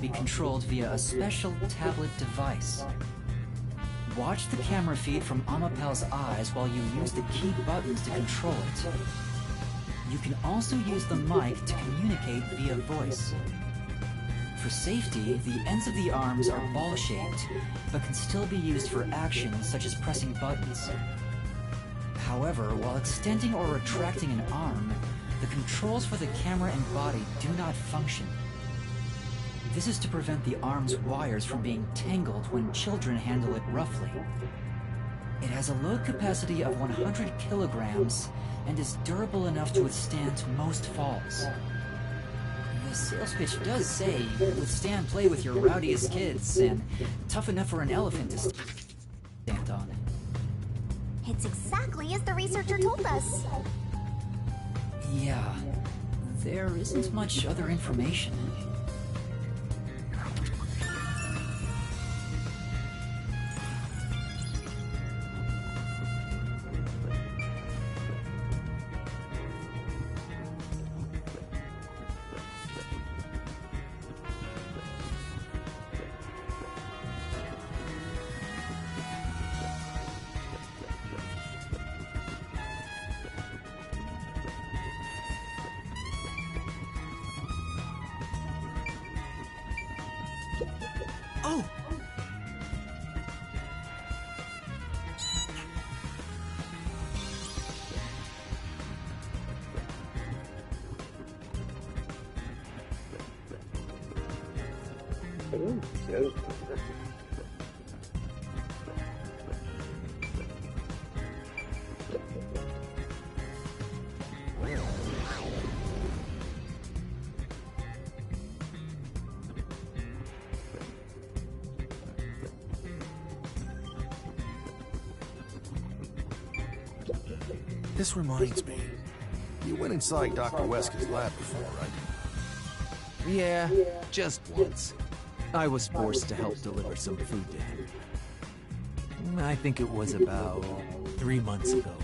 be controlled via a special tablet device. Watch the camera feed from Amapel's eyes while you use the key buttons to control it. You can also use the mic to communicate via voice. For safety, the ends of the arms are ball-shaped, but can still be used for actions such as pressing buttons. However, while extending or retracting an arm, the controls for the camera and body do not function. This is to prevent the arm's wires from being tangled when children handle it roughly. It has a load capacity of 100 kilograms and is durable enough to withstand most falls. The sales pitch does say, withstand play with your rowdiest kids and tough enough for an elephant to stand on. It's exactly as the researcher told us. Yeah, there isn't much other information. Oh! This reminds me. You went inside Dr. Weska's lab before, right? Yeah, just once. I was forced to help deliver some food to him. I think it was about 3 months ago.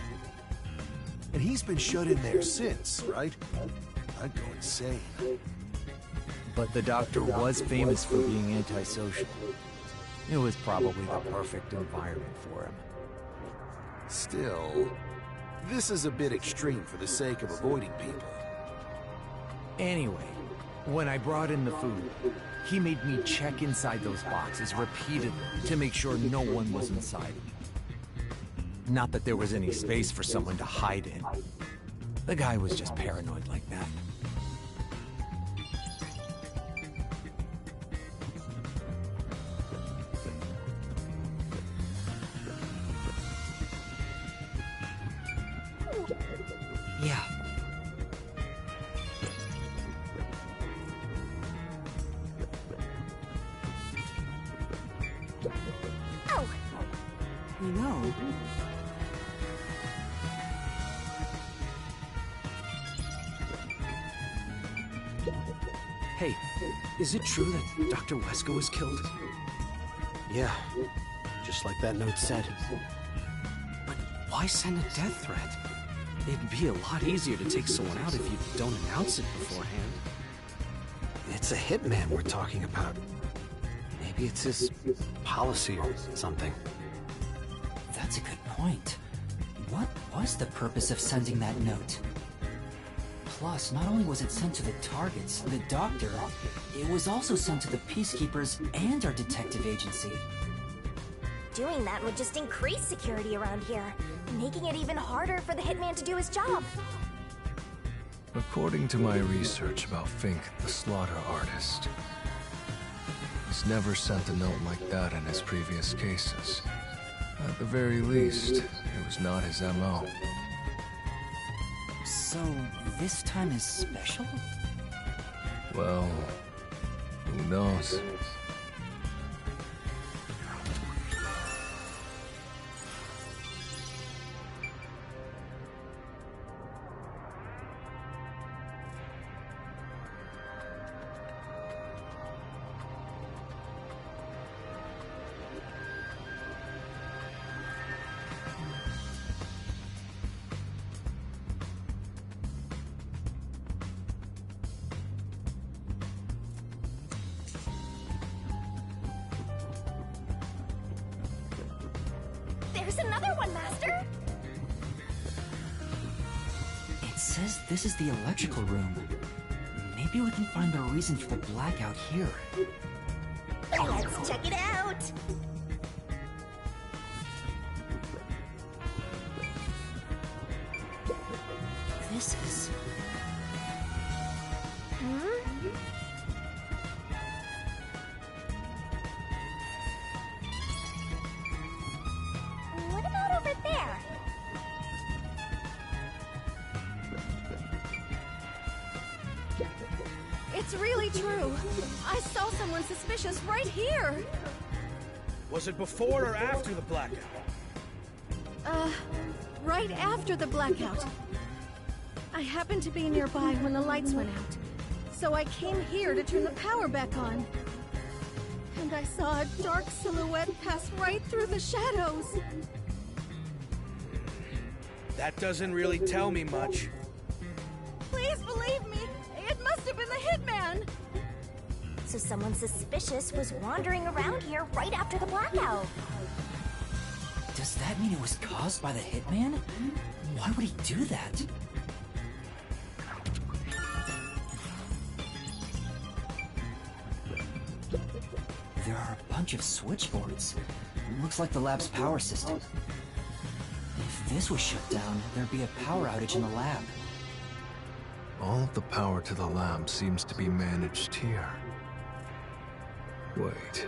And he's been shut in there since, right? I'd go insane. But the doctor was famous for being antisocial. It was probably the perfect environment for him. Still, this is a bit extreme for the sake of avoiding people. Anyway, when I brought in the food, he made me check inside those boxes repeatedly to make sure no one was inside. Not that there was any space for someone to hide in. The guy was just paranoid like that. Yeah. Oh! You know... Hey, is it true that Dr. Weska was killed? Yeah, just like that note said. But why send a death threat? It'd be a lot easier to take someone out if you don't announce it beforehand. It's a hitman we're talking about. Maybe it's his policy or something. That's a good point. What was the purpose of sending that note? Plus, not only was it sent to the targets, the doctor, it was also sent to the peacekeepers and our detective agency. Doing that would just increase security around here, making it even harder for the hitman to do his job. According to my research about Fink, the slaughter artist, he's never sent a note like that in his previous cases. At the very least, it was not his MO. So, this time is special? Well, who knows? There's another one, Master! It says this is the electrical room. Maybe we can find the reason for the blackout here. Let's check it out! This is... What about over there? It's really true. I saw someone suspicious right here. Was it before or after the blackout? Right after the blackout. I happened to be nearby when the lights went out. So I came here to turn the power back on. And I saw a dark silhouette pass right through the shadows. That doesn't really tell me much. Please believe me, it must have been the hitman. So someone suspicious was wandering around here right after the blackout. Does that mean it was caused by the hitman? Why would he do that? There are a bunch of switchboards. Looks like the lab's power system. If this was shut down, there'd be a power outage in the lab. All of the power to the lab seems to be managed here. Wait,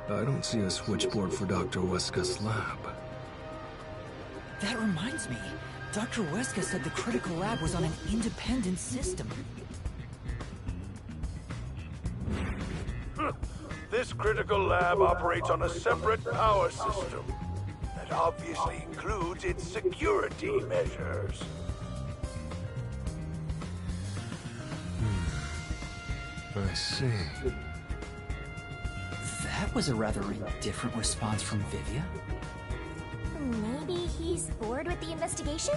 I don't see a switchboard for Dr. Weska's lab. That reminds me. Dr. Weska said the critical lab was on an independent system. This critical lab operates on a separate power system that obviously includes its security measures. I see. That was a rather indifferent response from Vivia. Maybe he's bored with the investigation?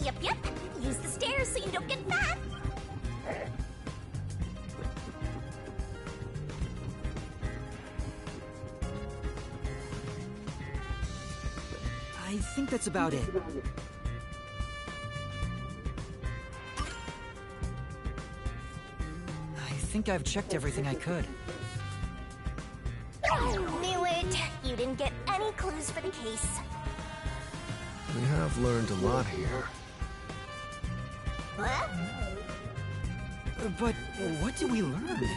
Yep. Use the stairs so you don't get fat. I think that's about it. I think I've checked everything I could. Knew it! You didn't get any clues for the case. We have learned a lot here. What? But what did we learn?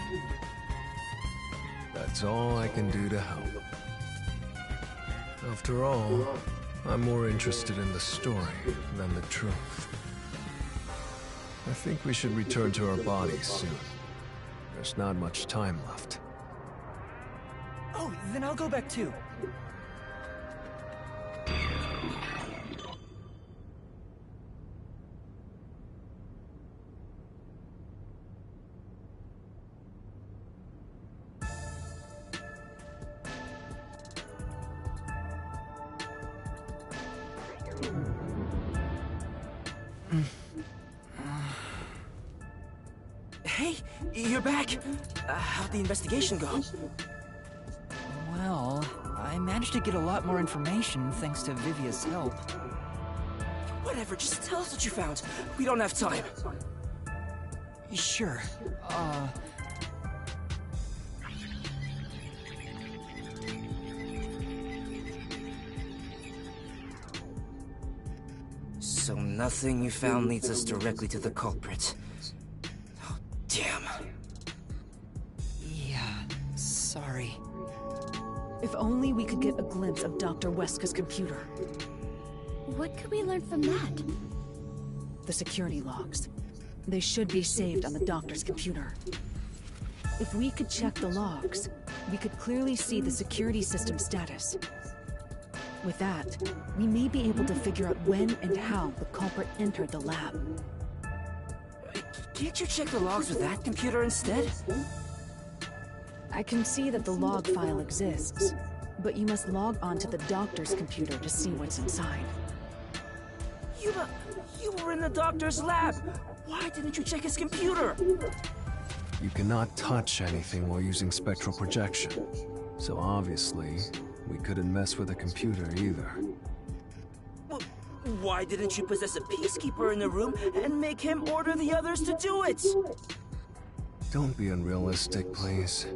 That's all I can do to help. After all, I'm more interested in the story than the truth. I think we should return to our bodies soon. There's not much time left. Oh, then I'll go back too. Hey, you're back! How'd the investigation go? Well, I managed to get a lot more information thanks to Vivia's help. Whatever, just tell us what you found. We don't have time. Sure. So nothing you found leads us directly to the culprit. Oh, damn. Yeah, sorry. If only we could get a glimpse of Dr. Weska's computer. What could we learn from that? The security logs. They should be saved on the doctor's computer. If we could check the logs, we could clearly see the security system status. With that, we may be able to figure out when and how the culprit entered the lab. Can't you check the logs with that computer instead? I can see that the log file exists, but you must log on to the doctor's computer to see what's inside. You were in the doctor's lab! Why didn't you check his computer? You cannot touch anything while using spectral projection. So obviously, we couldn't mess with the computer either. Well, why didn't you possess a peacekeeper in the room and make him order the others to do it? Don't be unrealistic, please.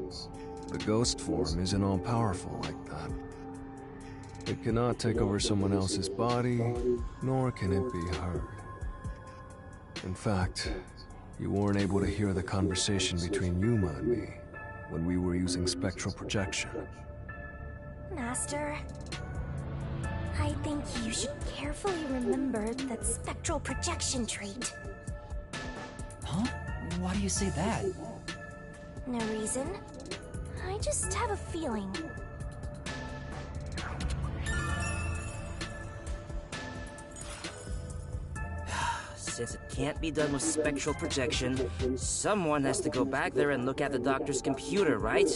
The ghost form isn't all-powerful like that. It cannot take over someone else's body, nor can it be heard. In fact, you weren't able to hear the conversation between Yuma and me when we were using spectral projection. Master, I think you should carefully remember that spectral projection trait. Huh? Why do you say that? No reason. I just have a feeling. Since it can't be done with spectral projection, someone has to go back there and look at the doctor's computer, right?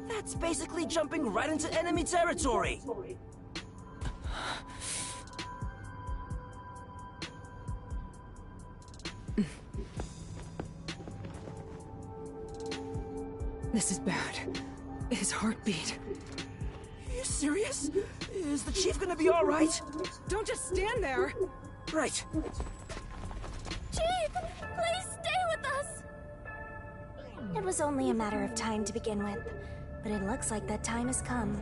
That's basically jumping right into enemy territory! This is bad. His heartbeat. Are you serious? Is the chief gonna be alright? Don't just stand there! Right. Chief, please stay with us! It was only a matter of time to begin with, but it looks like that time has come.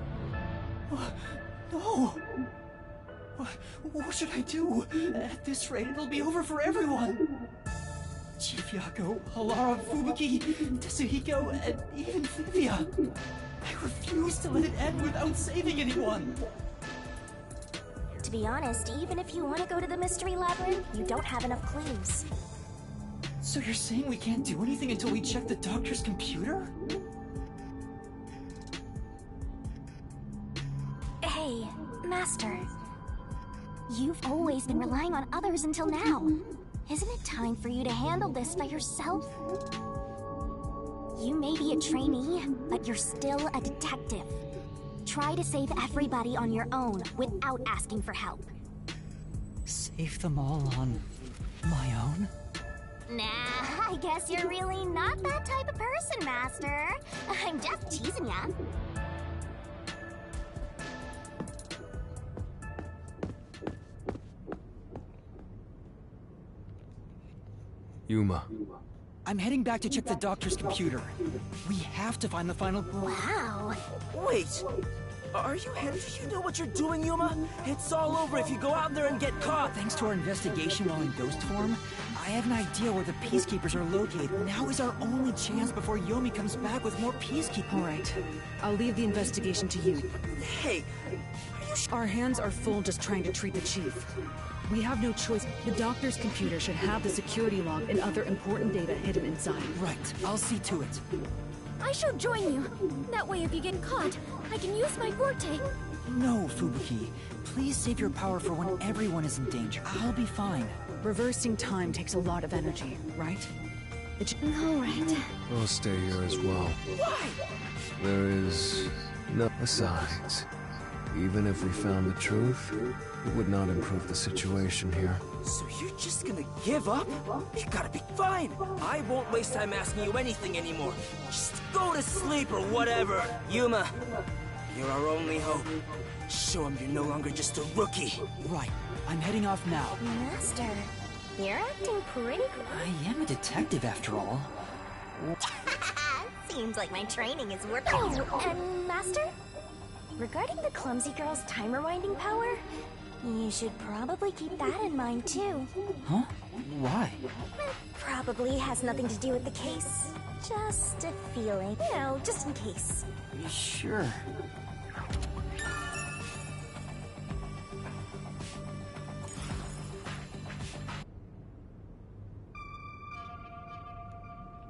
No! What should I do? At this rate, it'll be over for everyone! Chief Yako, Halara, Fubuki, Tetsuhiko, and even Vivia. I refuse to let it end without saving anyone! To be honest, even if you want to go to the Mystery Labyrinth, you don't have enough clues. So you're saying we can't do anything until we check the doctor's computer? Hey, Master. You've always been relying on others until now. Isn't it time for you to handle this by yourself? You may be a trainee, but you're still a detective. Try to save everybody on your own without asking for help. Save them all on my own? Nah, I guess you're really not that type of person, Master. I'm just teasing ya. Yuma. I'm heading back to check the doctor's computer. We have to find the final... Wow. Wait! Are you headed? Do you know what you're doing, Yuma? It's all over if you go out there and get caught! Thanks to our investigation while in ghost form, I have an idea where the Peacekeepers are located. Now is our only chance before Yomi comes back with more Peacekeepers. All right. I'll leave the investigation to you. Hey, are you Our hands are full just trying to treat the chief. We have no choice. The doctor's computer should have the security log and other important data hidden inside. Right. I'll see to it. I should join you. That way if you get caught, I can use my forte. No, Fubuki. Please save your power for when everyone is in danger. I'll be fine. Reversing time takes a lot of energy, right? All right. I'll stay here as well. Why? There is no... Besides, even if we found the truth, it would not improve the situation here. So you're just gonna give up? You gotta be fine! I won't waste time asking you anything anymore. Just go to sleep or whatever. Yuma, you're our only hope. Show him you're no longer just a rookie. Right. I'm heading off now. Master, you're acting pretty cool. I am a detective after all. Seems like my training is working. Oh, and Master? Regarding the clumsy girl's time rewinding power, you should probably keep that in mind too. Huh? Why? It probably has nothing to do with the case. Just a feeling. You know, just in case. Sure.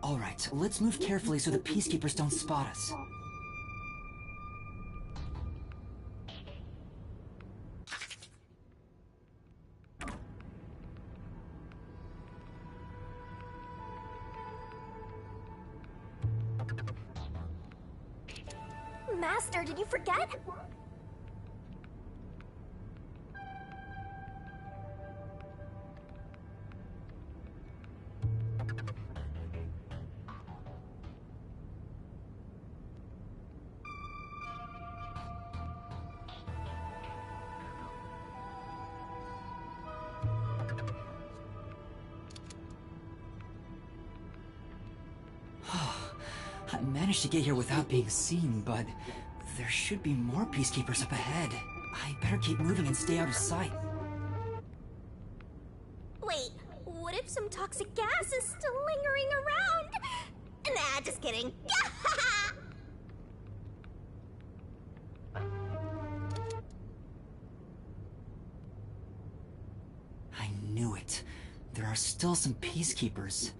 All right, let's move carefully so the Peacekeepers don't spot us. Master, did you forget? I managed to get here without being seen, but there should be more peacekeepers up ahead. I better keep moving and stay out of sight. Wait, what if some toxic gas is still lingering around? Nah, just kidding. I knew it. There are still some peacekeepers.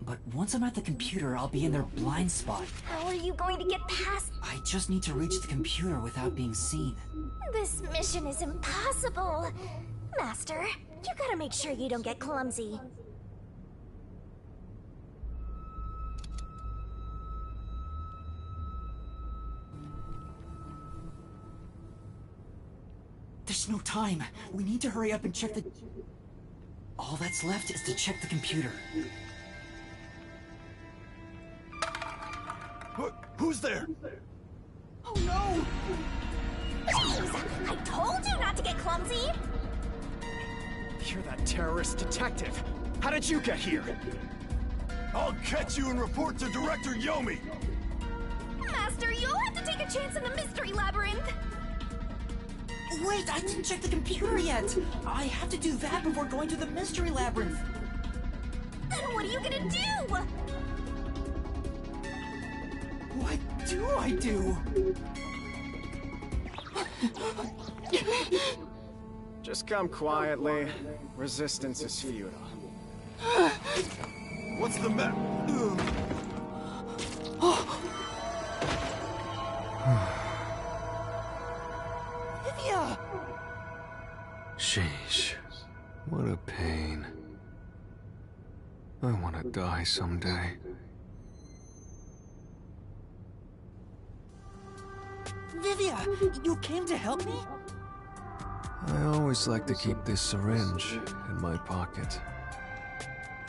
But once I'm at the computer, I'll be in their blind spot. How are you going to get past? I just need to reach the computer without being seen. This mission is impossible. Master, you gotta make sure you don't get clumsy. There's no time. We need to hurry up and check the... All that's left is to check the computer. Who's there? Oh no! Jeez, I told you not to get clumsy! You're that terrorist detective. How did you get here? I'll catch you and report to Director Yomi! Master, you'll have to take a chance in the mystery labyrinth! Wait, I didn't check the computer yet! I have to do that before going to the mystery labyrinth! Then what are you gonna do? What do I do? Just come quietly. Resistance is futile. What's the matter? Livia! Sheesh. What a pain. I want to die someday. Livia, you came to help me? I always like to keep this syringe in my pocket.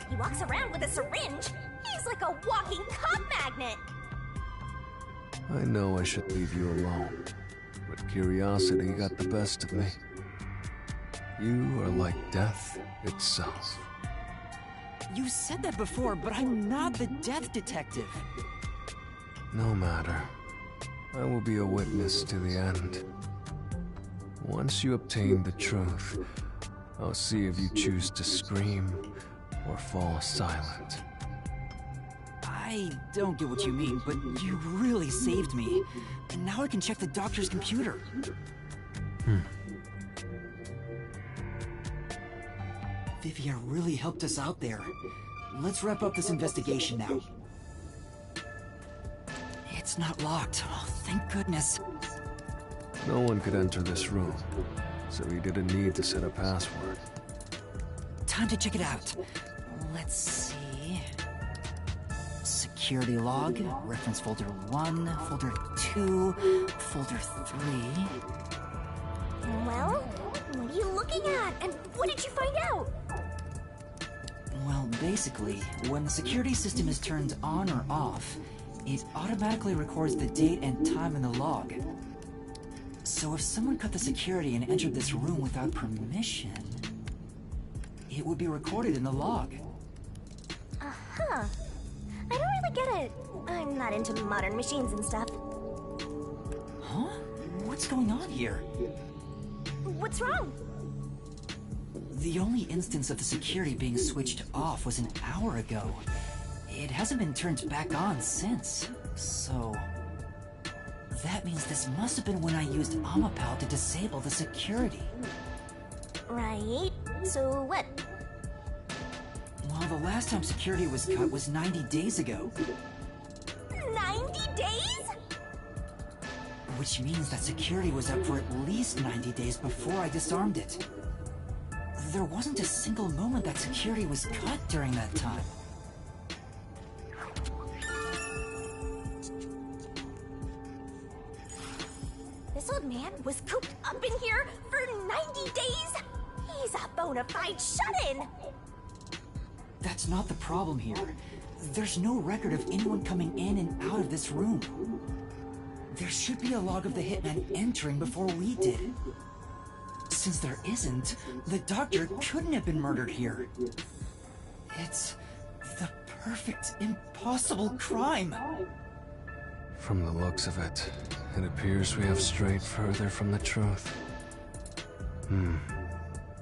He walks around with a syringe. He's like a walking cop magnet. I know I should leave you alone, but curiosity got the best of me. You are like death itself. You said that before, but I'm not the death detective. No matter. I will be a witness to the end. Once you obtain the truth, I'll see if you choose to scream or fall silent. I don't get what you mean, but you really saved me. And now I can check the doctor's computer. Vivia really helped us out there. Let's wrap up this investigation now. It's not locked. Oh, thank goodness. No one could enter this room, so he didn't need to set a password. Time to check it out. Let's see... Security log, reference folder 1, folder 2, folder 3... Well, what are you looking at? And what did you find out? Well, basically, when the security system is turned on or off, it automatically records the date and time in the log. So if someone cut the security and entered this room without permission, it would be recorded in the log. Uh-huh. I don't really get it. I'm not into modern machines and stuff. Huh? What's going on here? What's wrong? The only instance of the security being switched off was an hour ago. It hasn't been turned back on since, so... That means this must have been when I used Oww to disable the security. Right. So what? Well, the last time security was cut was 90 days ago. 90 days? Which means that security was up for at least 90 days before I disarmed it. There wasn't a single moment that security was cut during that time. hitman was cooped up in here for 90 days? He's a bona fide shut-in! That's not the problem here. There's no record of anyone coming in and out of this room. There should be a log of the hitman entering before we did. Since there isn't, the doctor couldn't have been murdered here. It's the perfect, impossible crime. From the looks of it, it appears we have strayed further from the truth.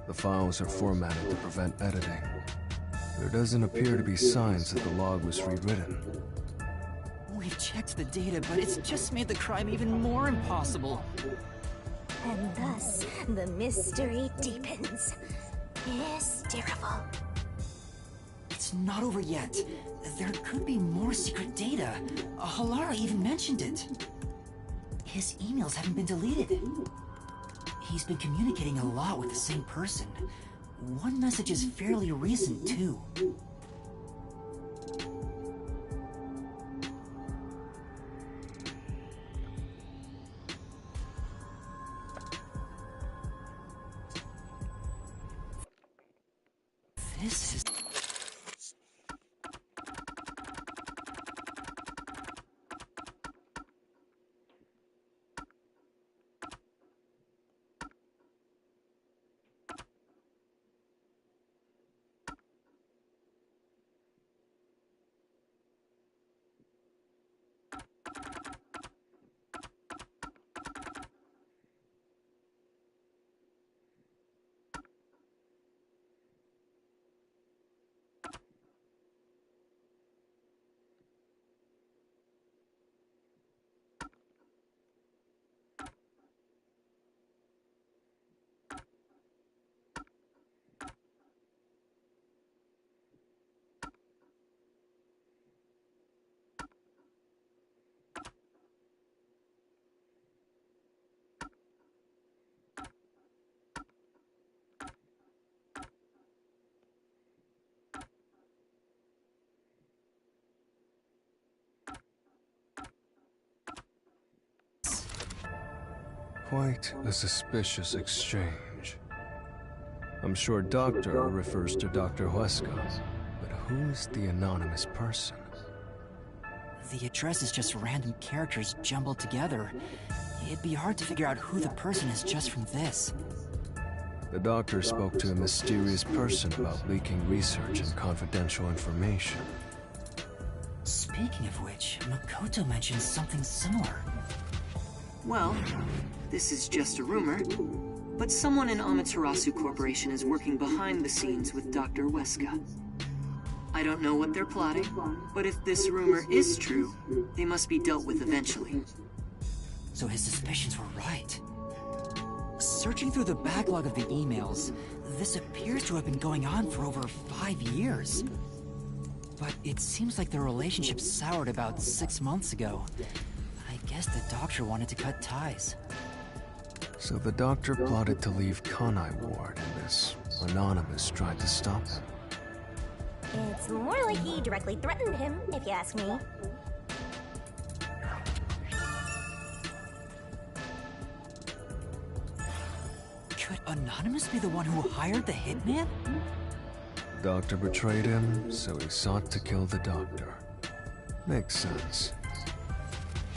The files are formatted to prevent editing. There doesn't appear to be signs that the log was rewritten. We've checked the data, but it's just made the crime even more impossible. And thus, the mystery deepens. Hysterical. It's not over yet. There could be more secret data. Halara even mentioned it. His emails haven't been deleted. He's been communicating a lot with the same person. One message is fairly recent, too. This is... Quite a suspicious exchange. I'm sure Doctor refers to Dr. Huesca, but who is the anonymous person? The address is just random characters jumbled together. It'd be hard to figure out who the person is just from this. The doctor spoke to a mysterious person about leaking research and confidential information. Speaking of which, Makoto mentioned something similar. Well, this is just a rumor, but someone in Amaterasu Corporation is working behind the scenes with Dr. Huesca. I don't know what they're plotting, but if this rumor is true, they must be dealt with eventually. So his suspicions were right. Searching through the backlog of the emails, this appears to have been going on for over 5 years. But it seems like their relationship soured about 6 months ago. I guess the doctor wanted to cut ties. So the doctor plotted to leave Kanai Ward, and this anonymous tried to stop him. It's more like he directly threatened him, if you ask me. Could Anonymous be the one who hired the hitman? The doctor betrayed him, so he sought to kill the doctor. Makes sense.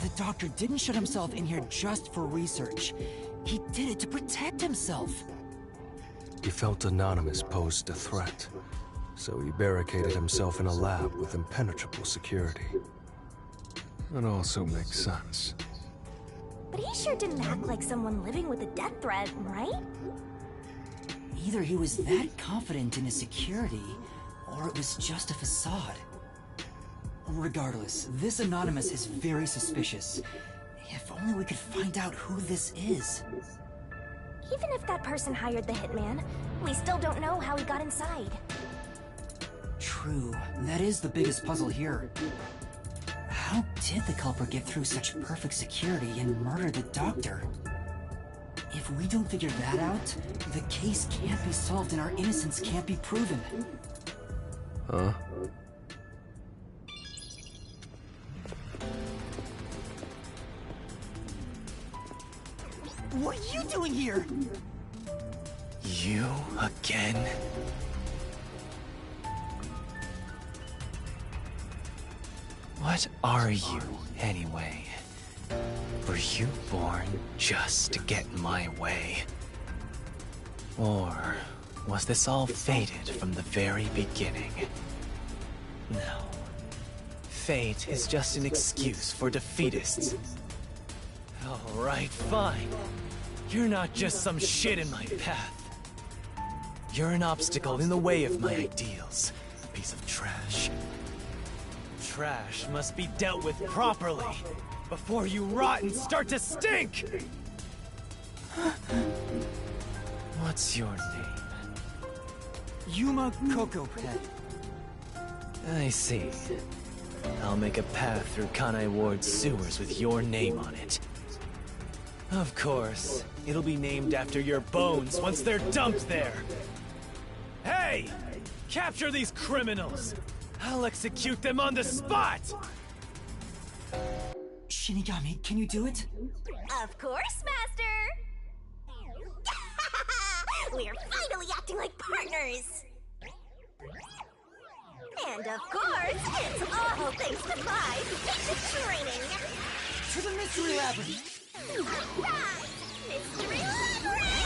The doctor didn't shut himself in here just for research. He did it to protect himself. He felt Anonymous posed a threat, so he barricaded himself in a lab with impenetrable security. That also makes sense. But he sure didn't act like someone living with a death threat, right? Either he was that confident in his security, or it was just a facade. Regardless, this Anonymous is very suspicious. If only we could find out who this is. Even if that person hired the hitman, we still don't know how he got inside. True, that is the biggest puzzle here. How did the culprit get through such perfect security and murder the doctor? If we don't figure that out, the case can't be solved and our innocence can't be proven. Huh? What are you doing here? You again? What are you, anyway? Were you born just to get in my way? Or was this all fated from the very beginning? No. Fate is just an excuse for defeatists. Alright, fine. You're not just some shit in my path. You're an obstacle in the way of my ideals. A piece of trash. Trash must be dealt with properly before you rot and start to stink! What's your name? Yuma Coco Pet. I see. I'll make a path through Kanai Ward's sewers with your name on it. Of course, it'll be named after your bones once they're dumped there. Hey! Capture these criminals! I'll execute them on the spot! Shinigami, can you do it? Of course, Master! We're finally acting like partners! And of course, it's all thanks to my vicious training! To the Mystery Labyrinth! Right! Mystery Labyrinth!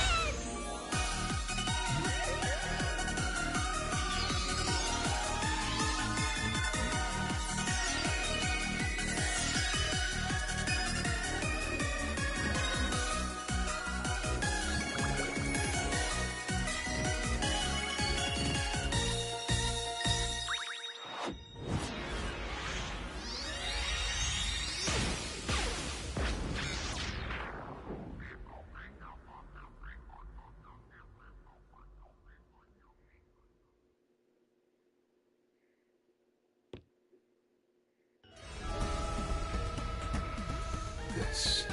This.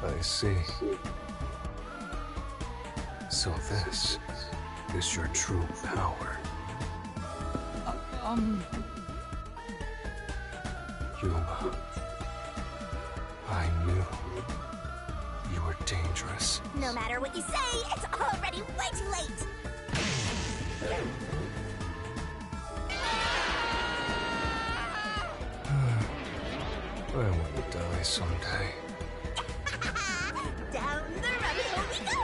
I see. So this is your true power. Yuma. I knew you were dangerous. No matter what you say, it's already way too late! I want to die someday. Down the rabbit hole we go!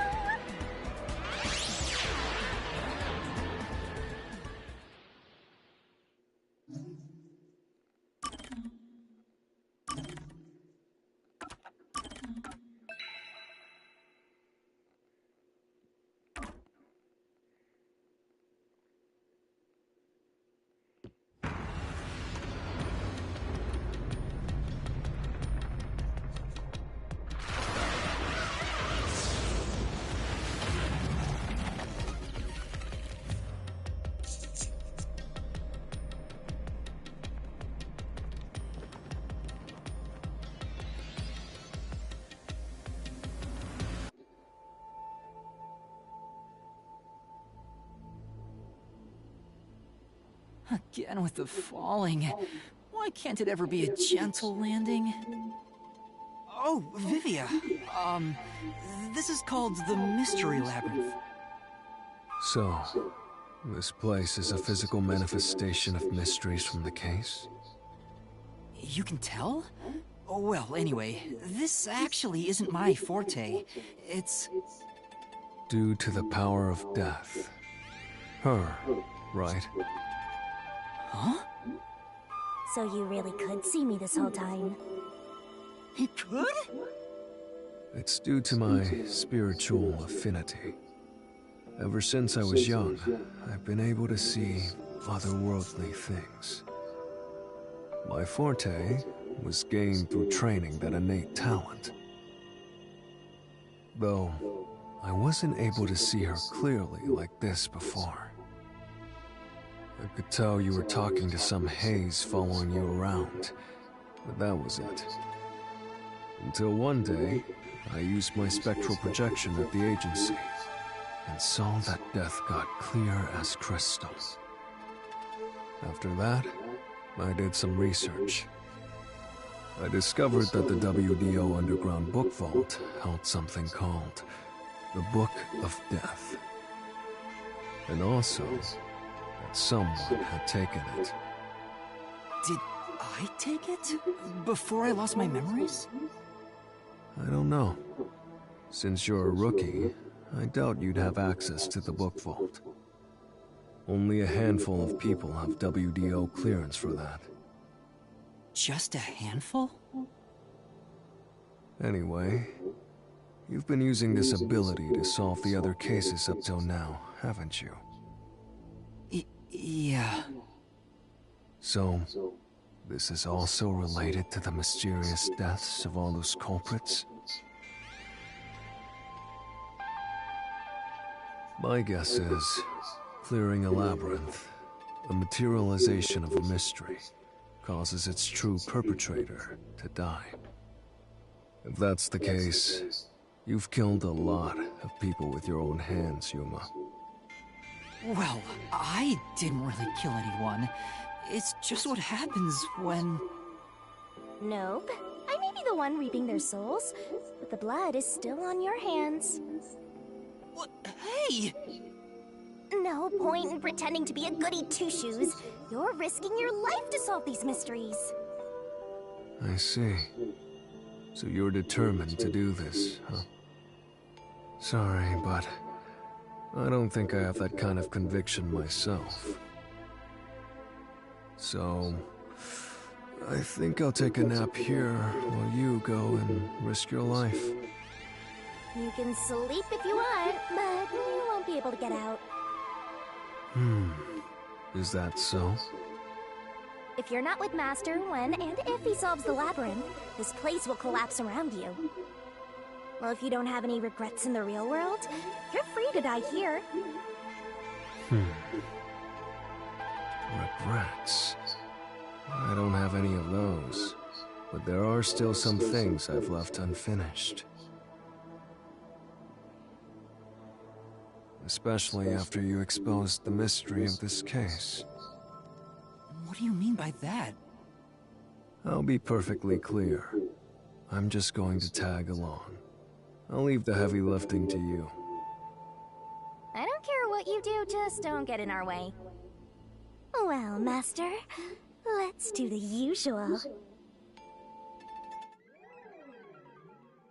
Again with the falling. Why can't it ever be a gentle landing? Oh, Vivia. This is called the Mystery Labyrinth. So, this place is a physical manifestation of mysteries from the case? You can tell? Oh, well, anyway, this actually isn't my forte. It's... Due to the power of death. Her, right? Huh? So you really could see me this whole time? He could? It's due to my spiritual affinity. Ever since I was young, I've been able to see otherworldly things. My forte was gained through training that innate talent. Though, I wasn't able to see her clearly like this before. I could tell you were talking to some haze following you around, but that was it. Until one day, I used my spectral projection at the agency, and saw that death got clear as crystal. After that, I did some research. I discovered that the WDO underground book vault held something called the Book of Death. And also, that someone had taken it. Did I take it? Before I lost my memories? I don't know. Since you're a rookie, I doubt you'd have access to the book vault. Only a handful of people have WDO clearance for that. Just a handful? Anyway, you've been using this ability to solve the other cases up till now, haven't you? Yeah. So, this is also related to the mysterious deaths of all those culprits? My guess is, clearing a labyrinth, a materialization of a mystery, causes its true perpetrator to die. If that's the case, you've killed a lot of people with your own hands, Yuma. Well, I didn't really kill anyone. It's just what happens when... Nope. I may be the one reaping their souls, but the blood is still on your hands. What? Hey! No point in pretending to be a goody two-shoes. You're risking your life to solve these mysteries. I see. So you're determined to do this, huh? Sorry, but I don't think I have that kind of conviction myself. So, I think I'll take a nap here while you go and risk your life. You can sleep if you want, but you won't be able to get out. Is that so? If you're not with Master when and if he solves the labyrinth, this place will collapse around you. Well, if you don't have any regrets in the real world, you're free to die here. Regrets? I don't have any of those, but there are still some things I've left unfinished. Especially after you exposed the mystery of this case. What do you mean by that? I'll be perfectly clear. I'm just going to tag along. I'll leave the heavy lifting to you. I don't care what you do, just don't get in our way. Well, Master, let's do the usual.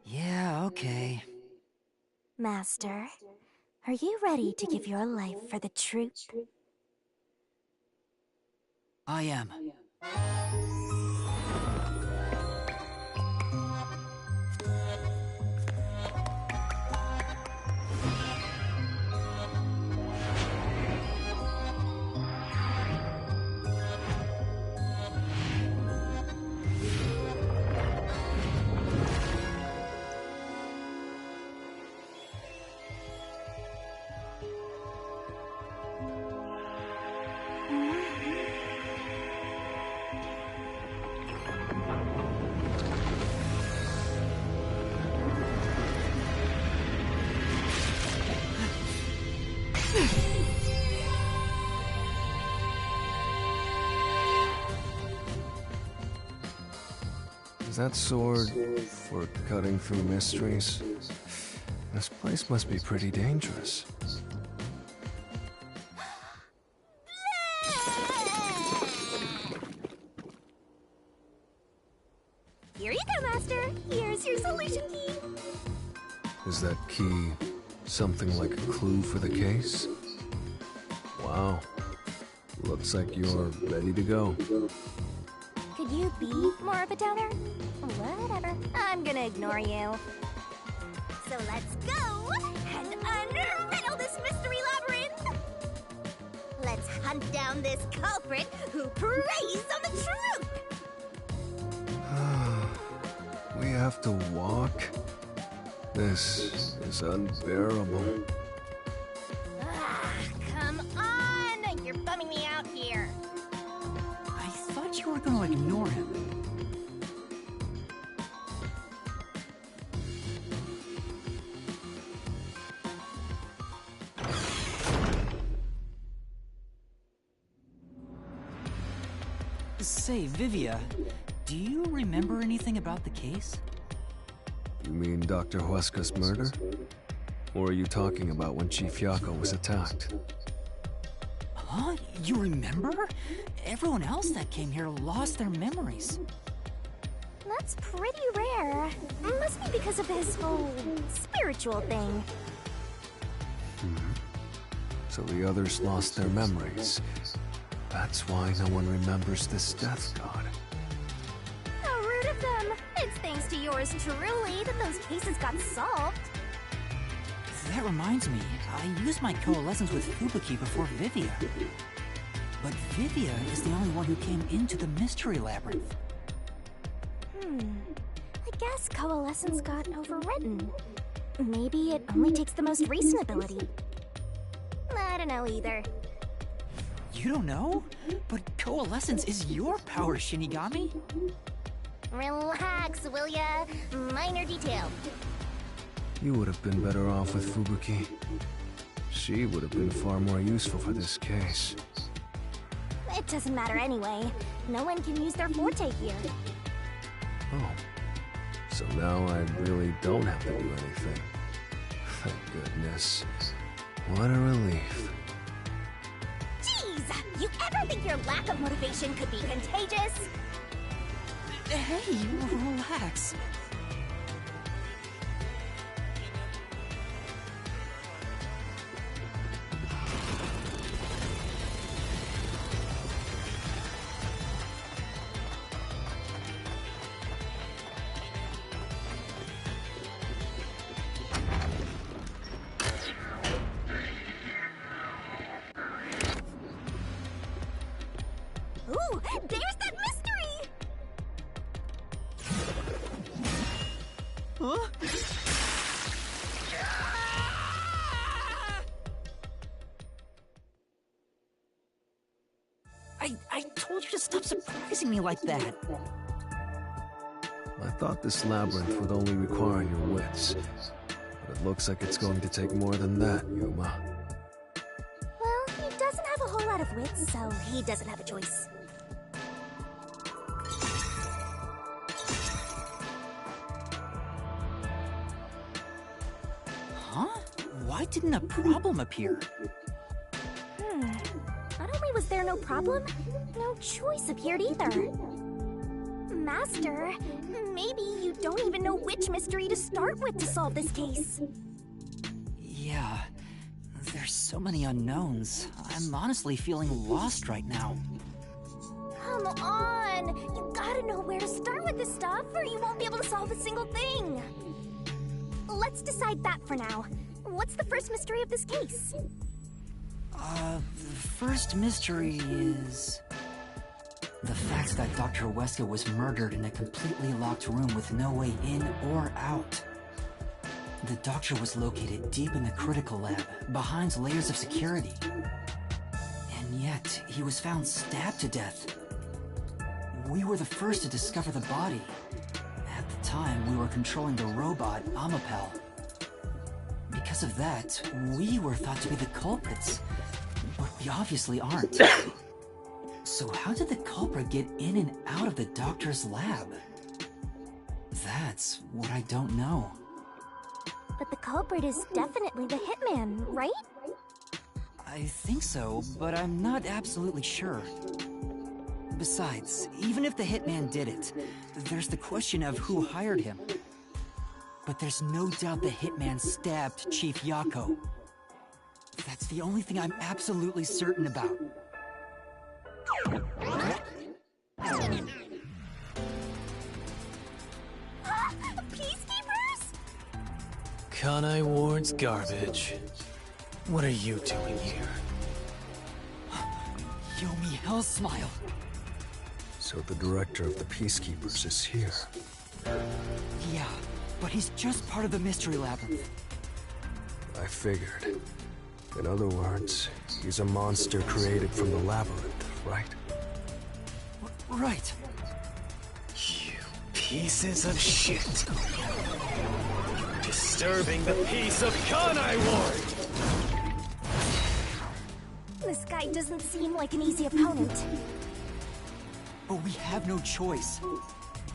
Yeah, okay. Master, are you ready to give your life for the truth? I am. Is that sword for cutting through mysteries? This place must be pretty dangerous. Here you go, Master. Here's your solution key. Is that key something like a clue for the case? Wow. Looks like you're ready to go. Could you be more of a downer? Whatever. I'm gonna ignore you. So let's go and unriddle this mystery labyrinth. Let's hunt down this culprit who preys on the truth. We have to walk? This is unbearable. Come on! You're bumming me out here. I thought you were gonna ignore him. Say, Vivia, Do you remember anything about the case? You mean Dr. Huesca's murder? Or are you talking about when Chief Yako was attacked? Huh? You remember? Everyone else that came here lost their memories. That's pretty rare. Must be because of his whole spiritual thing. So the others lost their memories. That's why no one remembers this death god. How rude of them. It's thanks to yours truly that those cases got solved. That reminds me, I used my coalescence with Fubuki before Vivia. But Vivia is the only one who came into the mystery labyrinth. I guess coalescence got overwritten. Maybe it only takes the most recent ability. I don't know either. You don't know? But coalescence is your power, Shinigami. Relax, will ya? Minor detail. You would have been better off with Fubuki. She would have been far more useful for this case. It doesn't matter anyway. No one can use their forte here. Oh. So now I really don't have to do anything. Thank goodness. What a relief. Jeez! You ever think your lack of motivation could be contagious? Hey, relax. Ooh, there's that mystery! Huh? I told you to stop surprising me like that. I thought this labyrinth would only require your wits. But it looks like it's going to take more than that, Yuma. Well, he doesn't have a whole lot of wits, so he doesn't have a choice. Huh? Why didn't a problem appear? Not only was there no problem, no choice appeared either. Master, maybe you don't even know which mystery to start with to solve this case. Yeah, there's so many unknowns. I'm honestly feeling lost right now. Come on! You gotta know where to start with this stuff, or you won't be able to solve a single thing! Let's decide that for now. What's the first mystery of this case? The first mystery is... the fact that Dr. Weska was murdered in a completely locked room with no way in or out. The doctor was located deep in the critical lab, behind layers of security. And yet, he was found stabbed to death. We were the first to discover the body. At the time, we were controlling the robot, Amapel. Because of that, we were thought to be the culprits. But we obviously aren't. So how did the culprit get in and out of the doctor's lab? That's what I don't know. But the culprit is definitely the hitman, right? I think so, but I'm not absolutely sure. Besides, even if the hitman did it, there's the question of who hired him. But there's no doubt the hitman stabbed Chief Yako. That's the only thing I'm absolutely certain about. Peacekeepers? Kanai Ward's garbage. What are you doing here? Yomi Hell Smile. So the director of the Peacekeepers is here. Yeah, but he's just part of the mystery labyrinth. I figured. In other words, he's a monster created from the labyrinth, right? Right. You pieces of shit. Disturbing the peace of Kanai Ward! This guy doesn't seem like an easy opponent. But we have no choice.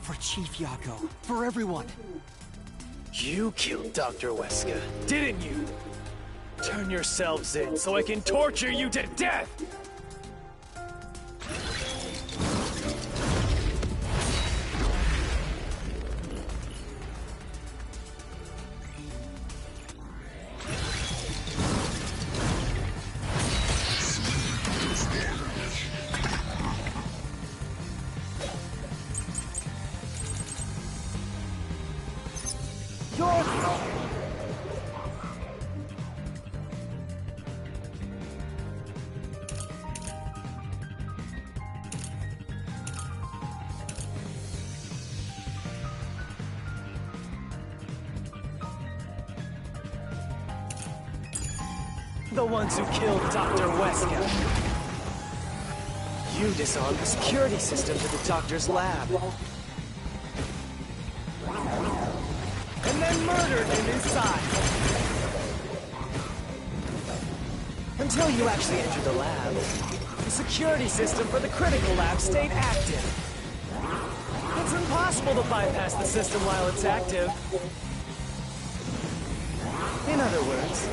For Chief Yako. For everyone. You killed Dr. Weska, didn't you? Turn yourselves in so I can torture you to death! The ones who killed Dr. Weska. You disarmed the security system to the doctor's lab. And then murdered him inside. Until you actually entered the lab, the security system for the critical lab stayed active. It's impossible to bypass the system while it's active. In other words,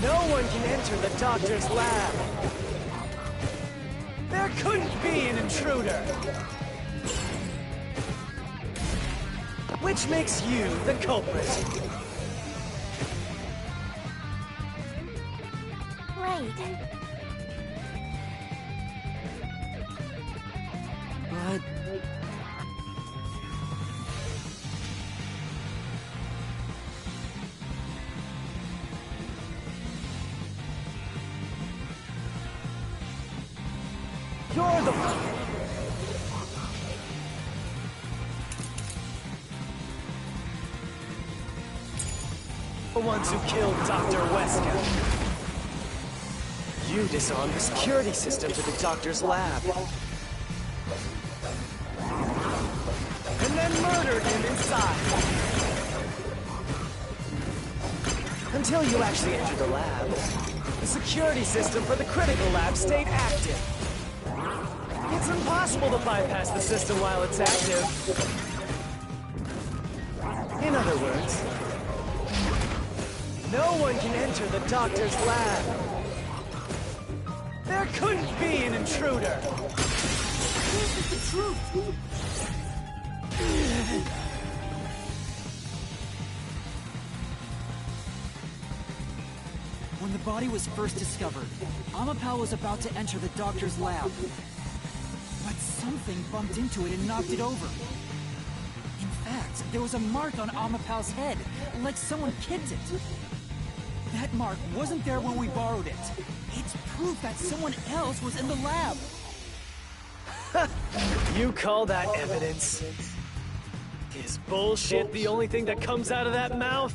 no one can enter the doctor's lab. There couldn't be an intruder. Which makes you the culprit. Right. But... You're the ones who killed Dr. Weska. You disarmed the security system to the doctor's lab. And then murdered him inside. Until you actually entered the lab, the security system for the critical lab stayed active. It's impossible to bypass the system while it's active. In other words, no one can enter the doctor's lab. There couldn't be an intruder. This is the truth. When the body was first discovered, Amapal was about to enter the doctor's lab. But something bumped into it and knocked it over. In fact, there was a mark on Amapal's head, like someone kicked it. That mark wasn't there when we borrowed it. It's proof that someone else was in the lab. You call that evidence? Is bullshit the only thing that comes out of that mouth?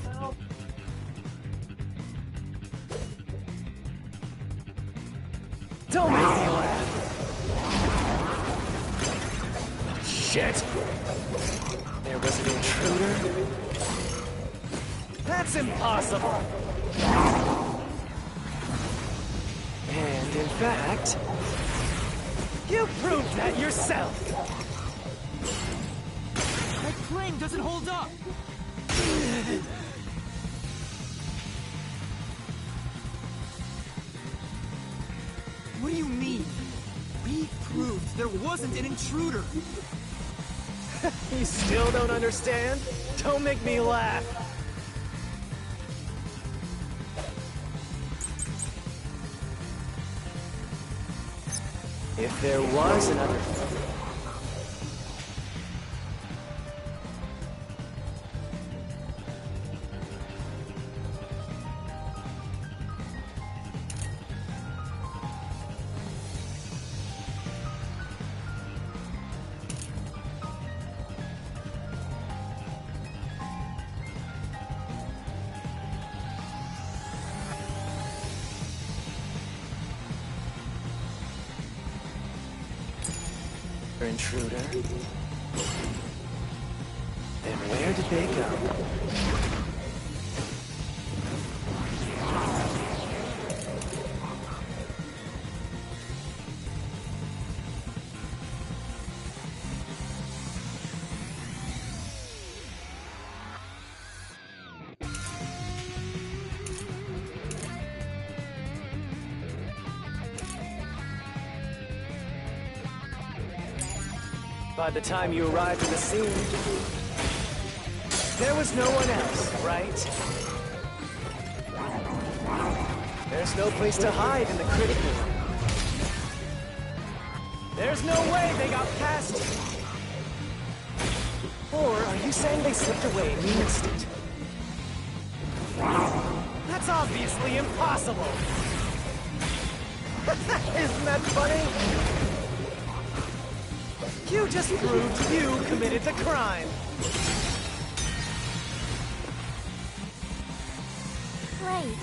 Don't make me laugh. Shit! There was an intruder? That's impossible! And in fact, you proved that yourself! That claim doesn't hold up! What do you mean? We proved there wasn't an intruder! You still don't understand? Don't make me laugh! If there was another... intruder? Then where did they go? By the time you arrived at the scene, there was no one else, right? There's no place to hide in the critical room. There's no way they got past you. Or are you saying they slipped away and you missed it? That's obviously impossible! Isn't that funny? You just proved you committed the crime! Right.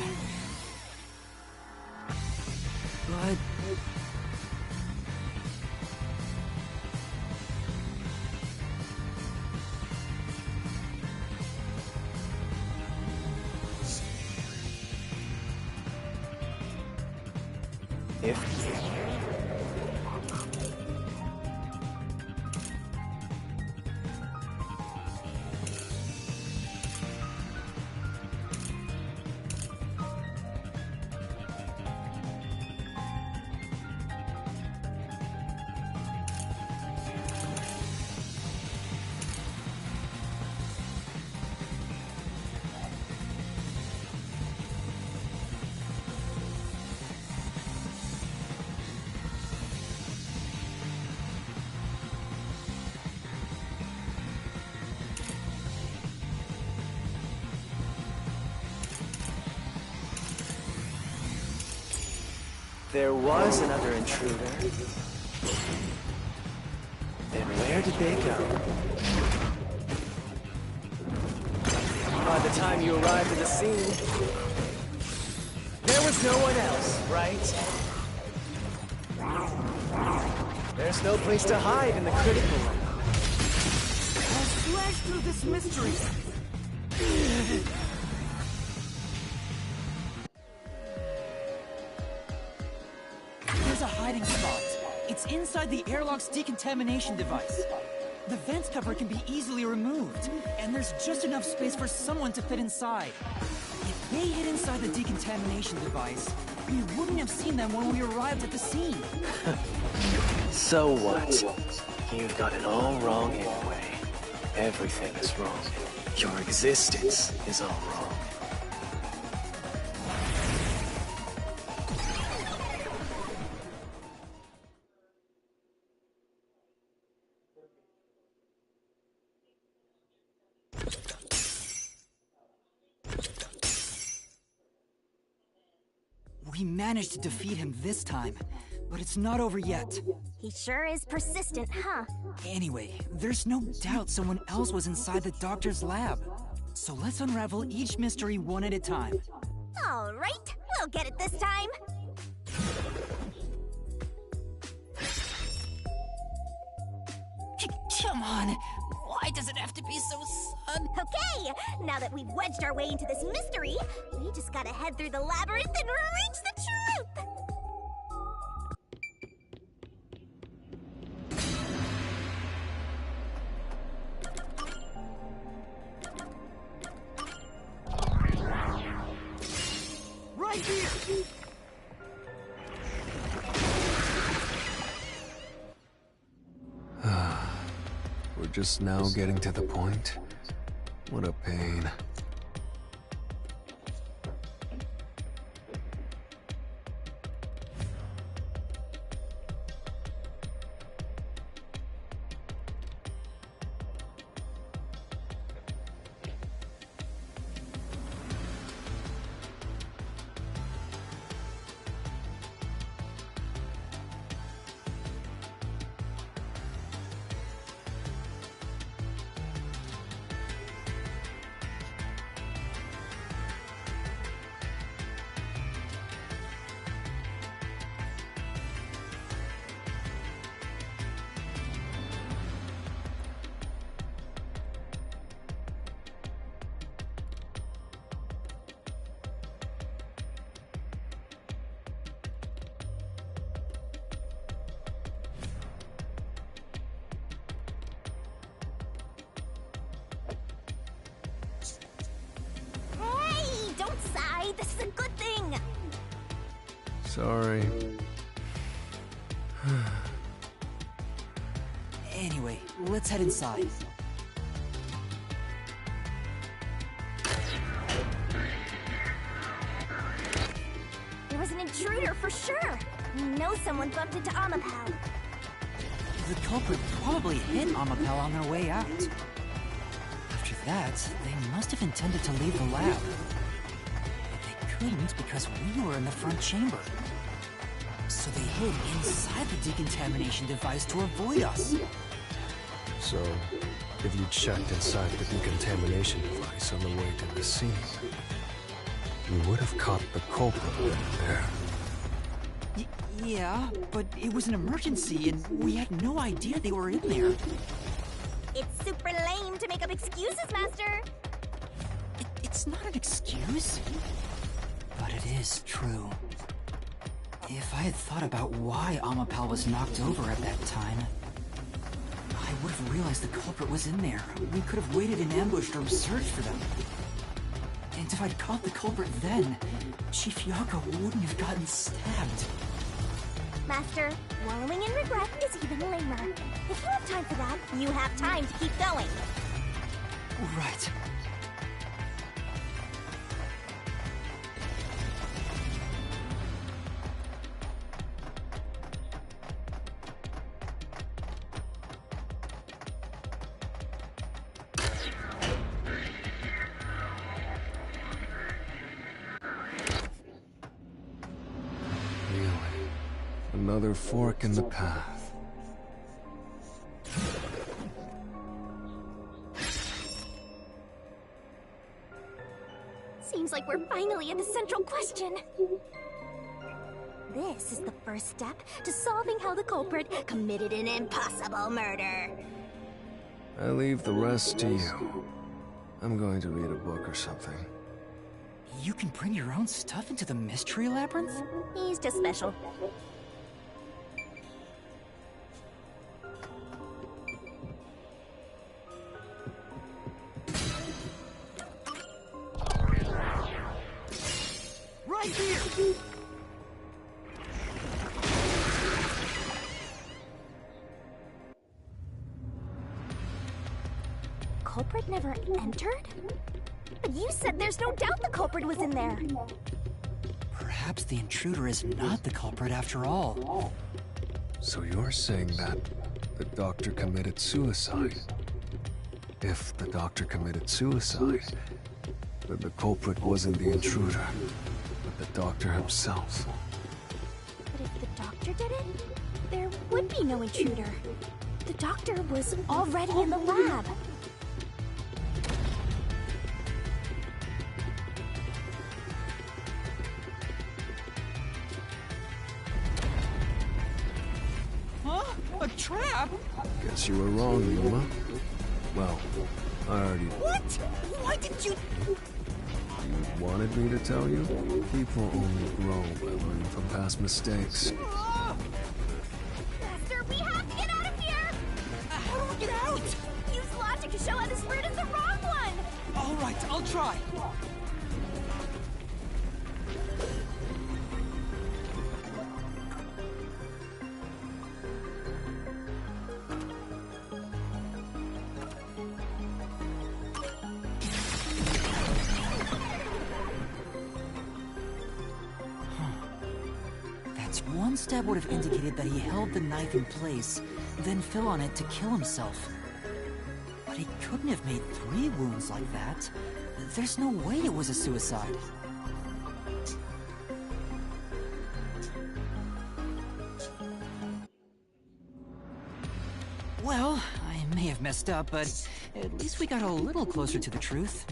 But... There was another intruder. Then where did they go? By the time you arrived at the scene, there was no one else, right? There's no place to hide in the critical room. I'll slash through this mystery. There's a hiding spot. It's inside the airlock's decontamination device. The vent cover can be easily removed, and there's just enough space for someone to fit inside. If they hid inside the decontamination device, we wouldn't have seen them when we arrived at the scene. So what? You've got it all wrong anyway. Everything is wrong. Your existence is all wrong. We managed to defeat him this time, but it's not over yet. He sure is persistent, huh? Anyway, there's no doubt someone else was inside the doctor's lab. So let's unravel each mystery one at a time. All right, we'll get it this time. Come on, why does it have to be so sudden? Okay, now that we've wedged our way into this mystery, we just gotta head through the labyrinth and reach the truth! Right here! We're just now getting to the point. What a pain. Hey, don't sigh. This is a good thing. Sorry. Anyway, let's head inside. There was an intruder for sure. We know someone bumped into Oww. The culprit probably hit Oww on their way out. After that, they must have intended to leave the lab. But they couldn't because we were in the front chamber. So they hid inside the decontamination device to avoid us. So, if you checked inside the decontamination device on the way to the scene, you would have caught the culprit there. Yeah, but it was an emergency and we had no idea they were in there. It's super lame to make up excuses, Master. It's not an excuse, but it is true. If I had thought about why Oww was knocked over at that time, I would have realized the culprit was in there. We could have waited in ambush or searched for them. And if I'd caught the culprit then, Chief Yako wouldn't have gotten stabbed. Master, wallowing in regret is even lamer. If you have time for that, you have time to keep going. Right. Another fork in the path. Seems like we're finally at the central question. This is the first step to solving how the culprit committed an impossible murder. I leave the rest to you. I'm going to read a book or something. You can bring your own stuff into the mystery labyrinth? He's just special. Right here! Culprit never entered? But you said there's no doubt the culprit was in there. Perhaps the intruder is not the culprit after all. So you're saying that the doctor committed suicide? If the doctor committed suicide, then the culprit wasn't the intruder, but the doctor himself. But if the doctor did it, there would be no intruder. The doctor was already in the lab. Huh? A trap? Guess you were wrong, Yuma. Well, I already... What? Why did you... You wanted me to tell you? People only grow by learning from past mistakes. Master, we have to get out of here! How do we get out? Use logic to show how this route is the wrong one! All right, I'll try. One stab would have indicated that he held the knife in place, then fell on it to kill himself. But he couldn't have made 3 wounds like that. There's no way it was a suicide. Well, I may have messed up, but at least we got a little closer to the truth.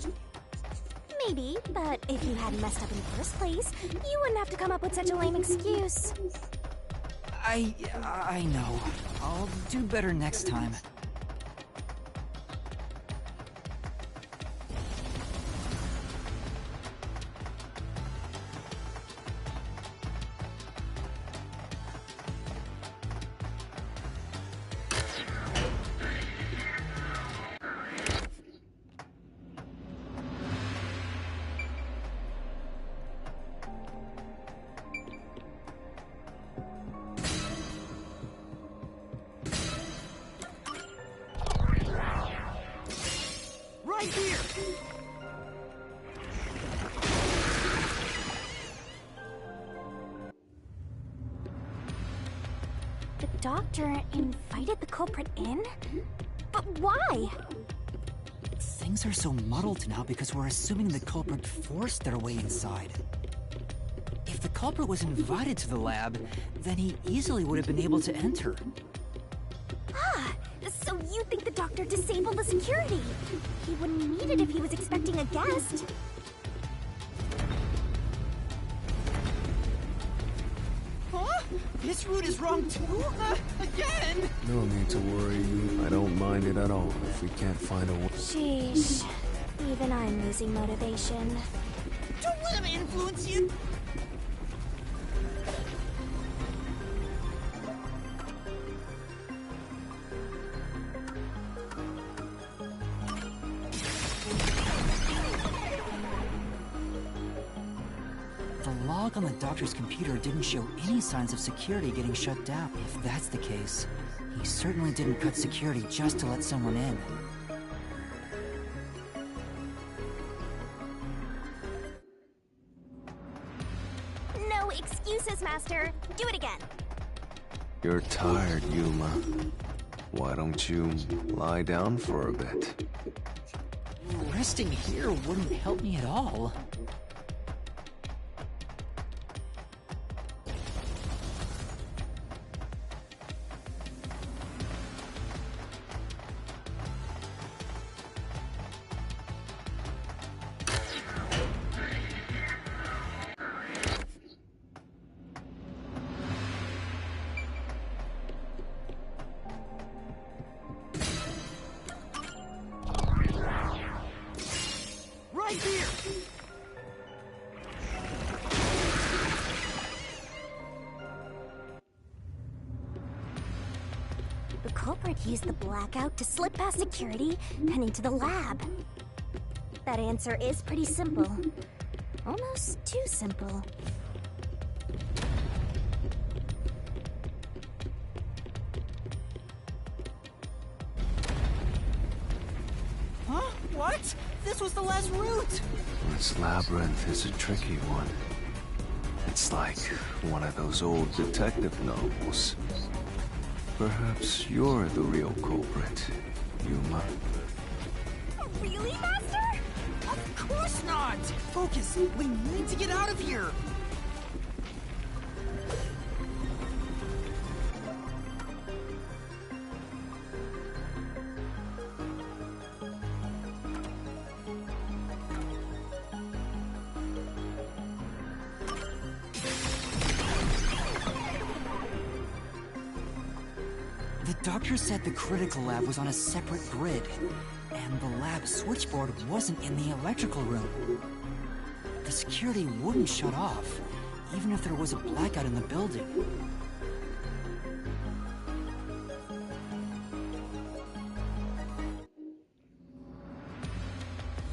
Maybe, but if you hadn't messed up in the first place, you wouldn't have to come up with such a lame excuse. I know. I'll do better next time. doctor invited the culprit in? But why? Things are so muddled now because we're assuming the culprit forced their way inside. If the culprit was invited to the lab, then he easily would have been able to enter. Ah, so you think the doctor disabled the security? He wouldn't need it if he was expecting a guest. Huh? This route is wrong too? Again? No need to worry. I don't mind it at all if we can't find a way. Sheesh. Even I'm losing motivation. Don't let him influence you! The log on the doctor's computer didn't show any signs of security getting shut down. If that's the case, he certainly didn't cut security just to let someone in. No excuses, Master. Do it again. You're tired, Yuma. Why don't you lie down for a bit? Resting here wouldn't help me at all. Right here! The culprit used the blackout to slip past security and into the lab. That answer is pretty simple. Almost too simple. Huh? What? This was the last route! This labyrinth is a tricky one. It's like one of those old detective novels. Perhaps you're the real culprit, Yuma. Really, Master? Of course not! Focus! We need to get out of here! The doctor said the critical lab was on a separate grid, and the lab switchboard wasn't in the electrical room. The security wouldn't shut off, even if there was a blackout in the building.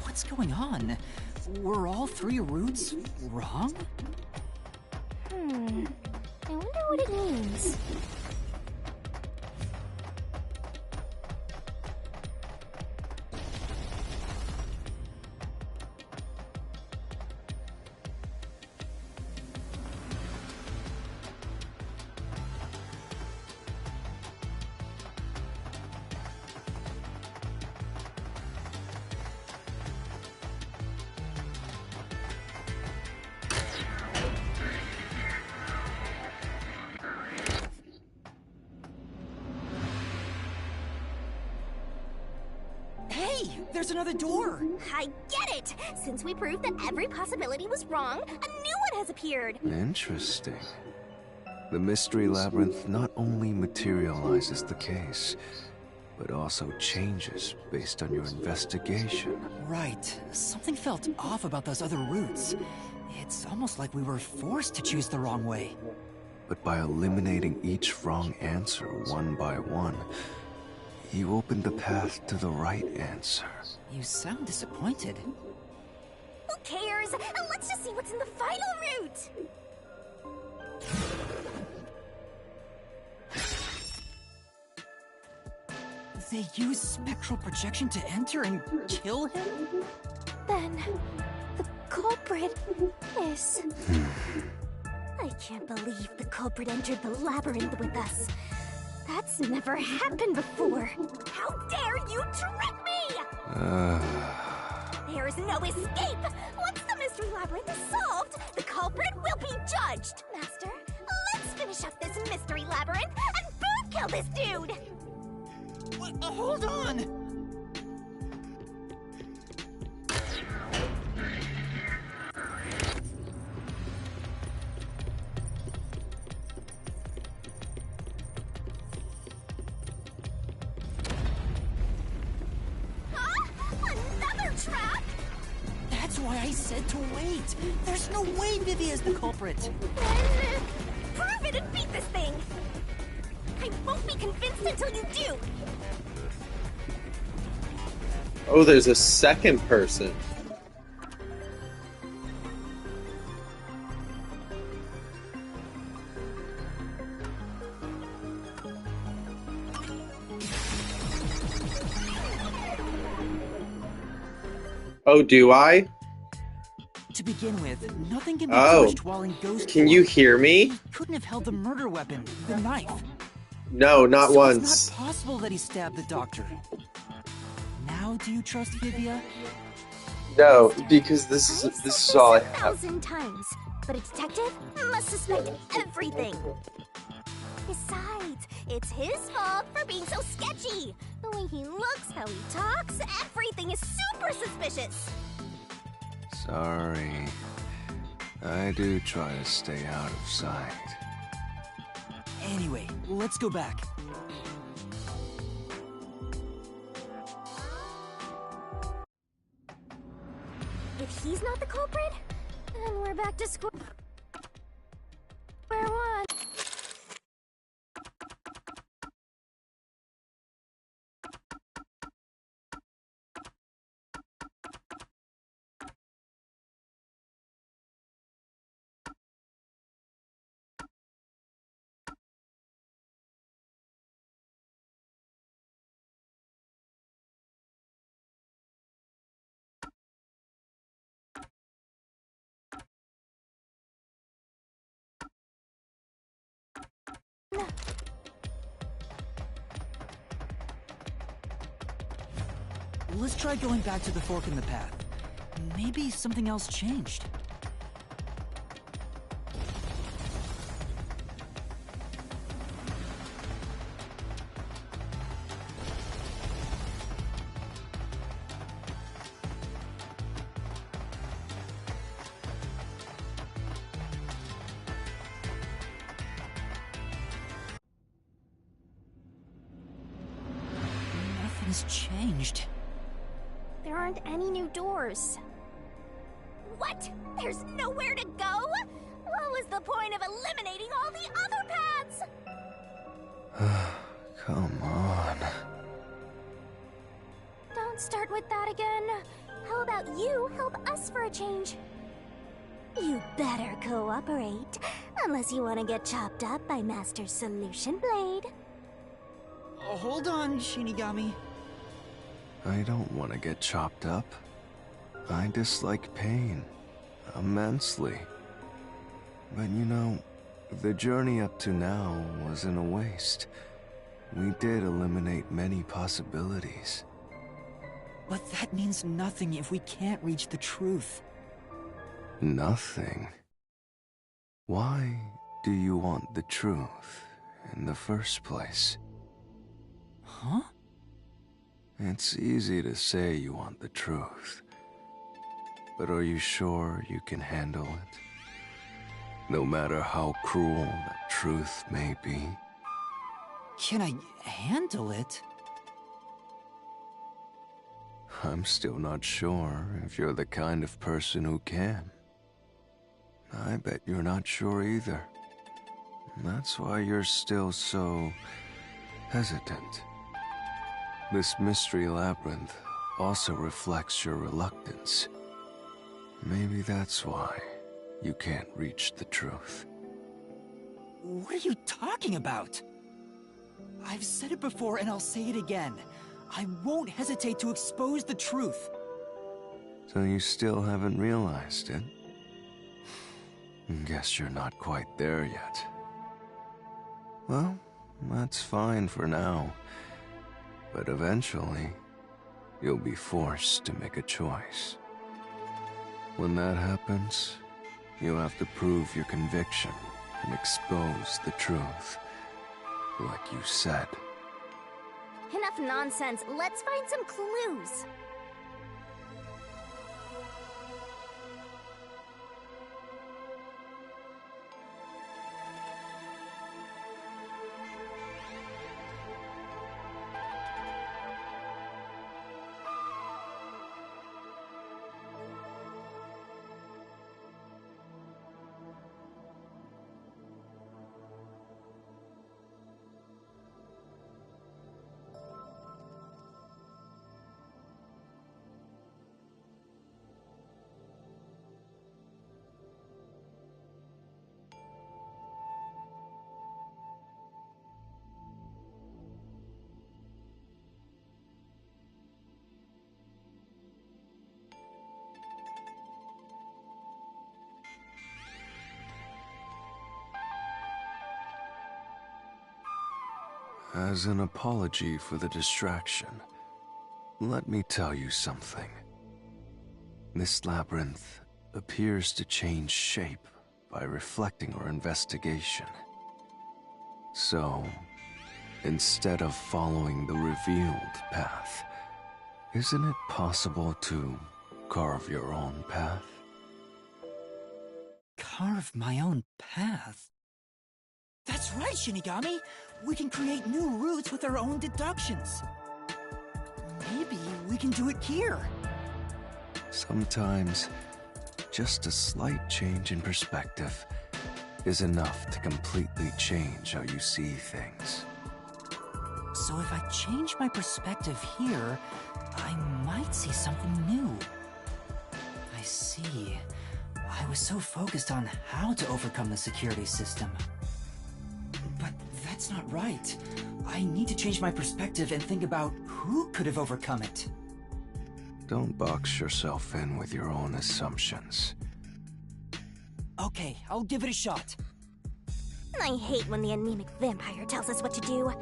What's going on? Were all three routes wrong? I wonder what it means. Hey, there's another door! I get it! Since we proved that every possibility was wrong, a new one has appeared! Interesting. The mystery labyrinth not only materializes the case, but also changes based on your investigation. Right. Something felt off about those other routes. It's almost like we were forced to choose the wrong way. But by eliminating each wrong answer one by one, you opened the path to the right answer. You sound disappointed. Who cares? Let's just see what's in the final route! They use spectral projection to enter and kill him? Then, the culprit is... I can't believe the culprit entered the labyrinth with us. That's never happened before. How dare you trick me! There's no escape! Once the mystery labyrinth is solved, the culprit will be judged! Master, let's finish up this mystery labyrinth and both kill this dude! What? Hold on! Another trap? That's why I said to wait. There's no way Vivi is the culprit. Then prove it and beat this thing! I won't be convinced until you do! Oh, there's a second person. Oh, do I? To begin with, nothing can be Oh. pushed while in ghost Can form. you hear me? He couldn't have held the murder weapon, the knife. No, not So once. It's not possible that he stabbed the doctor. Now, do you trust Vivia? No, because this is all I have. 1,000 times, but a detective must suspect everything. Besides, it's his fault for being so sketchy. The way he looks, how he talks, everything is super suspicious. Sorry. I do try to stay out of sight. Anyway, let's go back. If he's not the culprit, then we're back to square one. Let's try going back to the fork in the path. Maybe something else changed. Nothing's changed. There aren't any new doors. What? There's nowhere to go? What was the point of eliminating all the other paths? Come on. Don't start with that again. How about you help us for a change? You better cooperate, unless you want to get chopped up by Master Solution Blade. Oh, hold on, Shinigami. I don't want to get chopped up. I dislike pain immensely. But you know, the journey up to now wasn't a waste. We did eliminate many possibilities. But that means nothing if we can't reach the truth. Nothing? Why do you want the truth in the first place? Huh? It's easy to say you want the truth. But are you sure you can handle it? No matter how cruel the truth may be. Can I handle it? I'm still not sure if you're the kind of person who can. I bet you're not sure either. That's why you're still so hesitant. This mystery labyrinth also reflects your reluctance. Maybe that's why you can't reach the truth. What are you talking about? I've said it before and I'll say it again. I won't hesitate to expose the truth. So you still haven't realized it? Guess you're not quite there yet. Well, That's fine for now. But eventually, you'll be forced to make a choice. When that happens, you have to prove your conviction and expose the truth, like you said. Enough nonsense. Let's find some clues. As an apology for the distraction, let me tell you something. This labyrinth appears to change shape by reflecting our investigation. So, instead of following the revealed path, isn't it possible to carve your own path? Carve my own path? That's right, Shinigami! We can create new routes with our own deductions. Maybe we can do it here. Sometimes, just a slight change in perspective is enough to completely change how you see things. So if I change my perspective here, I might see something new. I see. I was so focused on how to overcome the security system. But that's not right. I need to change my perspective and think about who could have overcome it. Don't box yourself in with your own assumptions. Okay, I'll give it a shot. I hate when the anemic vampire tells us what to do.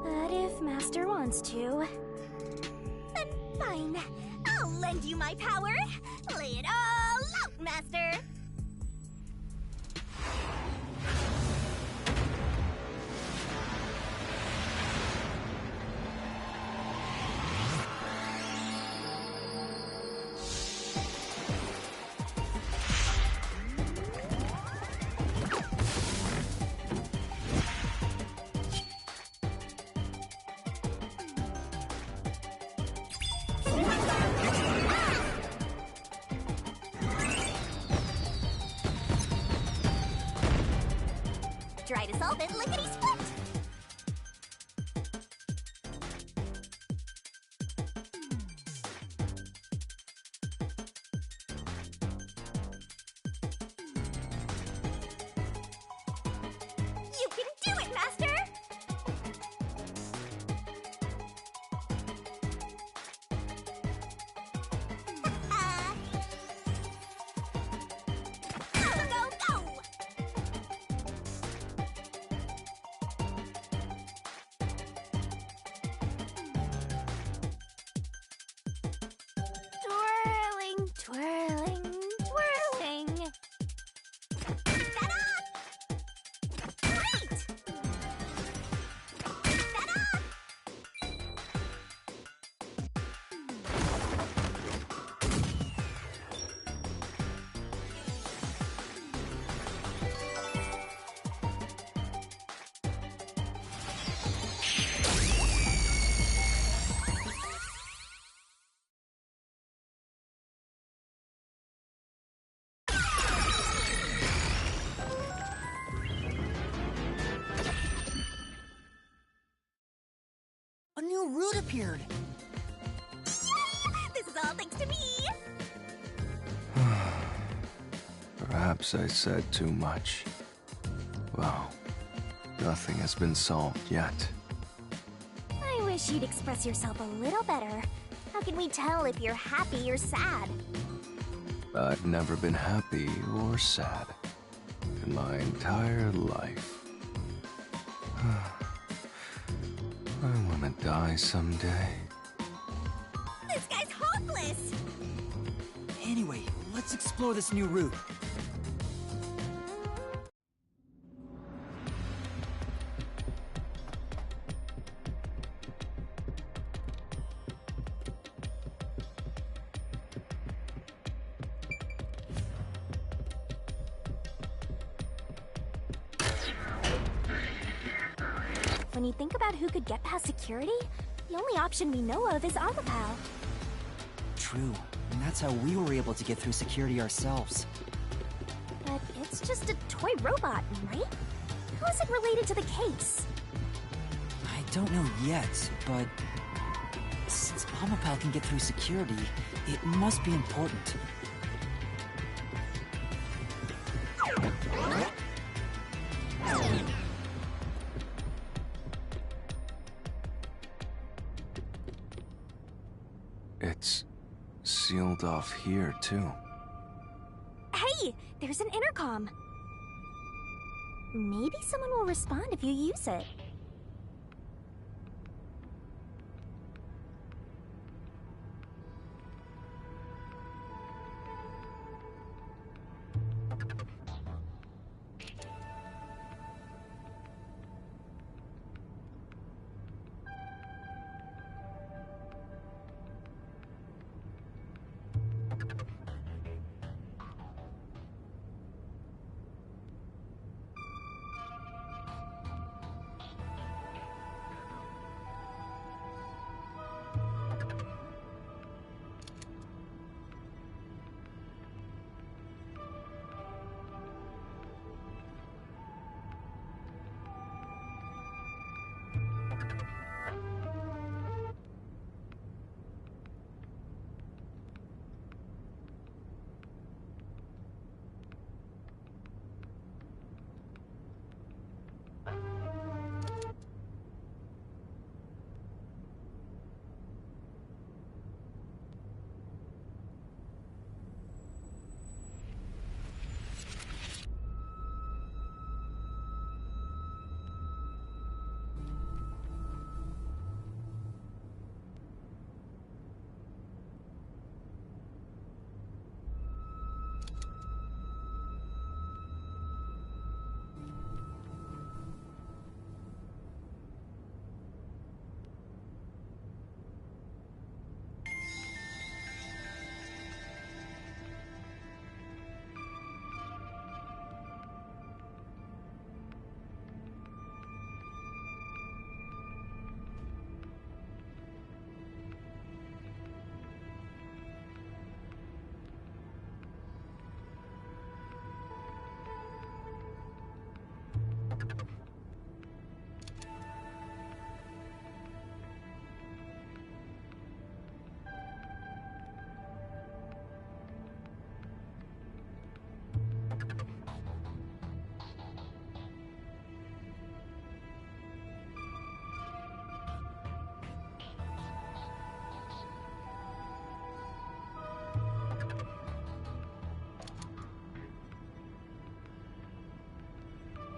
But if Master wants to... then fine. I'll lend you my power. Lay it all out, Master! Try to solve it, lickety-split! You can do it, Master! Go, go, go! Twirling, twirling, twirling. Ta-da! Great! Ta-da! A new route appeared. This is all thanks to me! Perhaps I said too much. Well, nothing has been solved yet. I wish you'd express yourself a little better. How can we tell if you're happy or sad? I've never been happy or sad in my entire life. I want to die someday. This guy's hopeless! Anyway, let's explore this new route. When you think about who could get past security, the only option we know of is Oww. True, and that's how we were able to get through security ourselves. But it's just a toy robot, right? How is it related to the case? I don't know yet, but since Oww can get through security, it must be important. It's sealed off here, too. Hey, there's an intercom. Maybe someone will respond if you use it.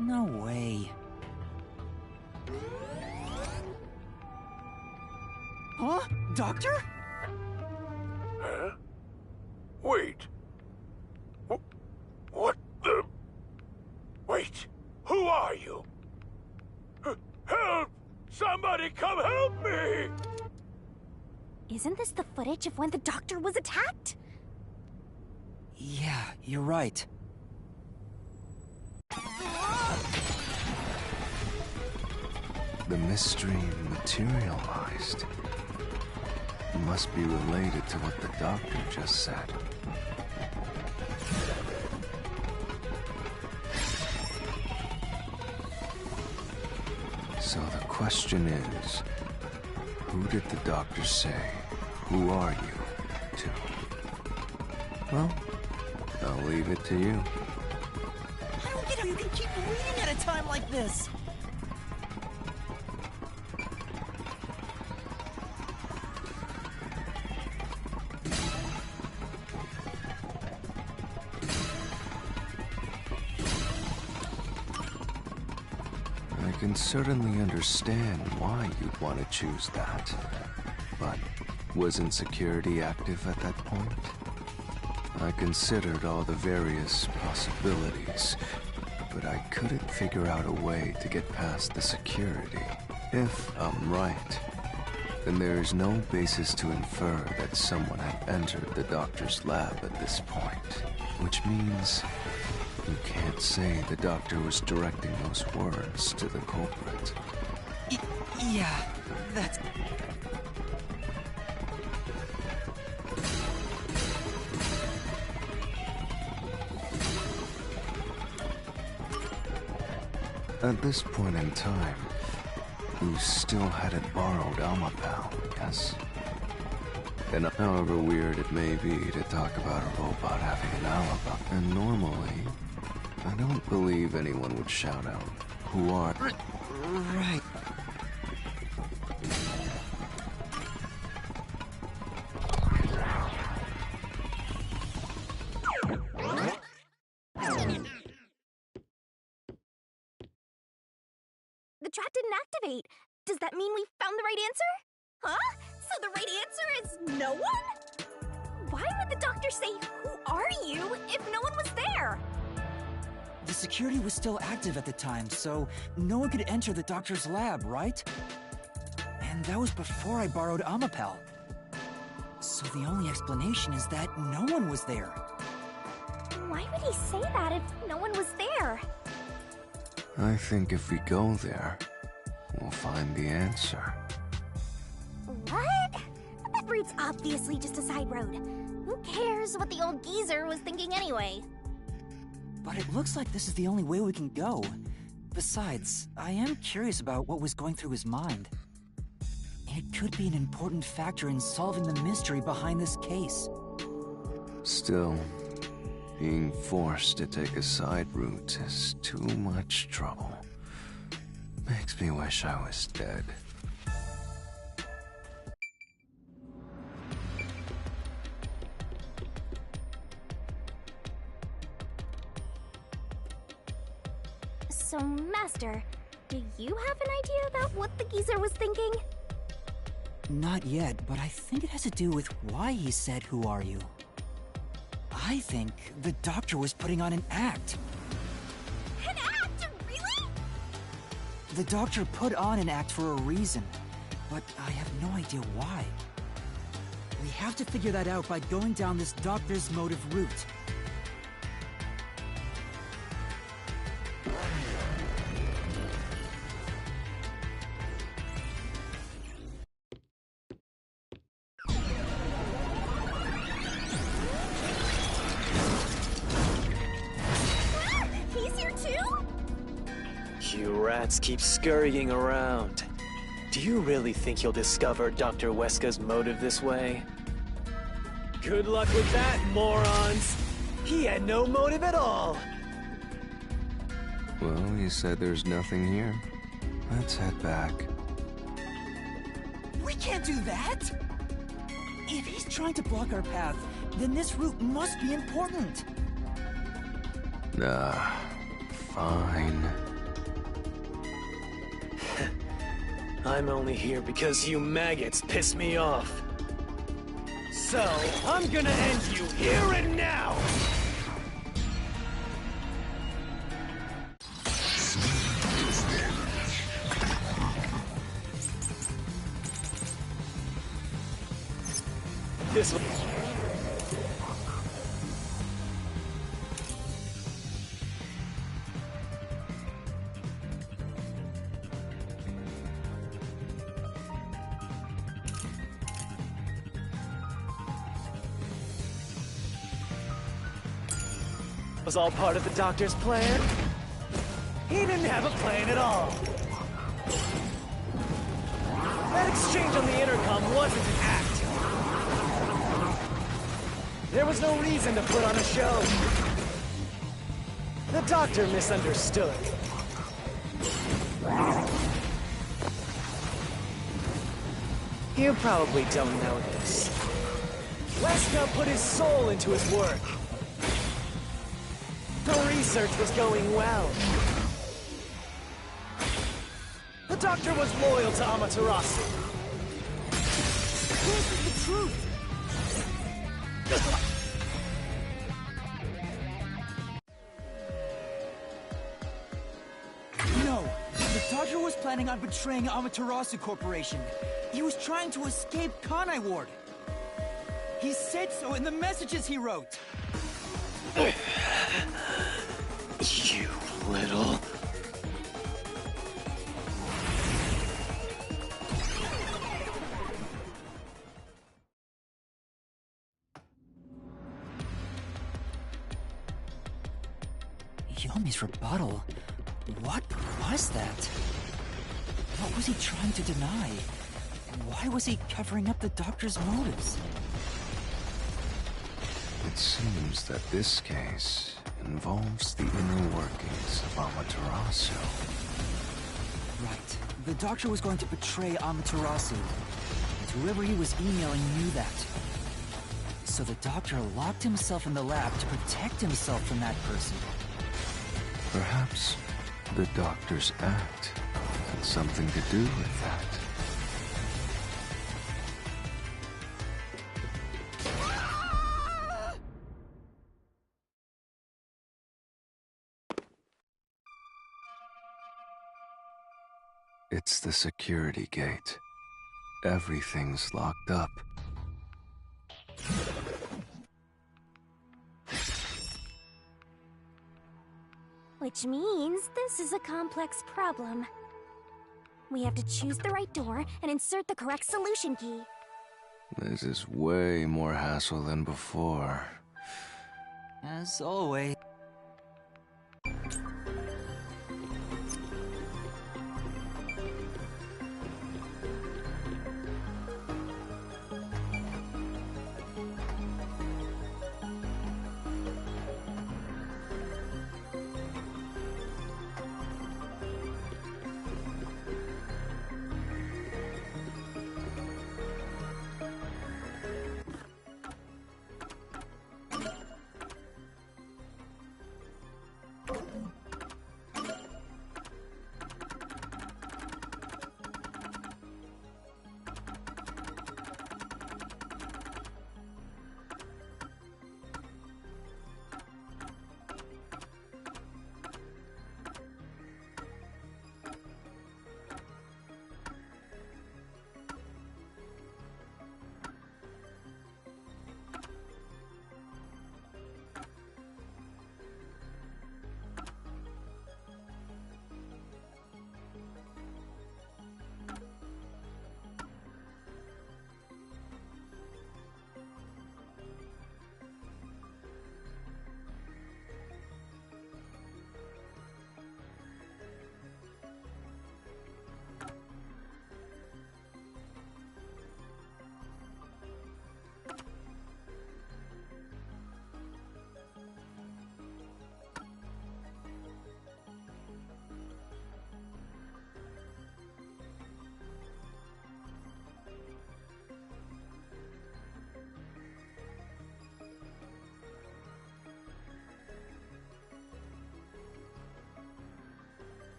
No way. Huh? Doctor? Huh? Wait. What the... Wait. Who are you? Help! Somebody come help me! Isn't this the footage of when the doctor was attacked? Yeah, you're right. The mystery materialized. Must be related to what the doctor just said. So the question is, who did the doctor say, "Who are you?" to? Well, I'll leave it to you. I don't get how you can keep reading at a time like this. I can certainly understand why you'd want to choose that. But wasn't security active at that point? I considered all the various possibilities, but I couldn't figure out a way to get past the security. If I'm right, then there is no basis to infer that someone had entered the doctor's lab at this point, which means you can't say the doctor was directing those words to the culprit. Yeah, that's... At this point in time, you still hadn't borrowed Oww, yes? And however weird it may be to talk about a robot having an alibi, and normally, I don't believe anyone would shout out, "Who are..." Right. The trap didn't activate. Does that mean we found the right answer? Huh? So the right answer is no one? Why would the doctor say, "Who are you?" if no one was there? The security was still active at the time, so no one could enter the doctor's lab, right? And that was before I borrowed Oww. So the only explanation is that no one was there. Why would he say that if no one was there? I think if we go there, we'll find the answer. What? That route's obviously just a side road. Who cares what the old geezer was thinking anyway? But it looks like this is the only way we can go. Besides, I am curious about what was going through his mind. It could be an important factor in solving the mystery behind this case. Still, being forced to take a side route is too much trouble. Makes me wish I was dead. So, Master, do you have an idea about what the geezer was thinking? Not yet, but I think it has to do with why he said, "Who are you?" I think the doctor was putting on an act. An act? Really? The doctor put on an act for a reason, but I have no idea why. We have to figure that out by going down this doctor's motive route. He's here too? You rats keep scurrying around. Do you really think you'll discover Dr. Weska's motive this way? Good luck with that, morons! He had no motive at all! Well, you said there's nothing here. Let's head back. We can't do that! If he's trying to block our path, then this route must be important. Nah, fine. I'm only here because you maggots piss me off. So, I'm gonna end you here and now! This was all part of the doctor's plan? He didn't have a plan at all. That exchange on the intercom wasn't an act. There was no reason to put on a show. The doctor misunderstood. You probably don't know this. Weska put his soul into his work. The research was going well. doctor was loyal to Amaterasu. This is the truth. No, the doctor was planning on betraying Amaterasu Corporation. He was trying to escape Kanai Ward. He said so in the messages he wrote. You little... Yomi's rebuttal? What was that? What was he trying to deny? Why was he covering up the doctor's motives? It seems that this case involves the inner workings of Amaterasu. Right. The doctor was going to betray Amaterasu, and whoever he was emailing knew that. So the doctor locked himself in the lab to protect himself from that person. Perhaps the doctor's act had something to do with that. It's the security gate. Everything's locked up. Which means this is a complex problem. We have to choose the right door and insert the correct solution key. This is way more hassle than before. As always.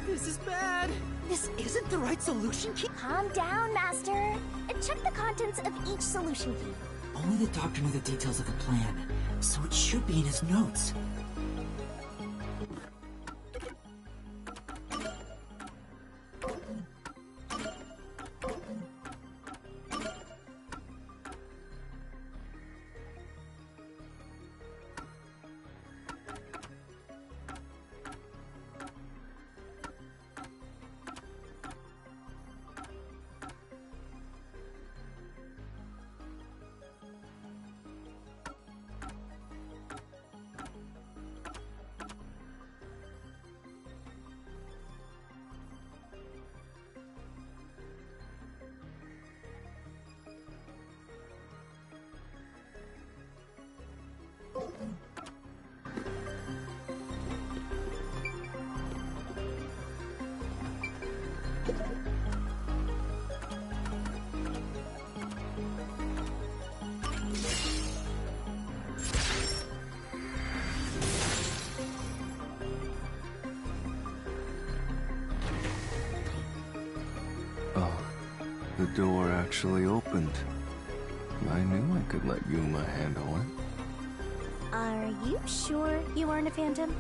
This is bad. This isn't the right solution key. Calm down, Master. And check the contents of each solution key. Only the doctor knew the details of the plan, so it should be in his notes. Oh, the door actually opened. I knew I could let Yuma handle it. Are you sure you aren't a phantom?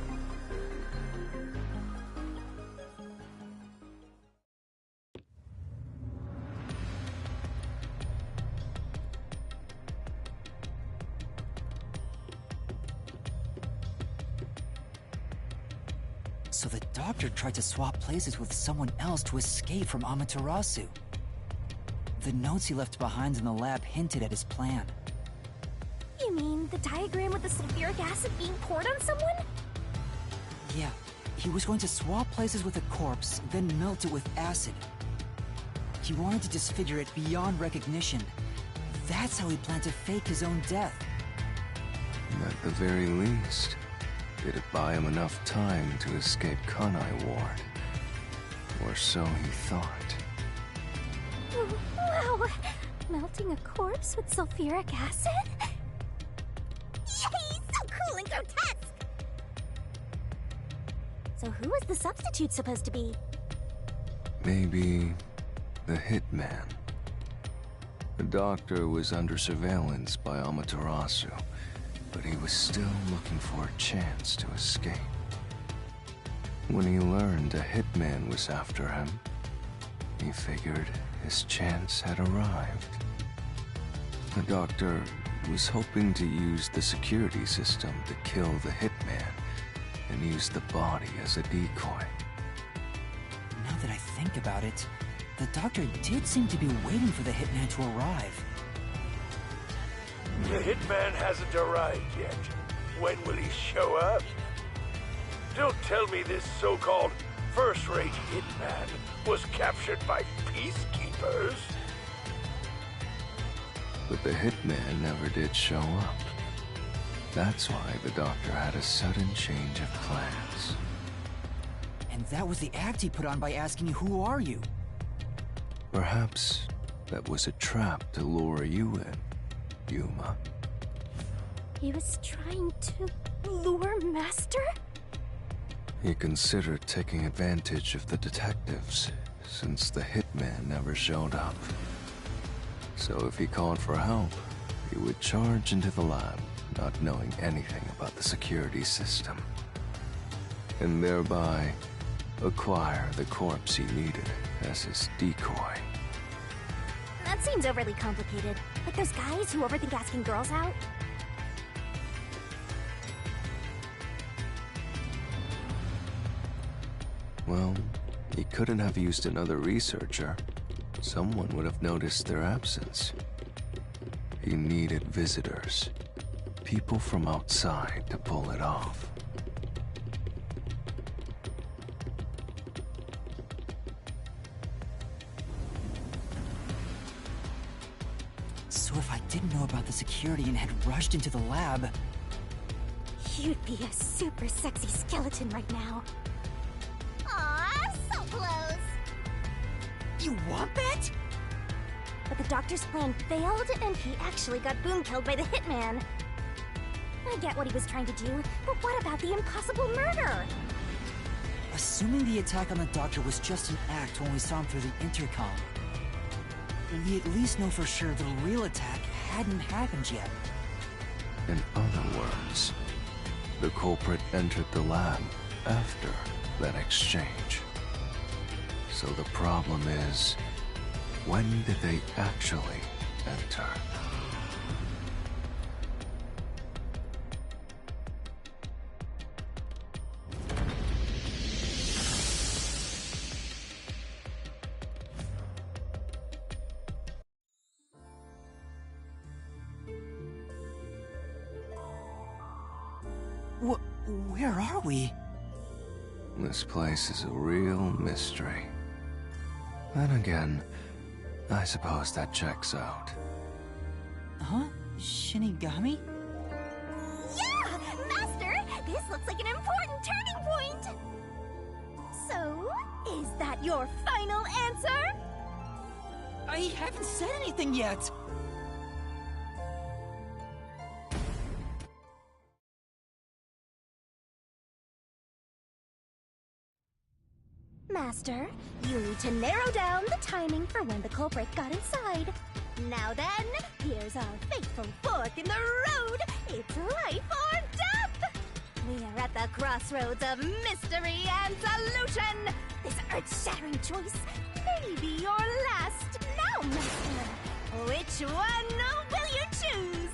So the doctor tried to swap places with someone else to escape from Amaterasu. The notes he left behind in the lab hinted at his plan. You mean the diagram with the sulfuric acid being poured on someone? Yeah, he was going to swap places with a corpse, then melt it with acid. He wanted to disfigure it beyond recognition. That's how he planned to fake his own death. At the very least, it'd buy him enough time to escape Kanai Ward. Or so he thought. Wow! Melting a corpse with sulfuric acid? Yay! So cool and grotesque! So who was the substitute supposed to be? Maybe the hitman. The doctor was under surveillance by Amaterasu, but he was still looking for a chance to escape. When he learned a hitman was after him, he figured his chance had arrived. The doctor was hoping to use the security system to kill the hitman and use the body as a decoy. Now that I think about it, the doctor did seem to be waiting for the hitman to arrive. The hitman hasn't arrived yet. When will he show up? Don't tell me this so-called first-rate hitman was captured by peacekeepers. But the hitman never did show up. That's why the doctor had a sudden change of plans. And that was the act he put on by asking, "Who are you?" Perhaps that was a trap to lure you in, Yuma. He was trying to lure Master? He considered taking advantage of the detectives, since the hitman never showed up. So if he called for help, he would charge into the lab, not knowing anything about the security system. And thereby, acquire the corpse he needed as his decoy. That seems overly complicated. Like those guys who overthink asking girls out? Well, he couldn't have used another researcher. Someone would have noticed their absence. He needed visitors. People from outside to pull it off. So if I didn't know about the security and had rushed into the lab... You'd be a super sexy skeleton right now. Aw, so close! You want that? But the doctor's plan failed, and he actually got boom killed by the hitman. I get what he was trying to do, but what about the impossible murder? Assuming the attack on the doctor was just an act when we saw him through the intercom, we at least know for sure the real attack hadn't happened yet. In other words, the culprit entered the lab after that exchange. So the problem is, when did they actually enter? Where are we? This place is a real mystery. Then again, I suppose that checks out. Huh? Shinigami? Yeah! Master! This looks like an important turning point! So, Is that your final answer? I haven't said anything yet! Master, you need to narrow down the timing for when the culprit got inside. Now then, here's our fateful fork in the road. It's life or death! We are at the crossroads of mystery and solution. This earth-shattering choice may be your last. Now, Master, which one will you choose?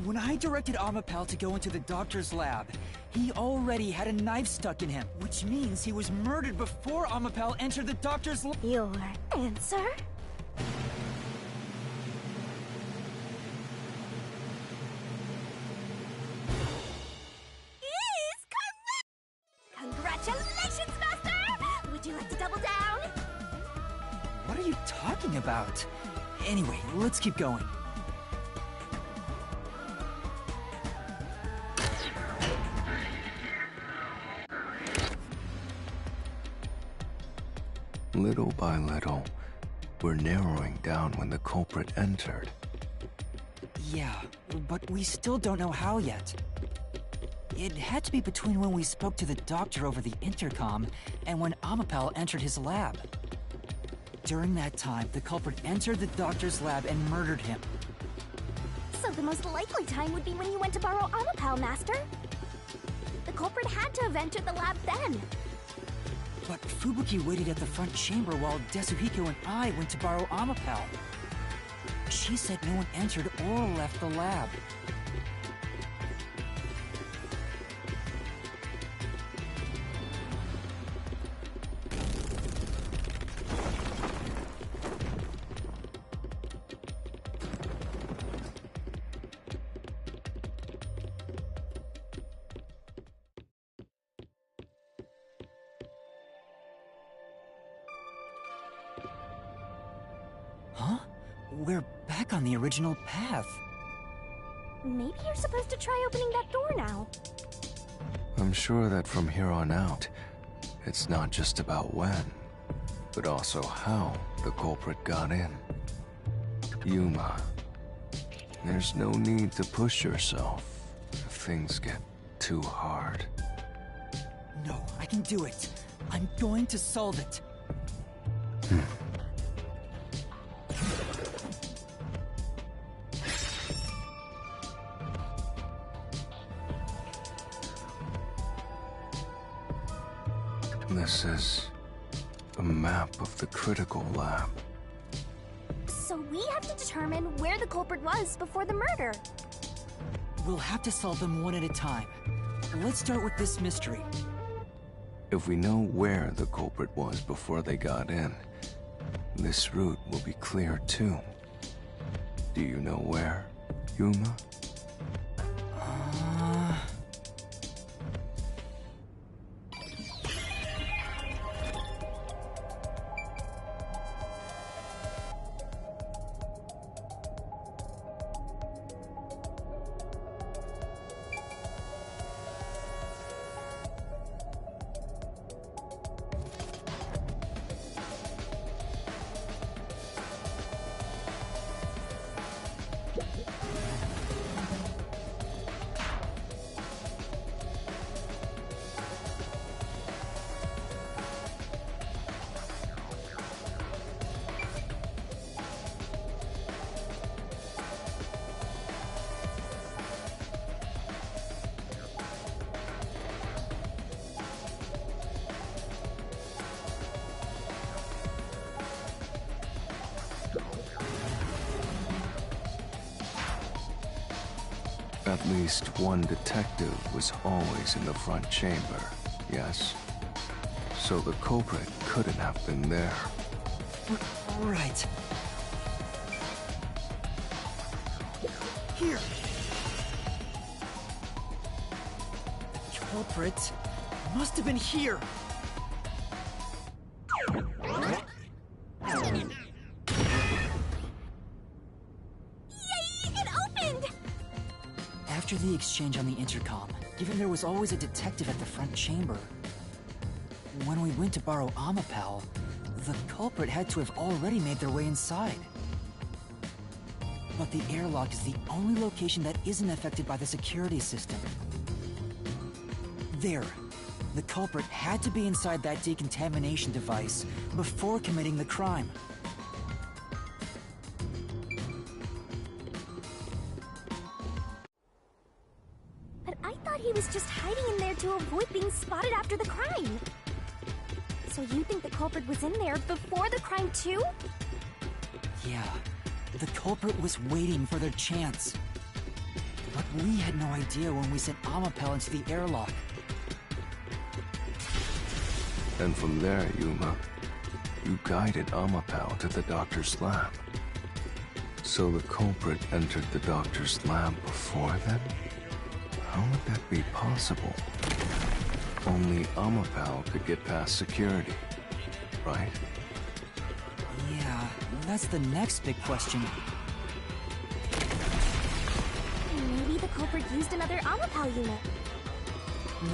When I directed Oww to go into the doctor's lab, he already had a knife stuck in him, which means he was murdered before Oww entered the doctor's lab. Your answer? Is correct! Congratulations, Master! Would you like to double down? What are you talking about? Anyway, let's keep going. Little by little, we're narrowing down when the culprit entered. Yeah, but we still don't know how yet. It had to be between when we spoke to the doctor over the intercom and when Oww entered his lab. During that time, the culprit entered the doctor's lab and murdered him. So the most likely time would be when you went to borrow Oww, Master. The culprit had to have entered the lab then. But Fubuki waited at the front chamber while Desuhiko and I went to borrow Oww. She said no one entered or left the lab. Huh? We're back on the original path. Maybe you're supposed to try opening that door now. I'm sure that from here on out, it's not just about when, but also how the culprit got in. Yuma, there's no need to push yourself if things get too hard. No, I can do it. I'm going to solve it. This is a map of the critical lab. So we have to determine where the culprit was before the murder. We'll have to solve them one at a time. Let's start with this mystery. If we know where the culprit was before they got in, this route will be clear too. Do you know where, Yuma? At least one detective was always in the front chamber, yes? So the culprit couldn't have been there. Right. Here. The culprit must have been here. After the exchange on the intercom, given there was always a detective at the front chamber, when we went to borrow Oww Pal, the culprit had to have already made their way inside. But the airlock is the only location that isn't affected by the security system. There. The culprit had to be inside that decontamination device before committing the crime. He was just hiding in there to avoid being spotted after the crime. So you think the culprit was in there before the crime too? Yeah, the culprit was waiting for their chance. But we had no idea when we sent Oww Pal into the airlock. And from there, Yuma, you guided Oww Pal to the doctor's lab. So the culprit entered the doctor's lab before then? How would that be possible? Only Oww Pal could get past security, right? Yeah, that's the next big question. Maybe the culprit used another Oww Pal unit.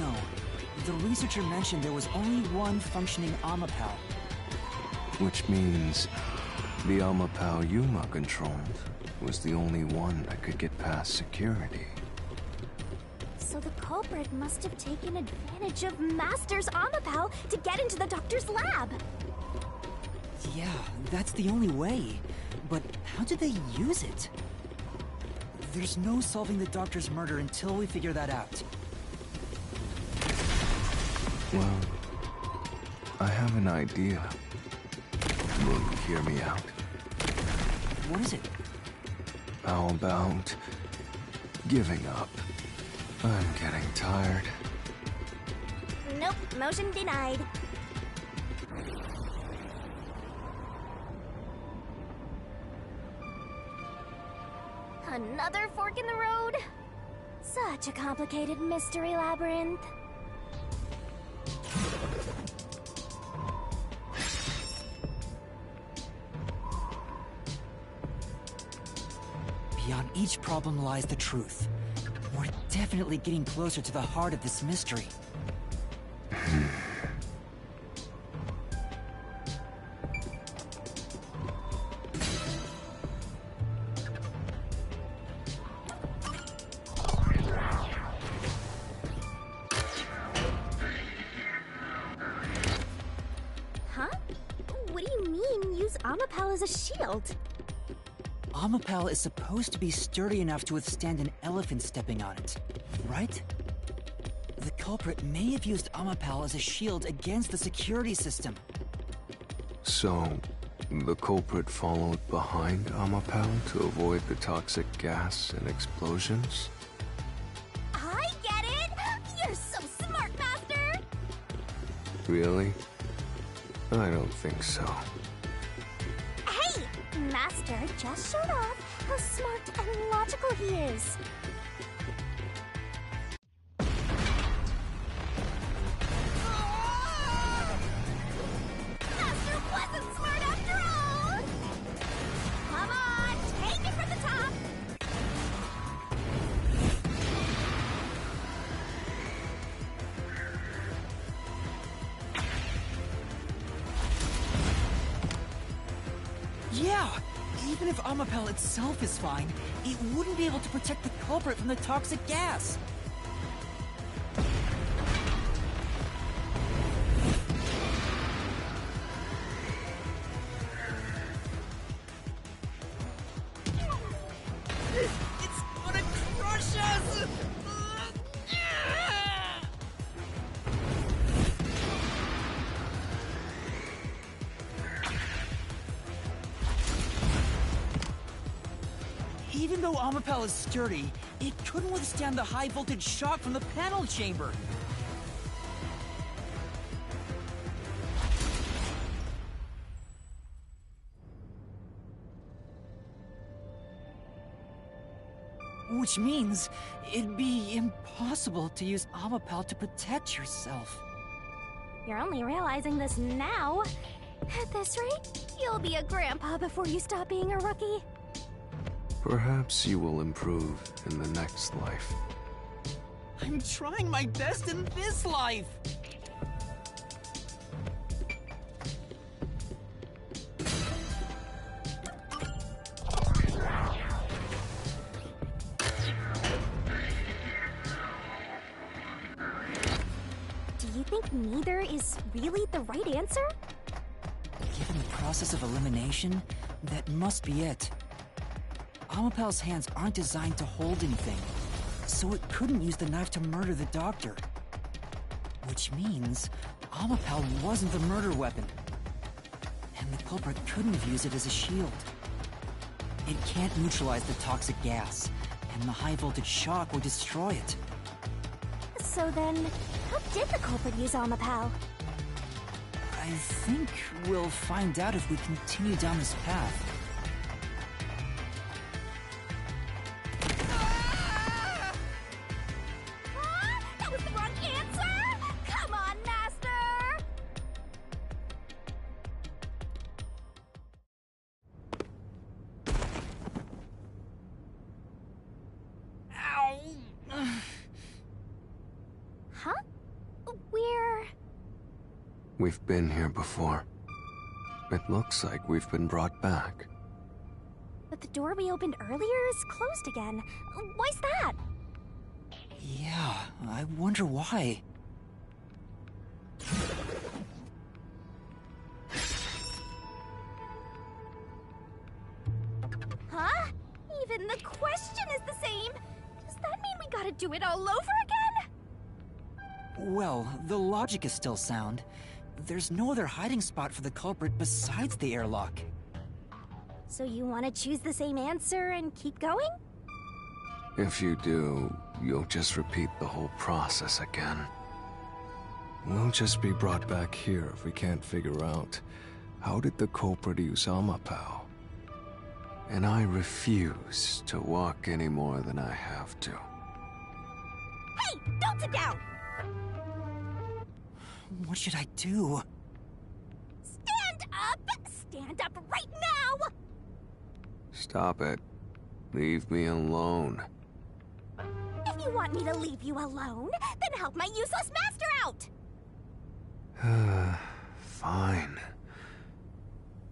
No. The researcher mentioned there was only one functioning Oww Pal. Which means the Oww Pal Yuma controlled was the only one that could get past security. So the culprit must have taken advantage of Master's Oww Pal to get into the doctor's lab. Yeah, that's the only way. But how did they use it? There's no solving the doctor's murder until we figure that out. Well, I have an idea. Will you hear me out? What is it? How about giving up? I'm getting tired. Nope, motion denied. Another fork in the road? Such a complicated mystery labyrinth. Beyond each problem lies the truth. We're definitely getting closer to the heart of this mystery. Huh? What do you mean, use Oww Pal as a shield? Oww Pal is supposed to be sturdy enough to withstand an elephant stepping on it, right? The culprit may have used Oww Pal as a shield against the security system. So, the culprit followed behind Oww Pal to avoid the toxic gas and explosions? I get it! You're so smart, Master! Really? I don't think so. Hey! Master just showed off how smart and logical he is. Master wasn't smart after all! Come on, take it from the top! Yeah! Even if Oww Pal itself is fine, it wouldn't be able to protect the culprit from the toxic gas. It's gonna crush us! Even Even though Amapel is sturdy, it couldn't withstand the high-voltage shock from the panel chamber. Which means it'd be impossible to use Amapel to protect yourself. You're only realizing this now. At this rate, you'll be a grandpa before you stop being a rookie. Perhaps you will improve in the next life. I'm trying my best in this life! Do you think neither is really the right answer? Given the process of elimination, that must be it. Amapel's hands aren't designed to hold anything, so it couldn't use the knife to murder the doctor. Which means Amapel wasn't the murder weapon. And the culprit couldn't have used it as a shield. It can't neutralize the toxic gas, and the high-voltage shock would destroy it. So then, how did the culprit use Amapel? I think we'll find out if we continue down this path. That was the wrong answer! Come on, Master! Ow! Huh? We're... We've been here before. It looks like we've been brought back. But the door we opened earlier is closed again. Why's that? Yeah, I wonder why. Huh? Even the question is the same. Does that mean we gotta do it all over again? Well, the logic is still sound. There's no other hiding spot for the culprit besides the airlock. So you want to choose the same answer and keep going? If you do, you'll just repeat the whole process again. We'll just be brought back here if we can't figure out how did the culprit use Amapel. And I refuse to walk any more than I have to. Hey, don't sit down! What should I do? Stand up! Stand up right now! Stop it. Leave me alone. If you want me to leave you alone, then help my useless master out! Fine.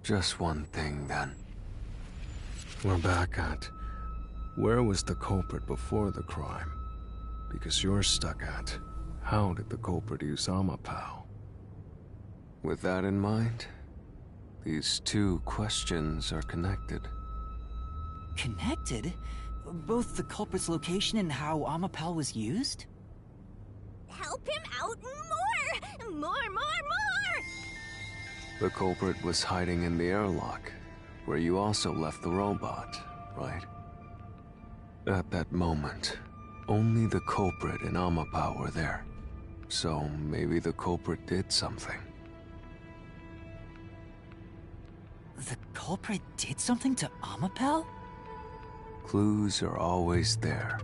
Just one thing, then. We're back at... Where was the culprit before the crime? Because you're stuck at... How did the culprit use Amapel? With that in mind, these two questions are connected. Connected? Both the culprit's location and how Amapel was used? Help him out more! More! The culprit was hiding in the airlock, where you also left the robot, right? At that moment, only the culprit and Amapel were there. So maybe the culprit did something. The culprit did something to Amapel? Clues are always there,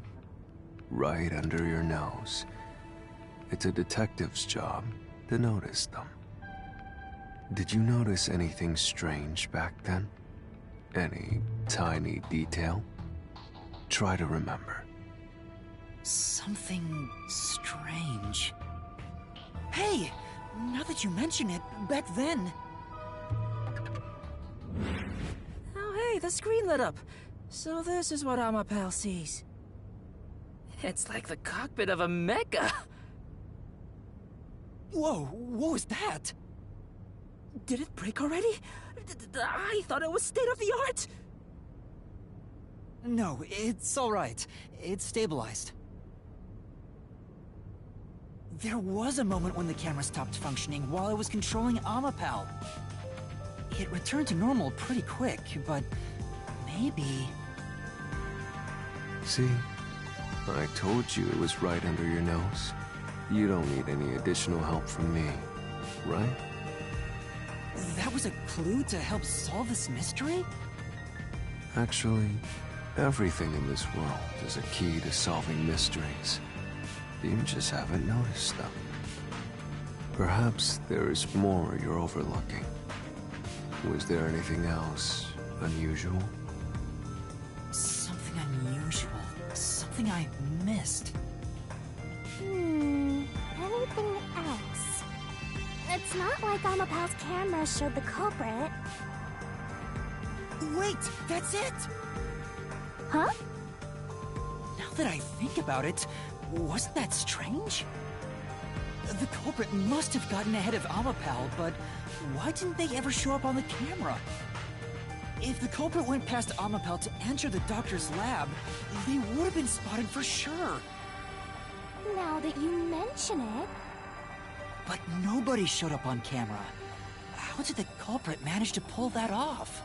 right under your nose. It's a detective's job to notice them. Did you notice anything strange back then? Any tiny detail? Try to remember. Something strange. Hey! Now that you mention it, back then... Oh hey, the screen lit up. So this is what Amapel sees. It's like the cockpit of a mecha. Whoa, what was that? Did it break already? I thought it was state-of-the-art! No, it's alright. It's stabilized. There was a moment when the camera stopped functioning while I was controlling Amapel. It returned to normal pretty quick, but maybe... See? I told you it was right under your nose. You don't need any additional help from me, right? That was a clue to help solve this mystery? Actually, everything in this world is a key to solving mysteries. You just haven't noticed them. Perhaps there is more you're overlooking. Was there anything else unusual? Something unusual. Something I missed. Anything else? It's not like Amapal's camera showed the culprit. Wait, that's it! Huh? Now that I think about it, wasn't that strange? The culprit must have gotten ahead of Amapal, but why didn't they ever show up on the camera? If the culprit went past Amapal to enter the doctor's lab, they would have been spotted for sure. Now that you mention it... But nobody showed up on camera. How did the culprit manage to pull that off?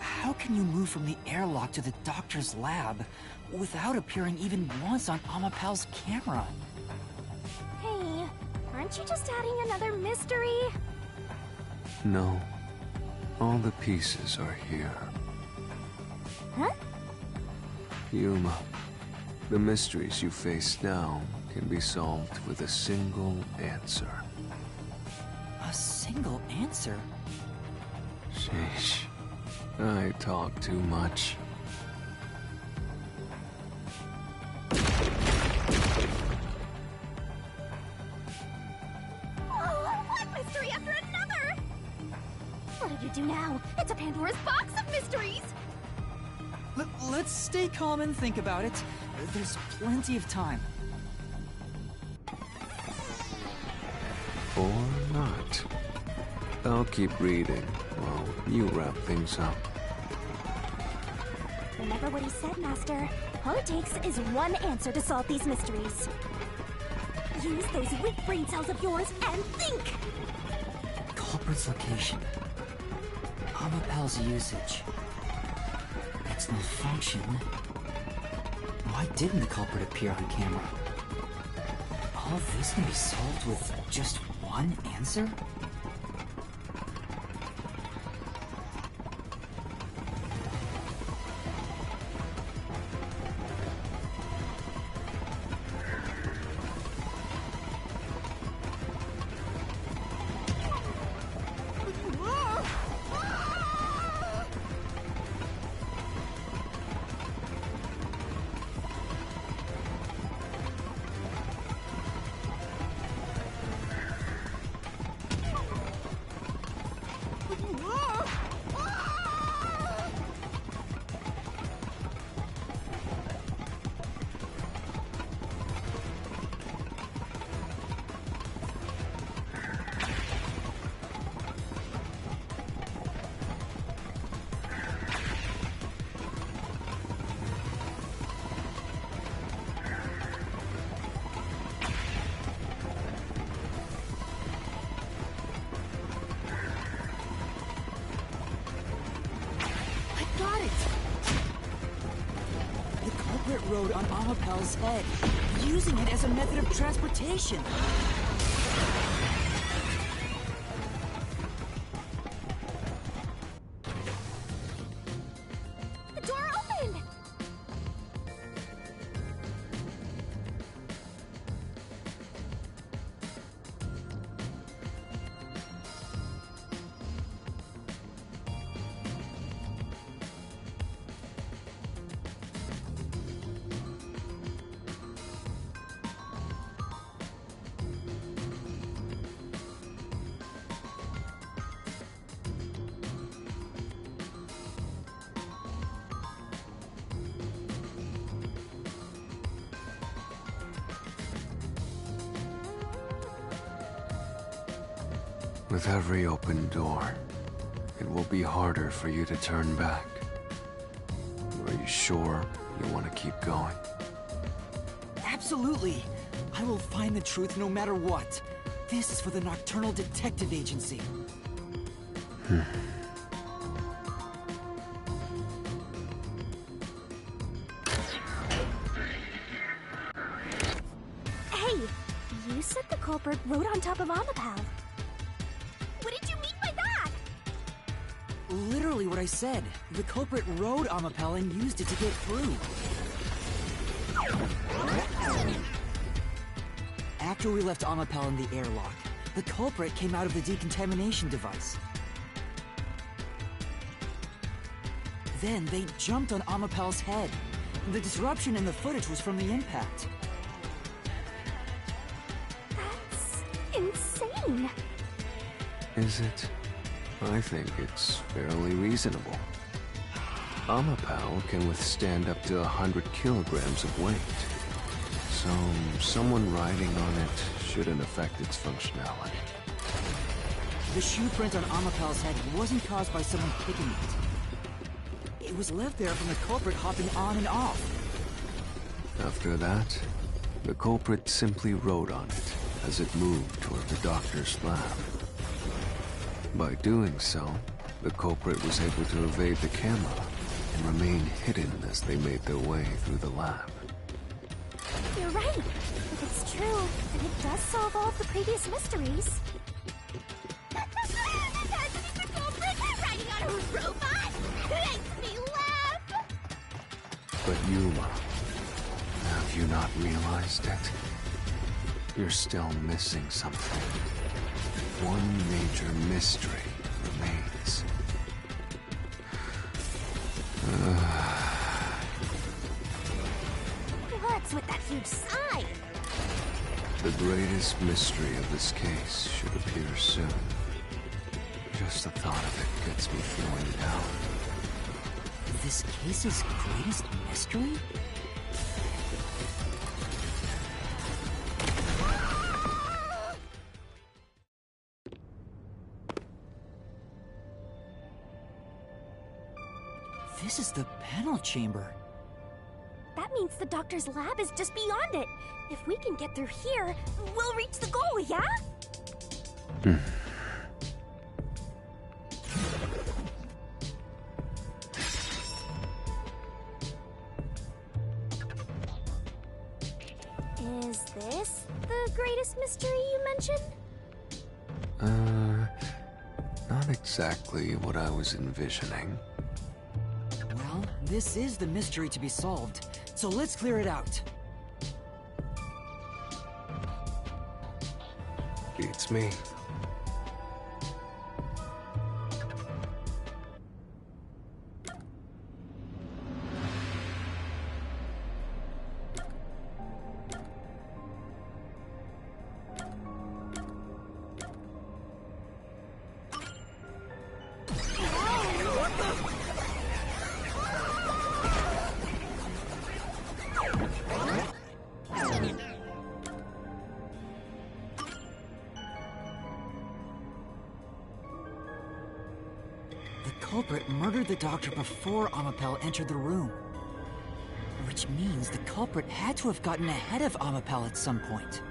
How can you move from the airlock to the doctor's lab without appearing even once on Amapal's camera? Hey, aren't you just adding another mystery? No. All the pieces are here. Huh? Yuma, the mysteries you face now can be solved with a single answer. A single answer? Sheesh. I talk too much. One mystery after another! What do you do now? It's a Pandora's box of mysteries! Let's stay calm and think about it. There's plenty of time. Or not. I'll keep reading while you wrap things up. Remember what he said, Master. All it takes is one answer to solve these mysteries. Use those weak brain cells of yours and think! Culprit's location. Amapal's usage. Its malfunction. Why didn't the culprit appear on camera? All this can be solved with just one answer? Rode on Amapal's head, using it as a method of transportation. The door opened! With every open door, it will be harder for you to turn back. Are you sure you want to keep going? Absolutely. I will find the truth no matter what. This is for the Nocturnal Detective Agency. culprit rode on top of Amapal. What did you mean by that? Literally what I said. The culprit rode Amapal and used it to get through. After we left Amapal in the airlock, the culprit came out of the decontamination device. Then they jumped on Amapal's head. The disruption in the footage was from the impact. That's insane. Is it? I think it's fairly reasonable. Amapal can withstand up to 100 kilograms of weight. So, someone riding on it shouldn't affect its functionality. The shoe print on Amapal's head wasn't caused by someone kicking it. It was left there from the culprit hopping on and off. After that, the culprit simply rode on it as it moved toward the doctor's lab. By doing so, the culprit was able to evade the camera and remain hidden as they made their way through the lab. You're right. If it's true, then it does solve all of the previous mysteries. That's the culprit riding on a robot! Makes me laugh! But Yuma, have you not realized it? You're still missing something. One major mystery remains. What's with that huge sigh? The greatest mystery of this case should appear soon. Just the thought of it gets me feeling down. This case's greatest mystery? This is the panel chamber. That means the doctor's lab is just beyond it. If we can get through here, we'll reach the goal, yeah? Is this the greatest mystery you mentioned? Not exactly what I was envisioning. Well, this is the mystery to be solved, so let's clear it out. Beats me. The culprit murdered the doctor before Amapal entered the room. Which means the culprit had to have gotten ahead of Amapal at some point.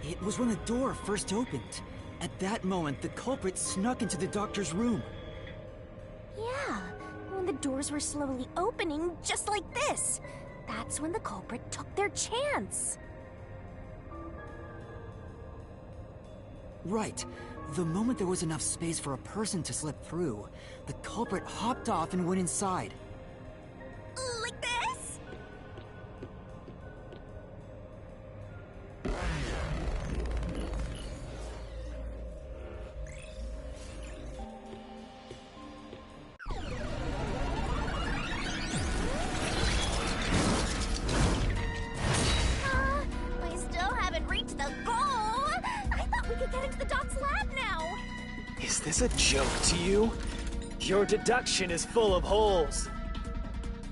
It was when the door first opened. At that moment, the culprit snuck into the doctor's room. Yeah, when the doors were slowly opening, just like this. That's when the culprit took their chance. Right. The moment there was enough space for a person to slip through, the culprit hopped off and went inside. Like this? We still haven't reached the goal! I thought we could get into the doc's lab now! Is this a joke to you? Your deduction is full of holes.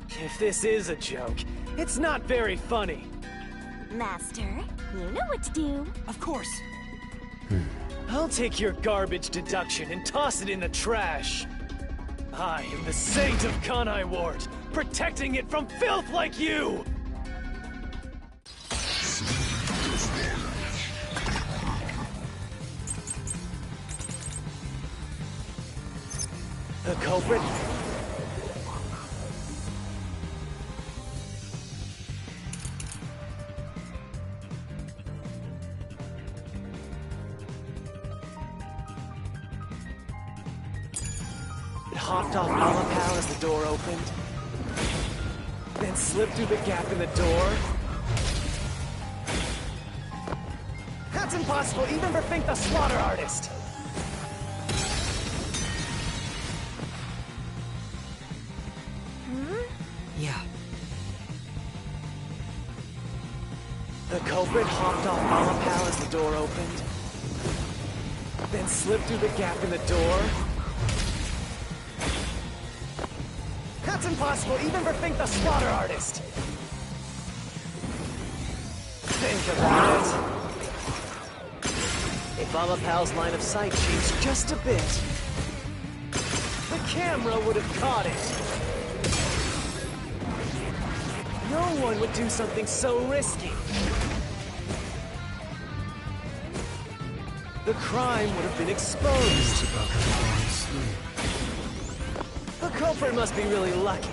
If this is a joke, it's not very funny. Master, you know what to do. Of course. I'll take your garbage deduction and toss it in the trash. I am the saint of Kanai Ward, protecting it from filth like you! The culprit? hopped off Oww as the door opened, then slipped through the gap in the door. That's impossible, even for Fink the Slaughter Artist! Yeah. The culprit hopped off Oww as the door opened, then slipped through the gap in the door. That's impossible, even for Fink the Slaughter Artist! Think about it. If Oww's line of sight changed just a bit, the camera would have caught it. No one would do something so risky. The crime would have been exposed. The culprit must be really lucky.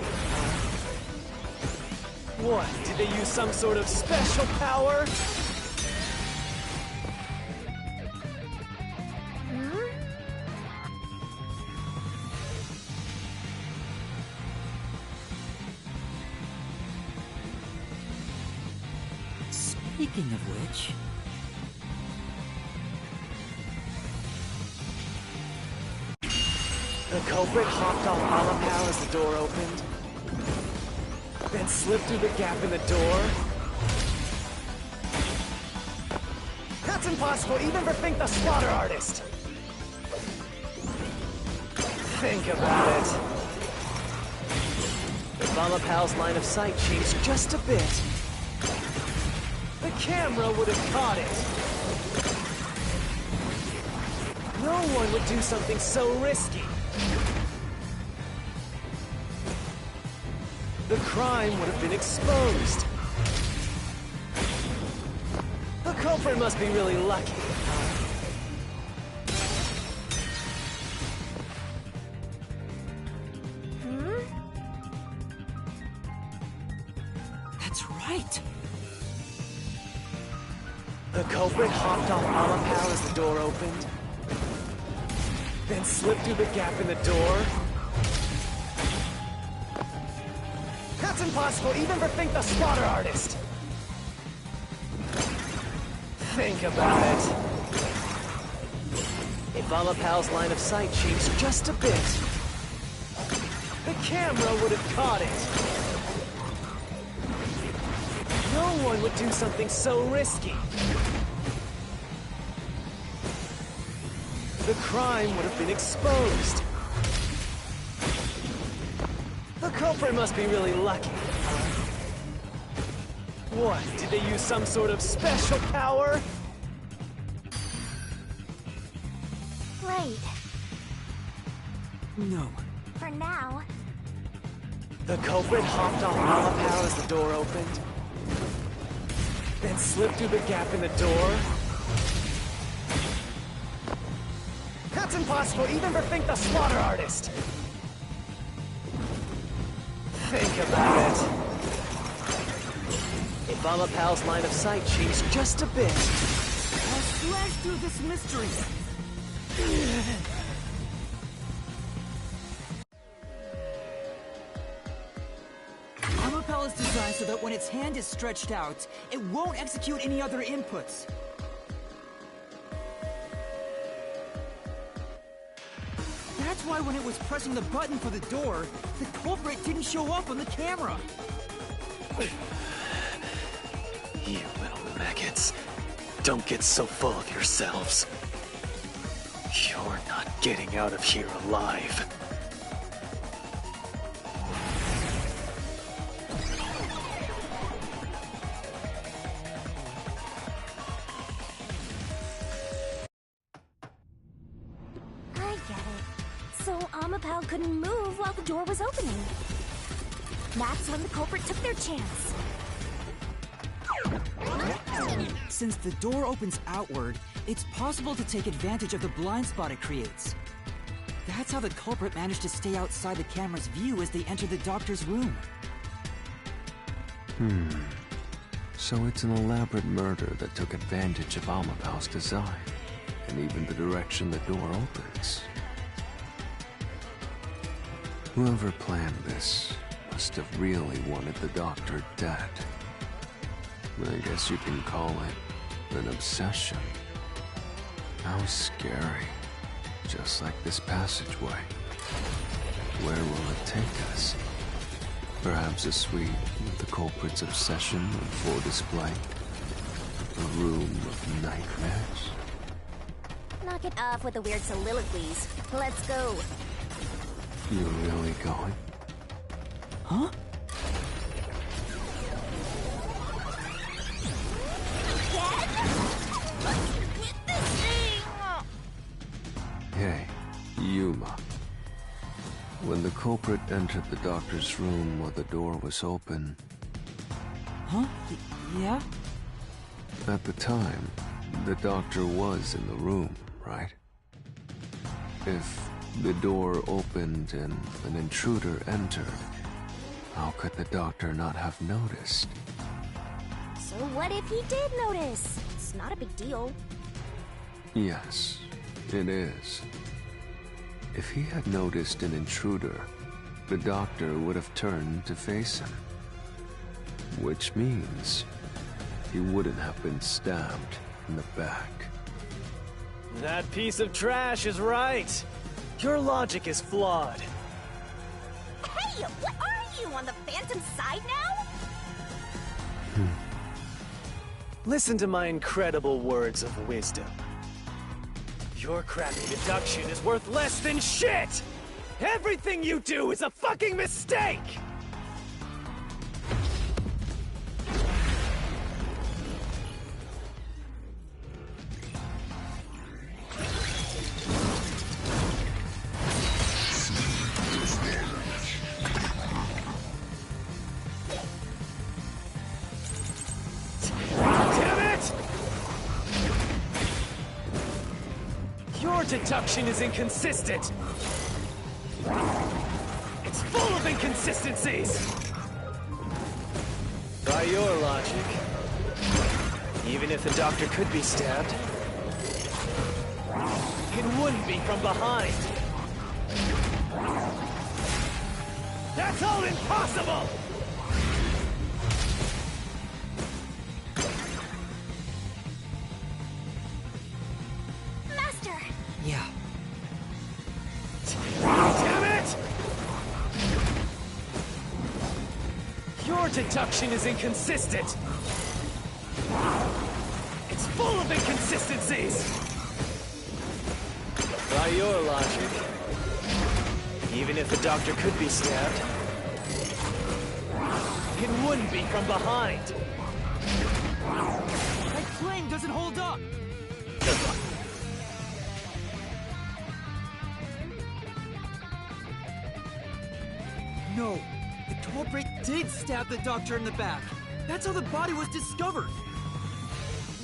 What, did they use some sort of special power? Speaking of which... The culprit hopped off Oww as the door opened, then slipped through the gap in the door. That's impossible, even for Fink the Slaughter Artist! Think about it. If Oww's line of sight changed just a bit, the camera would have caught it. No one would do something so risky. The crime would have been exposed. The culprit must be really lucky. That's right. The culprit hopped off Oww as the door opened, then slipped through the gap in the door. That's impossible, even for Fink the Slaughter Artist! Think about it. If Oww's line of sight changed just a bit, the camera would have caught it. No one would do something so risky. The crime would have been exposed. The culprit must be really lucky. What, did they use some sort of special power? Wait. No. For now. The culprit hopped off Oww as the door opened, then slipped through the gap in the door. That's impossible, even for Fink the Slaughter Artist! Think about it. If Oww's line of sight changed just a bit, I'll slash through this mystery. Oww is designed so that when its hand is stretched out, it won't execute any other inputs. That's why when it was pressing the button for the door, the culprit didn't show up on the camera. you little maggots, don't get so full of yourselves. You're not getting out of here alive. I get it. So Oww couldn't move while the door was opening. That's when the culprit took their chance. Since the door opens outward, it's possible to take advantage of the blind spot it creates. That's how the culprit managed to stay outside the camera's view as they entered the doctor's room. So it's an elaborate murder that took advantage of Oww's design, and even the direction the door opens. Whoever planned this must have really wanted the doctor dead. I guess you can call it an obsession. How scary. Just like this passageway. Where will it take us? Perhaps a suite with the culprit's obsession on full display? A room of nightmares? Knock it off with the weird soliloquies. Let's go. You're really going? Huh? Hey, Yuma. When the culprit entered the doctor's room while the door was open... Huh? Yeah? At the time, the doctor was in the room, right? If the door opened and an intruder entered, how could the doctor not have noticed? So what if he did notice? It's not a big deal. Yes, it is. If he had noticed an intruder, the doctor would have turned to face him. Which means he wouldn't have been stabbed in the back. That piece of trash is right. Your logic is flawed. Hey, what are you, on the Phantom side now? Listen to my incredible words of wisdom. Your crappy deduction is worth less than shit! Everything you do is a fucking mistake! Your deduction is inconsistent. It's full of inconsistencies. By your logic, even if the doctor could be stabbed, it wouldn't be from behind. That's all impossible! Yeah. Damn it! Your deduction is inconsistent. It's full of inconsistencies. By your logic, even if the doctor could be stabbed, it wouldn't be from behind. That claim doesn't hold up! No, the culprit did stab the doctor in the back. That's how the body was discovered.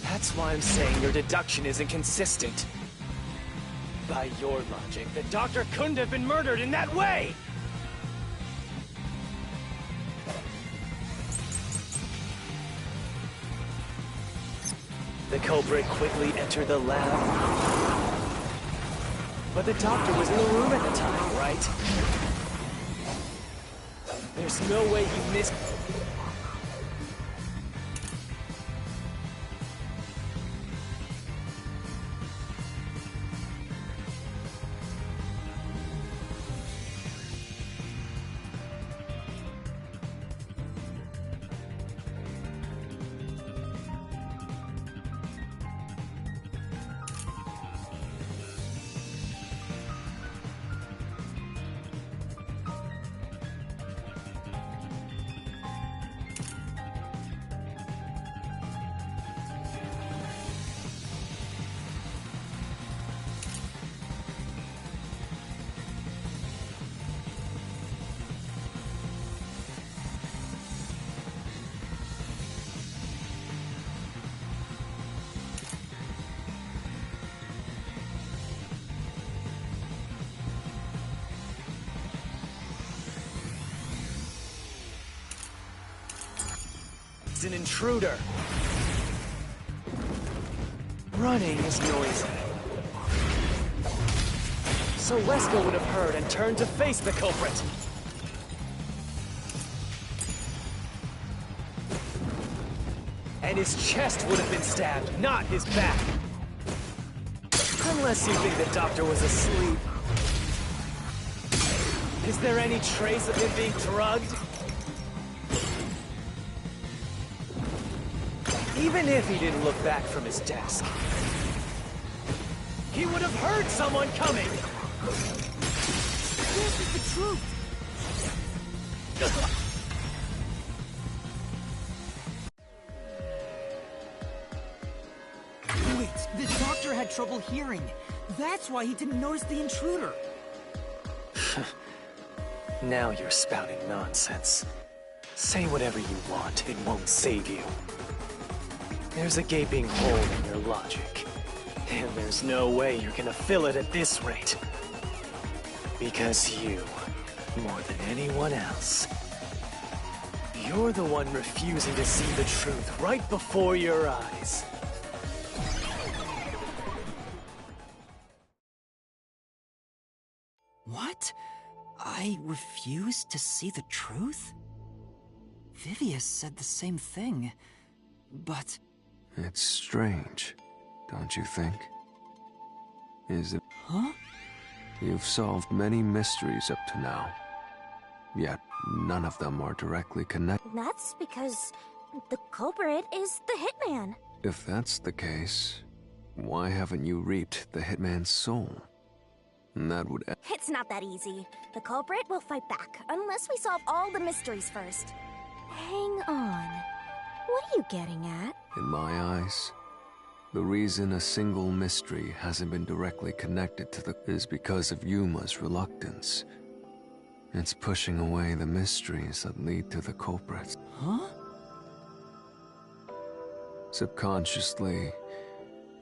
That's why I'm saying your deduction is inconsistent. By your logic, the doctor couldn't have been murdered in that way! The culprit quickly entered the lab. But the doctor was in the room at the time, right? There's no way you missed... It's an intruder. Running is noisy. So Wesker would have heard and turned to face the culprit. and his chest would have been stabbed, not his back. Unless you think the doctor was asleep. Is there any trace of him being drugged? Even if he didn't look back from his desk, he would have heard someone coming! This is the truth! Wait, the doctor had trouble hearing. That's why he didn't notice the intruder. Now you're spouting nonsense. Say whatever you want, it won't save you. There's a gaping hole in your logic. And there's no way you're gonna fill it at this rate. Because you, more than anyone else, you're the one refusing to see the truth right before your eyes. What? I refuse to see the truth? Vivius said the same thing, but... It's strange, don't you think? Is it? Huh? You've solved many mysteries up to now, yet none of them are directly connected. That's because the culprit is the hitman. If that's the case, why haven't you reaped the hitman's soul? And that would... It's not that easy. The culprit will fight back, unless we solve all the mysteries first. Hang on. What are you getting at? In my eyes, the reason a single mystery hasn't been directly connected to the... is because of Yuma's reluctance. It's pushing away the mysteries that lead to the culprits. Huh? Subconsciously,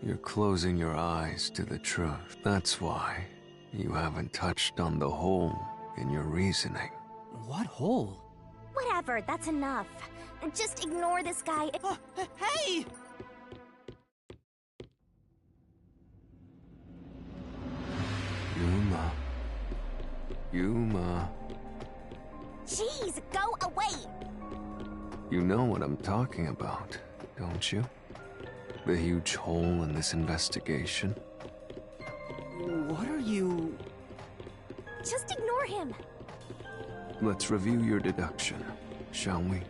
you're closing your eyes to the truth. That's why you haven't touched on the hole in your reasoning. What hole? Whatever, that's enough. Just ignore this guy. Hey! Yuma. Jeez, go away! You know what I'm talking about, don't you? The huge hole in this investigation. What are you... Just ignore him. Let's review your deduction, shall we?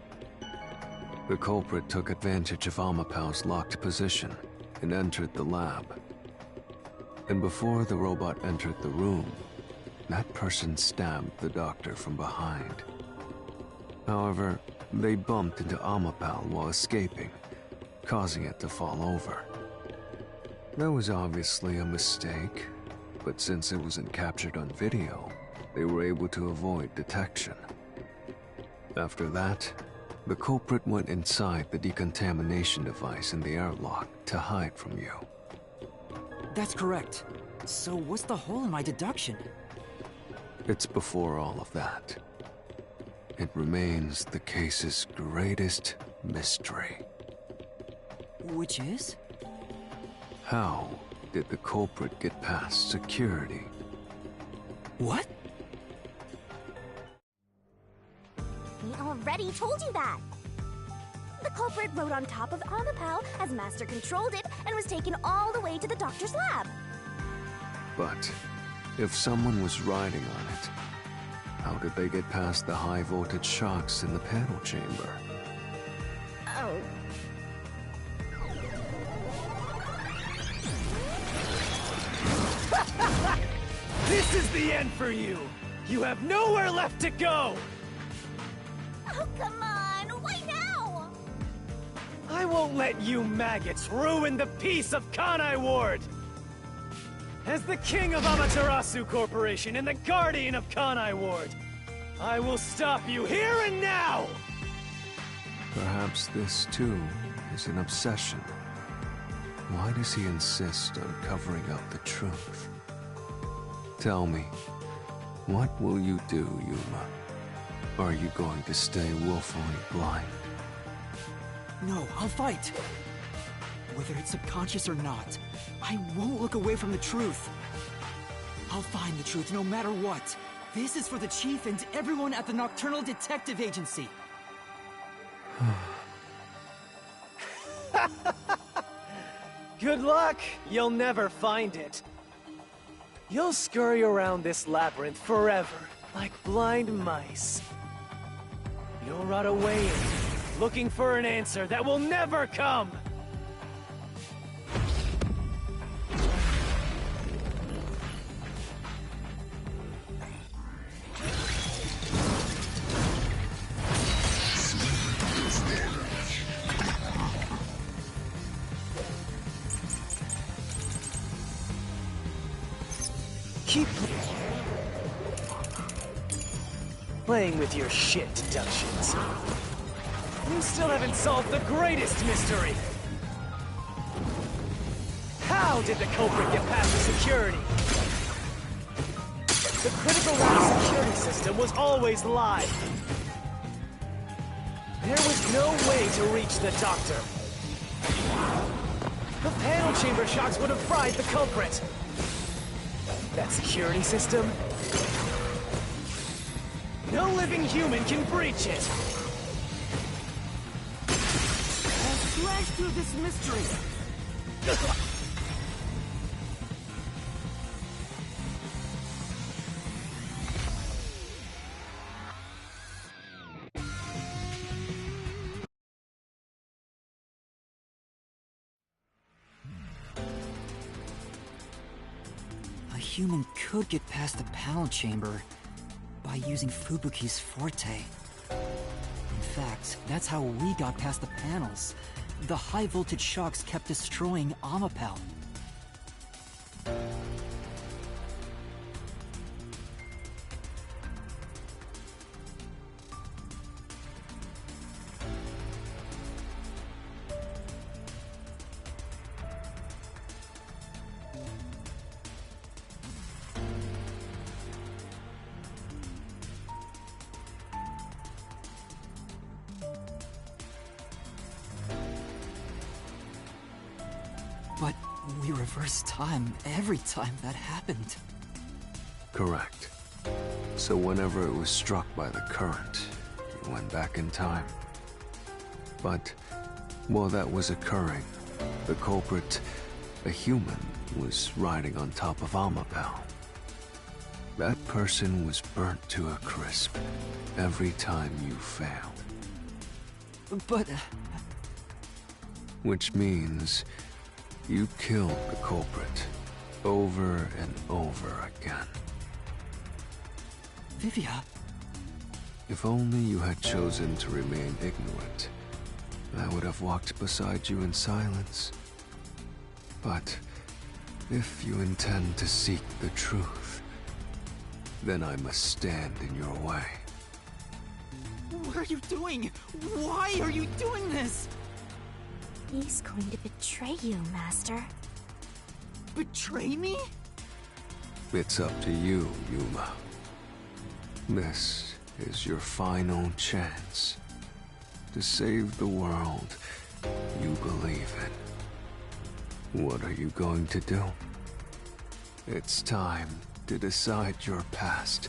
The culprit took advantage of Amapau's locked position and entered the lab. And before the robot entered the room, that person stabbed the doctor from behind. However, they bumped into Amapau while escaping, causing it to fall over. That was obviously a mistake, but since it wasn't captured on video, they were able to avoid detection. After that, the culprit went inside the decontamination device in the airlock to hide from you. That's correct. So what's the hole in my deduction? It's before all of that. It remains the case's greatest mystery. Which is? How did the culprit get past security? What? We already told you that. The culprit rode on top of Amapau as Master controlled it and was taken all the way to the doctor's lab. But if someone was riding on it, how did they get past the high-voltage shocks in the panel chamber? Oh. This is the end for you! You have nowhere left to go! Oh, come on! Why now? I won't let you maggots ruin the peace of Kanai Ward! As the king of Amaterasu Corporation and the guardian of Kanai Ward, I will stop you here and now! Perhaps this, too, is an obsession. Why does he insist on covering up the truth? Tell me, what will you do, Yuma? Are you going to stay willfully blind? No, I'll fight. Whether it's subconscious or not, I won't look away from the truth. I'll find the truth no matter what. This is for the Chief and everyone at the Nocturnal Detective Agency. Good luck! You'll never find it. You'll scurry around this labyrinth forever, like blind mice. You'll rot away in it, looking for an answer that will never come! Keep playing with your shit deductions. You still haven't solved the greatest mystery! How did the culprit get past the security? The critical round security system was always live. There was no way to reach the doctor. The panel chamber shocks would have fried the culprit. That security system? No living human can breach it! I'll slash through this mystery! A human could get past the panel chamber by using Fubuki's forte. In fact, that's how we got past the panels. The high-voltage shocks kept destroying Amapel. But we reversed time every time that happened. Correct. So whenever it was struck by the current, you went back in time. But while that was occurring, the culprit, a human, was riding on top of Amapel. That person was burnt to a crisp every time you failed. But... Which means you killed the culprit over and over again. Vivia... If only you had chosen to remain ignorant, I would have walked beside you in silence. But if you intend to seek the truth, then I must stand in your way. What are you doing? Why are you doing this? He's going to betray you, Master. Betray me? It's up to you, Yuma. This is your final chance to save the world you believe in. What are you going to do? It's time to decide your past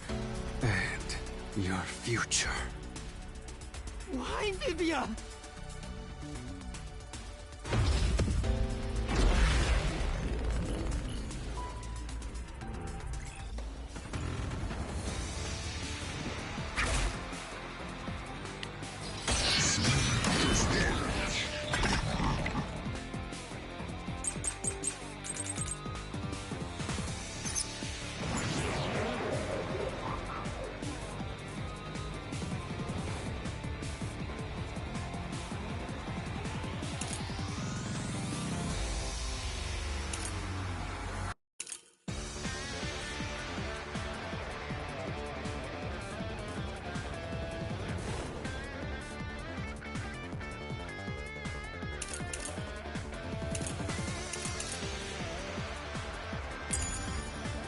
and your future. Why, Vivia?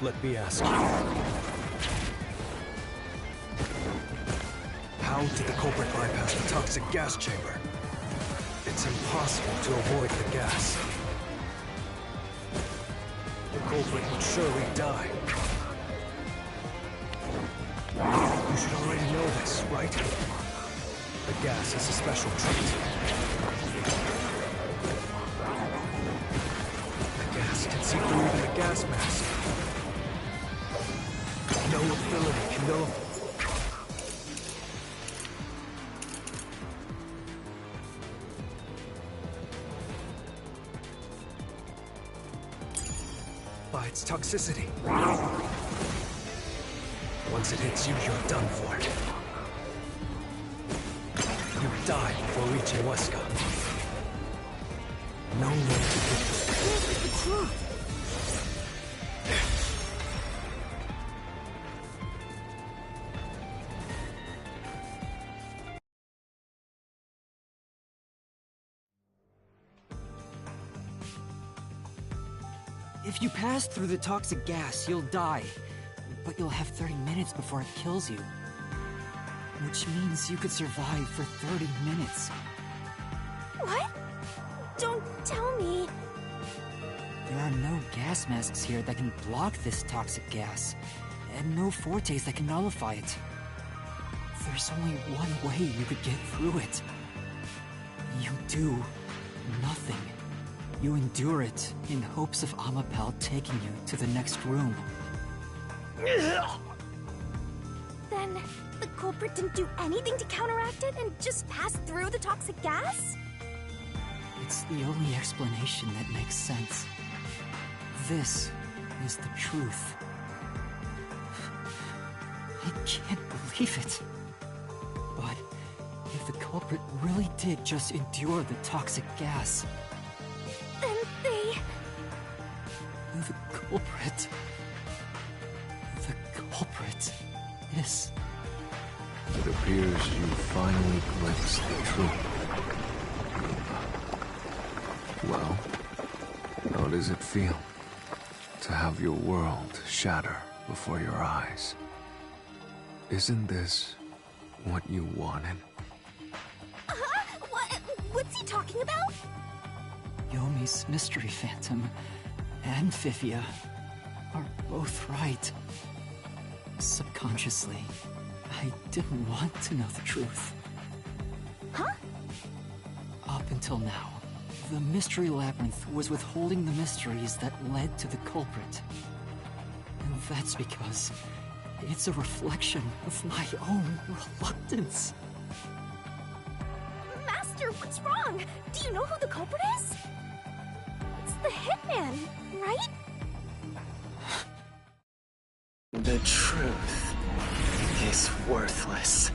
Let me ask you. How did the culprit bypass the toxic gas chamber? It's impossible to avoid the gas. The culprit would surely die. You should already know this, right? The gas is a special treat. its toxicity. Once it hits you, you're done for. You die before reaching Wesker. No way to get The truth. If you pass through the toxic gas, you'll die. But you'll have 30 minutes before it kills you. Which means you could survive for 30 minutes. What? Don't tell me. There are no gas masks here that can block this toxic gas, and no fortes that can nullify it. There's only one way you could get through it. You do nothing. You endure it in hopes of Amapel taking you to the next room. Then, the culprit didn't do anything to counteract it and just passed through the toxic gas? It's the only explanation that makes sense. This is the truth. I can't believe it. But if the culprit really did just endure the toxic gas... Then they... The culprit... The culprit is... It appears you finally glimpsed the truth. Well, how does it feel to have your world shatter before your eyes? Isn't this what you wanted? What's he talking about? Yomi's Mystery Phantom and Fifia are both right. Subconsciously, I didn't want to know the truth. Huh? Up until now, the Mystery Labyrinth was withholding the mysteries that led to the culprit. And that's because it's a reflection of my own reluctance. Master, what's wrong? Do you know who the culprit is? It's the hitman, right? The truth is worthless.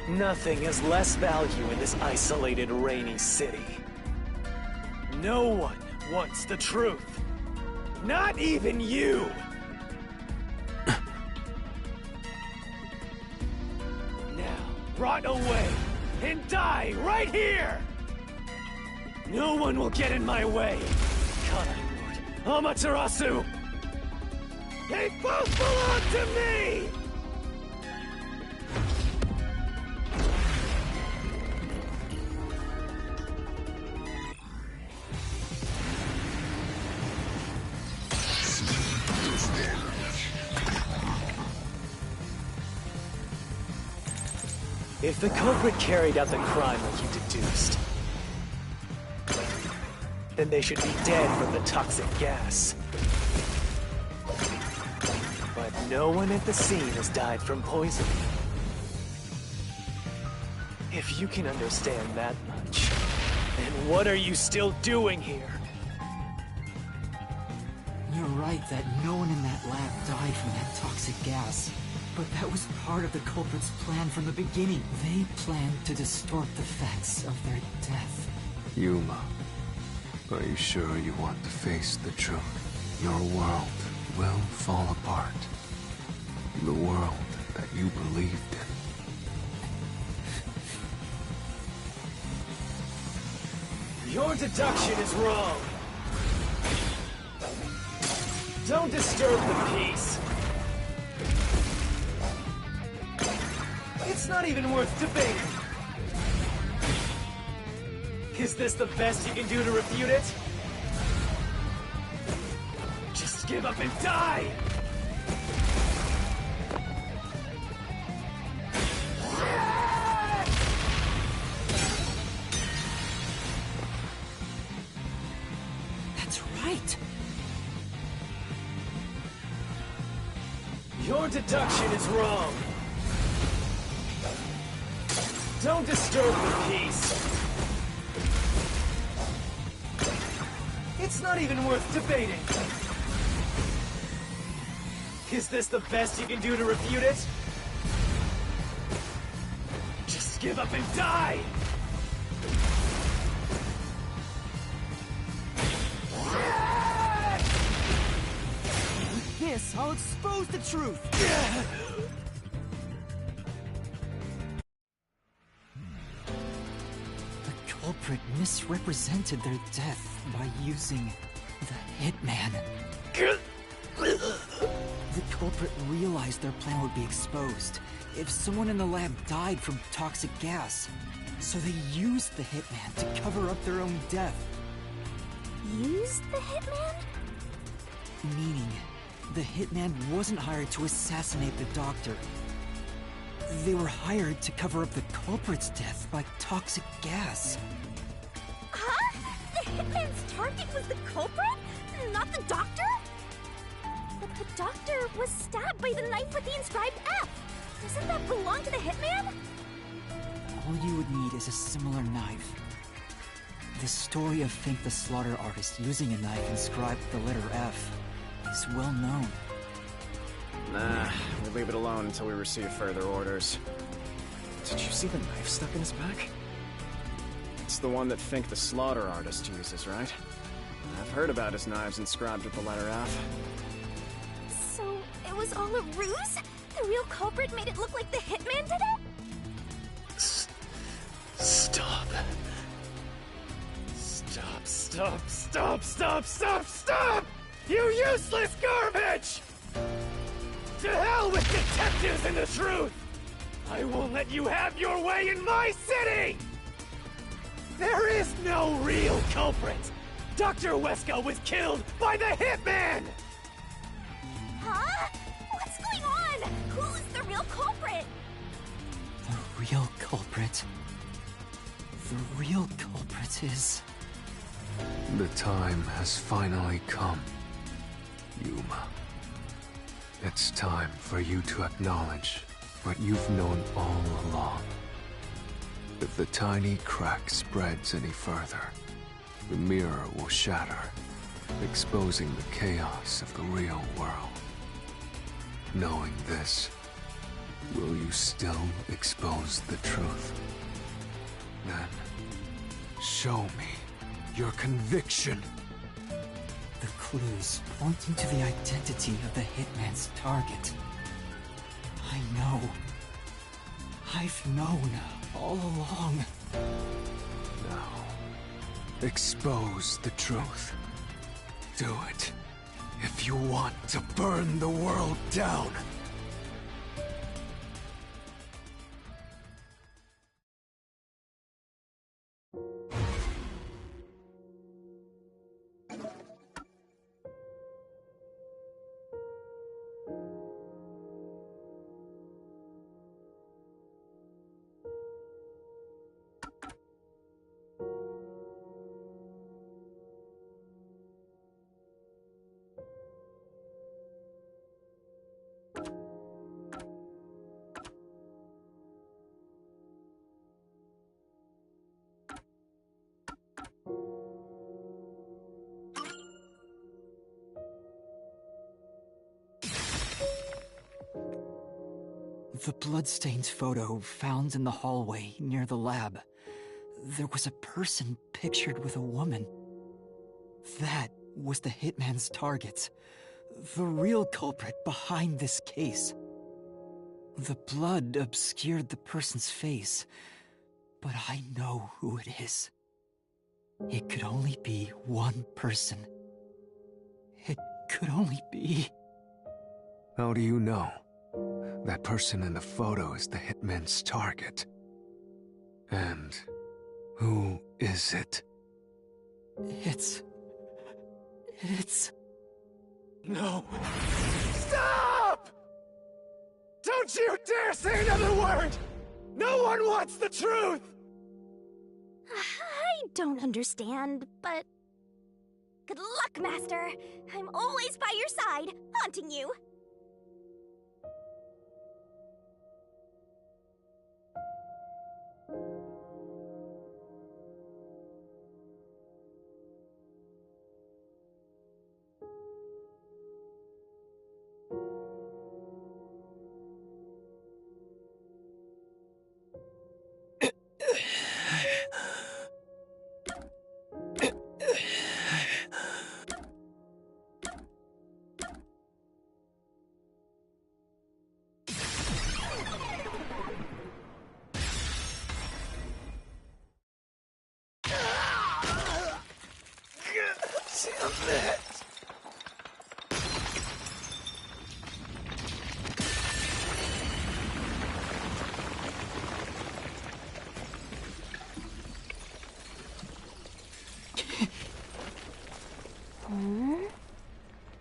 Nothing has less value in this isolated, rainy city. No one wants the truth. Not even you! Now, rot away and die right here! No one will get in my way! Kanai Lord, Amaterasu! They both belong to me! If the culprit carried out the crime like you deduced, then they should be dead from the toxic gas. But no one at the scene has died from poison. If you can understand that much, then what are you still doing here? You're right that no one in that lab died from that toxic gas. But that was part of the culprit's plan from the beginning. They planned to distort the facts of their death. Yuma, are you sure you want to face the truth? Your world will fall apart. The world that you believed in. Your deduction is wrong. Don't disturb the peace. It's not even worth debating. Is this the best you can do to refute it? Just give up and die! That's right. Your deduction is wrong. Don't disturb the peace. It's It's not even worth debating. Is this the best you can do to refute it? Just give up and die! With this, I'll expose the truth! The culprit misrepresented their death by using the hitman. The culprit realized their plan would be exposed if someone in the lab died from toxic gas. So they used the hitman to cover up their own death. Used the hitman? Meaning, the hitman wasn't hired to assassinate the doctor. They were hired to cover up the culprit's death by toxic gas. Huh? The hitman's target was the culprit? Not the doctor? But the doctor was stabbed by the knife with the inscribed F. Doesn't that belong to the hitman? All you would need is a similar knife. The story of Fink the Slaughter Artist using a knife inscribed with the letter F is well known. Nah, we'll leave it alone until we receive further orders. Did you see the knife stuck in his back? It's the one that Fink the Slaughter Artist uses, right? I've heard about his knives inscribed with the letter F. So, it was all a ruse? The real culprit made it look like the hitman did it? Stop. Stop! You useless garbage! To hell with detectives and the truth! I won't let you have your way in my city! There is no real culprit! Dr. Weska was killed by the hitman! Huh? What's going on? Who's the real culprit? The real culprit. The real culprit is... The time has finally come, Yuma. It's time for you to acknowledge what you've known all along. If the tiny crack spreads any further, the mirror will shatter, exposing the chaos of the real world. Knowing this, will you still expose the truth? Then, show me your conviction. The clues pointing to the identity of the hitman's target. I know. I've known all along. Now, expose the truth. Do it, if you want to burn the world down. The bloodstains photo found in the hallway near the lab. There was a person pictured with a woman. That was the hitman's target. The real culprit behind this case. The blood obscured the person's face, but I know who it is. It could only be one person. It could only be... How do you know? That person in the photo is the hitman's target. And who is it? It's... No. Stop! Don't you dare say another word! No one wants the truth! I don't understand, but... Good luck, Master! I'm always by your side, haunting you!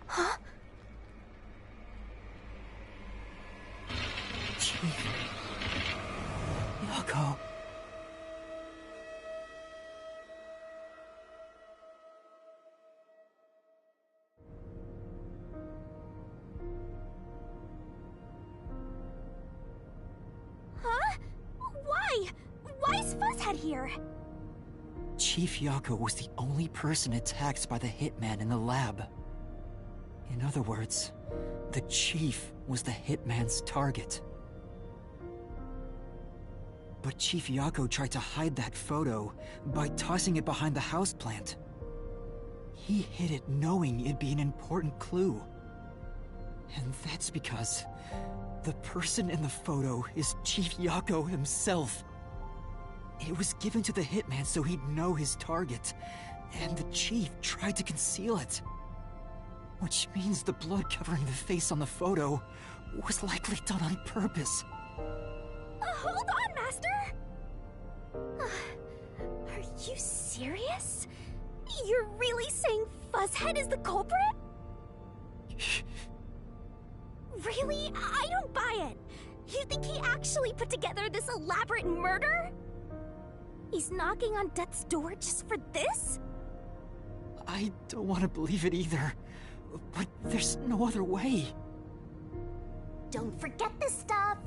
Huh? Chief. Yako. Huh? Why? Why is Fuzzhead here? Chief Yako was the only person attacked by the hitman in the lab. In other words, the Chief was the hitman's target. But Chief Yako tried to hide that photo by tossing it behind the houseplant. He hid it knowing it'd be an important clue. And that's because the person in the photo is Chief Yako himself. It was given to the hitman so he'd know his target, and the Chief tried to conceal it. Which means the blood covering the face on the photo was likely done on purpose. Hold on, Master! Are you serious? You're really saying Fuzzhead is the culprit? Really? I don't buy it. You think he actually put together this elaborate murder? He's knocking on death's door just for this? I don't want to believe it either, but there's no other way. Don't forget this stuff.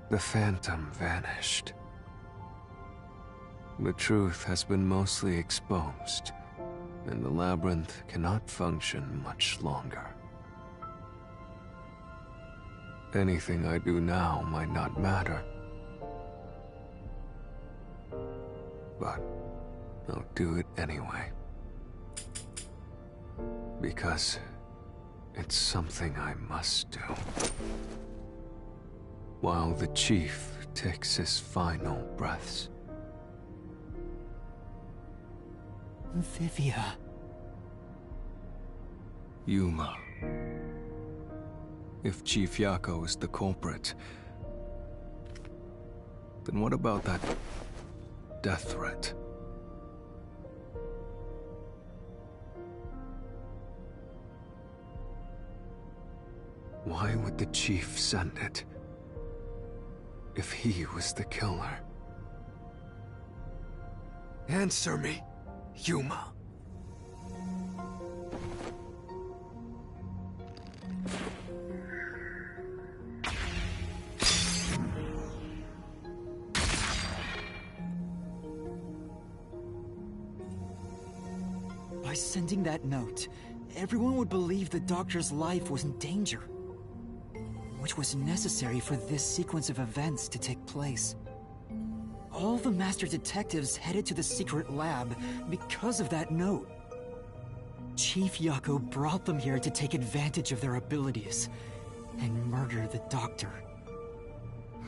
The Phantom vanished. The truth has been mostly exposed, and the labyrinth cannot function much longer. Anything I do now might not matter, but I'll do it anyway. Because it's something I must do. While the Chief takes his final breaths. Vivia. Yuma. If Chief Yako is the culprit, then what about that death threat? Why would the Chief send it? If he was the killer. Answer me, Yuma. By sending that note, everyone would believe the doctor's life was in danger, which was necessary for this sequence of events to take place. All the master detectives headed to the secret lab because of that note. Chief Yako brought them here to take advantage of their abilities and murder the doctor.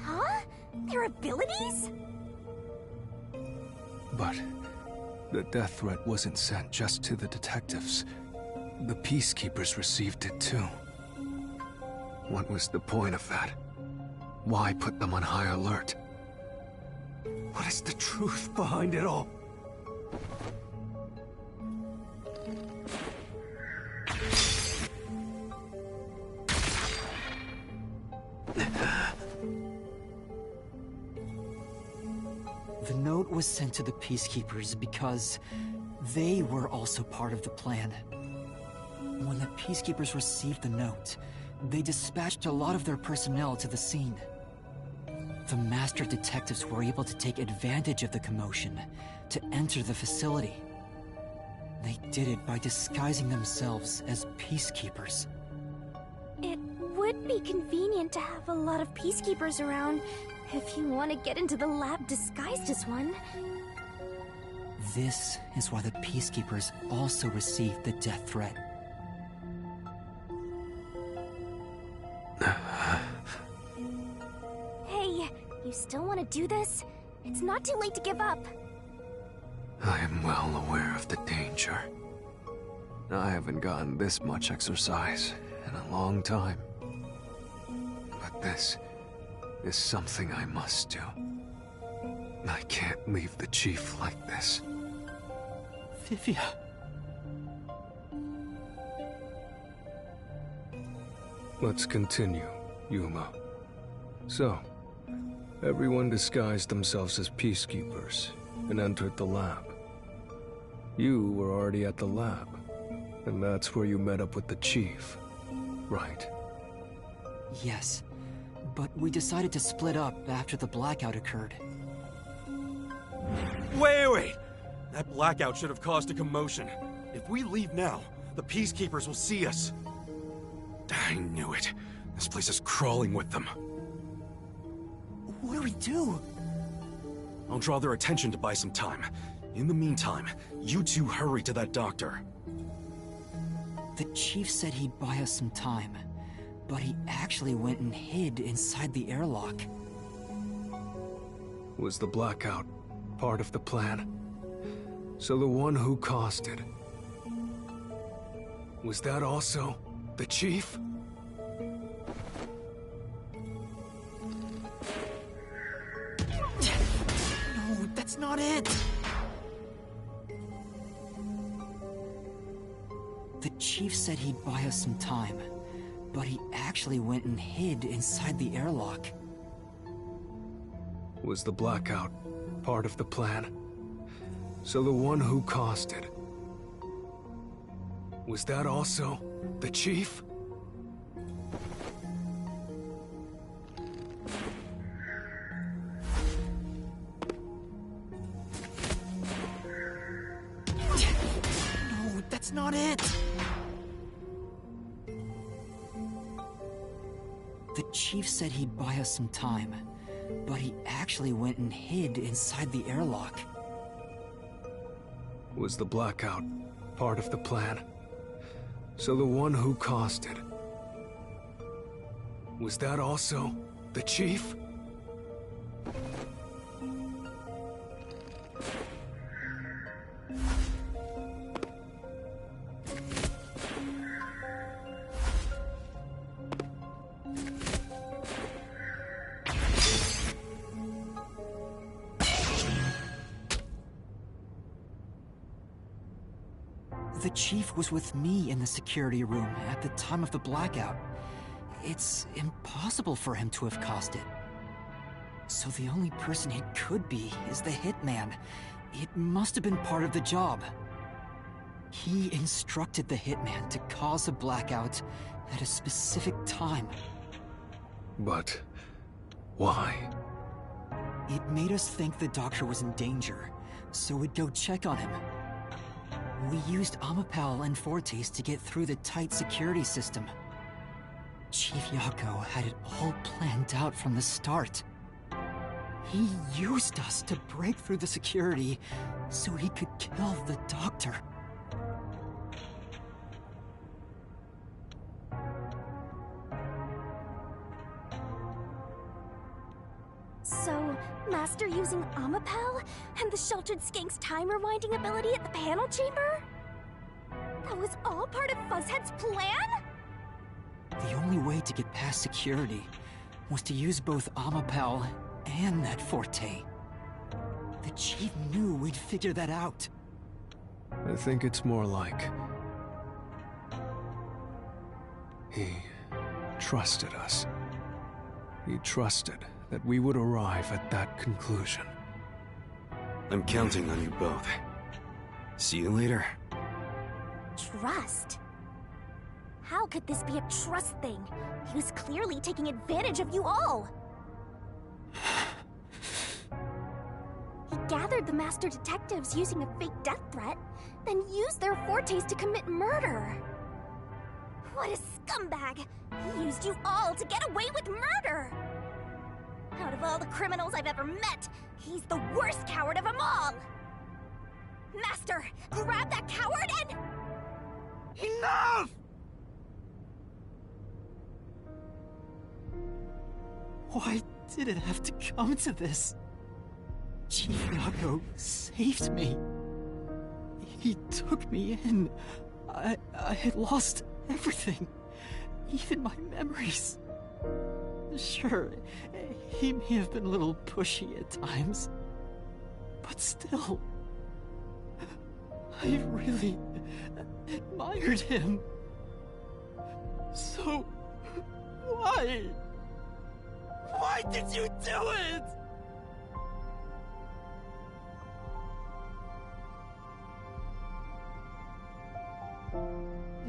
Huh? Their abilities? But the death threat wasn't sent just to the detectives. The peacekeepers received it too. What was the point of that? Why put them on high alert? What is the truth behind it all? The note was sent to the peacekeepers because they were also part of the plan. When the peacekeepers received the note, they dispatched a lot of their personnel to the scene. The master detectives were able to take advantage of the commotion to enter the facility. They did it by disguising themselves as peacekeepers. It would be convenient to have a lot of peacekeepers around If you want to get into the lab disguised as one... This is why the Peacekeepers also received the death threat. Hey, you still want to do this? It's not too late to give up. I am well aware of the danger. I haven't gotten this much exercise in a long time. But this is something I must do. I can't leave the Chief like this. Vivia. Let's continue, Yuma. So, everyone disguised themselves as peacekeepers and entered the lab. You were already at the lab, and that's where you met up with the Chief, right? Yes, but we decided to split up after the blackout occurred. Wait! That blackout should have caused a commotion. If we leave now, the Peacekeepers will see us. I knew it. This place is crawling with them. What do we do? I'll draw their attention to buy some time. In the meantime, you two hurry to that doctor. The Chief said he'd buy us some time, but he actually went and hid inside the airlock. Was the blackout part of the plan? So the one who caused it, was that also the Chief? No, that's not it! The Chief said he'd buy us some time, but he actually went and hid inside the airlock. Was the blackout part of the plan? So the one who caused it, was that also the Chief? No, that's not it! The Chief said he'd buy us some time, but he actually went and hid inside the airlock. Was the blackout part of the plan? So the one who caused it, was that also the Chief? The Chief was with me in the security room at the time of the blackout. It's impossible for him to have caused it. So the only person it could be is the hitman. It must have been part of the job. He instructed the hitman to cause a blackout at a specific time. But why? It made us think the doctor was in danger, so we'd go check on him. We used Oww and Fortes to get through the tight security system. Chief Yako had it all planned out from the start. He used us to break through the security so he could kill the doctor. So, Master using Oww and the Sheltered Skank's time rewinding ability at the panel chamber? That was all part of Fuzzhead's plan? The only way to get past security was to use both Oww and that Forte. The Chief knew we'd figure that out. I think it's more like he trusted us. He trusted that we would arrive at that conclusion. I'm counting on you both. See you later. Trust? How could this be a trust thing? He was clearly taking advantage of you all. He gathered the master detectives using a fake death threat, then used their Fortes to commit murder. What a scumbag! He used you all to get away with murder! Out of all the criminals I've ever met, he's the worst coward of them all! Master, grab that coward and... Enough! Why did it have to come to this? Chief Nago saved me. He took me in. I had lost everything, even my memories. Sure, he may have been a little pushy at times, but still, I really admired him. So, why? Why did you do it?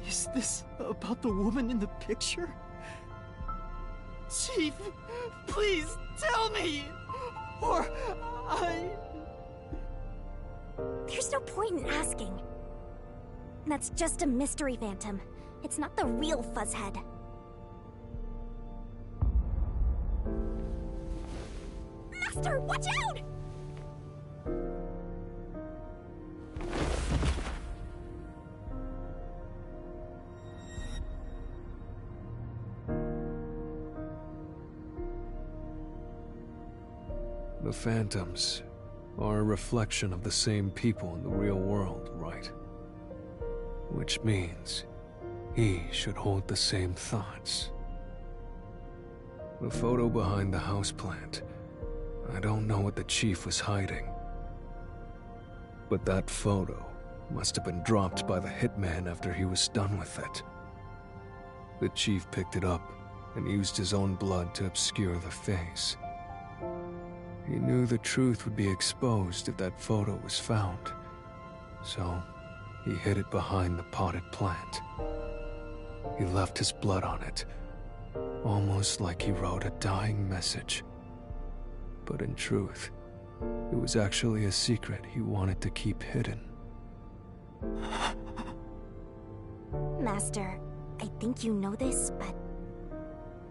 Is this about the woman in the picture? Chief, please tell me, or There's no point in asking. That's just a mystery phantom. It's not the real Fuzzhead. Master, watch out! The phantoms are a reflection of the same people in the real world, right? Which means he should hold the same thoughts. The photo behind the houseplant, I don't know what the chief was hiding. But that photo must have been dropped by the hitman after he was done with it. The chief picked it up and used his own blood to obscure the face. He knew the truth would be exposed if that photo was found, so he hid it behind the potted plant. He left his blood on it, almost like he wrote a dying message. But in truth, it was actually a secret he wanted to keep hidden. Master, I think you know this, but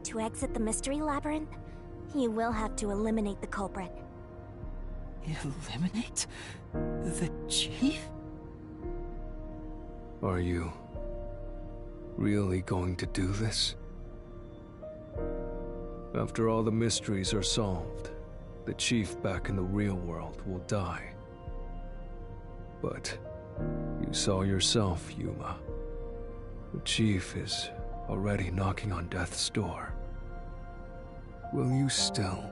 to exit the mystery labyrinth, you will have to eliminate the culprit. eliminate the chief? Are you really going to do this? After all the mysteries are solved, the chief back in the real world will die. But you saw yourself, Yuma. The chief is already knocking on death's door. Will you still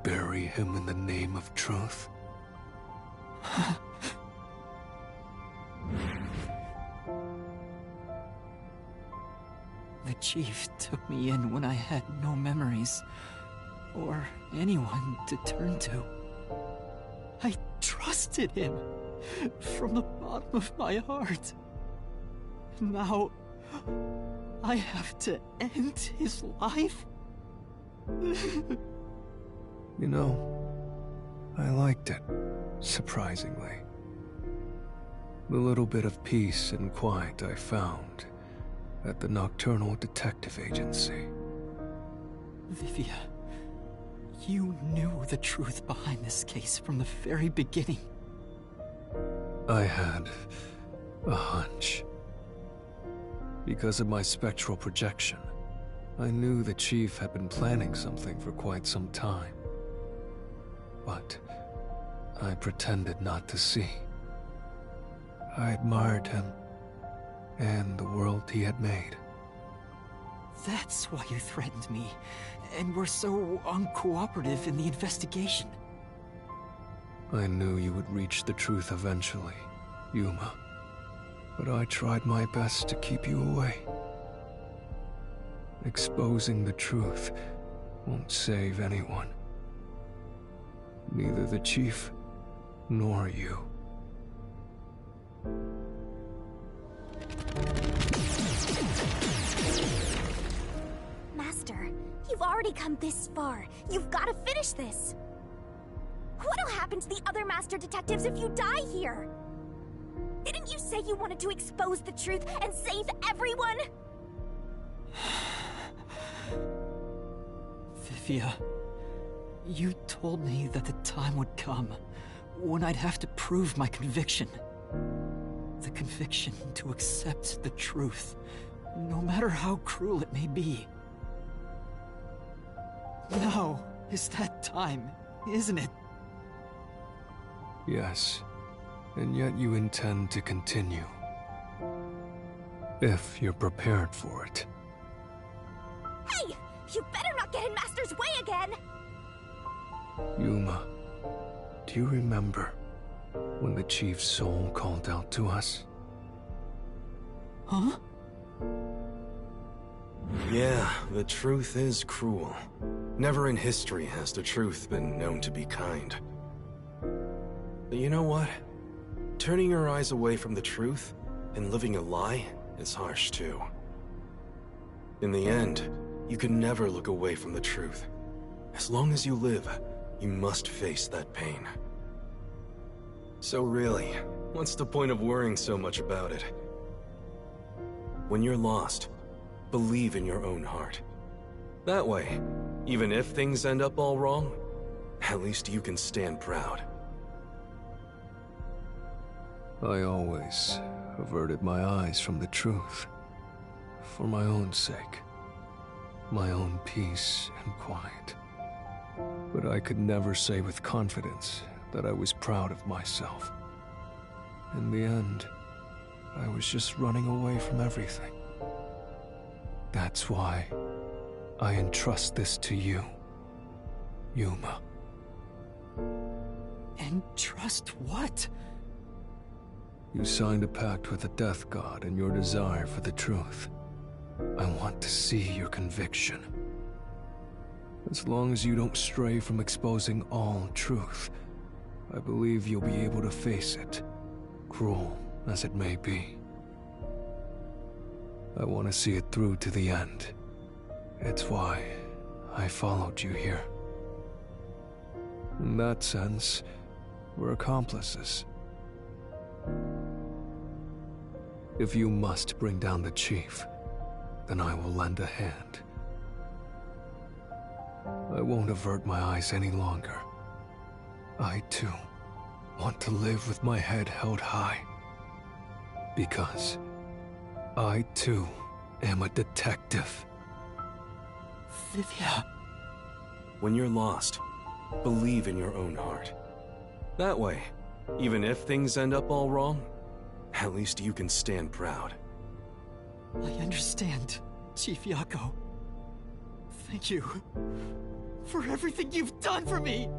bury him in the name of truth? The chief took me in when I had no memories, or anyone to turn to. I trusted him from the bottom of my heart. Now, I have to end his life? You know, I liked it, surprisingly. The little bit of peace and quiet I found at the Nocturnal Detective Agency. Vivia, you knew the truth behind this case from the very beginning. I had a hunch. Because of my spectral projection, I knew the chief had been planning something for quite some time. But I pretended not to see. I admired him and the world he had made. That's why you threatened me, and were so uncooperative in the investigation. I knew you would reach the truth eventually, Yuma. But I tried my best to keep you away. Exposing the truth won't save anyone. Neither the chief, nor you. Master, you've already come this far. You've got to finish this. What'll happen to the other master detectives if you die here? Didn't you say you wanted to expose the truth and save everyone? Vivia, You told me that the time would come when I'd have to prove my conviction. The conviction to accept the truth, no matter how cruel it may be. Now is that time, isn't it? Yes, and yet you intend to continue. If you're prepared for it. Hey! You better not get in Master's way again! Yuma, do you remember when the Chief's soul called out to us? Huh? Yeah, the truth is cruel. Never in history has the truth been known to be kind. But you know what? Turning your eyes away from the truth and living a lie is harsh too. In the end, you can never look away from the truth. As long as you live, you must face that pain. So really, what's the point of worrying so much about it? When you're lost, believe in your own heart. That way, even if things end up all wrong, at least you can stand proud. I always averted my eyes from the truth. For my own sake. My own peace and quiet. But I could never say with confidence that I was proud of myself. In the end, I was just running away from everything. That's why I entrust this to you, Yuma. Entrust what? You signed a pact with the Death God in your desire for the truth. I want to see your conviction. As long as you don't stray from exposing all truth, I believe you'll be able to face it, cruel as it may be. I want to see it through to the end. It's why I followed you here. In that sense, we're accomplices. If you must bring down the Chief, then I will lend a hand. I won't avert my eyes any longer. I, too, want to live with my head held high. Because I, too, am a detective. Vivia. When you're lost, believe in your own heart. That way, even if things end up all wrong, at least you can stand proud. I understand, Chief Yako. Thank you for everything you've done for me!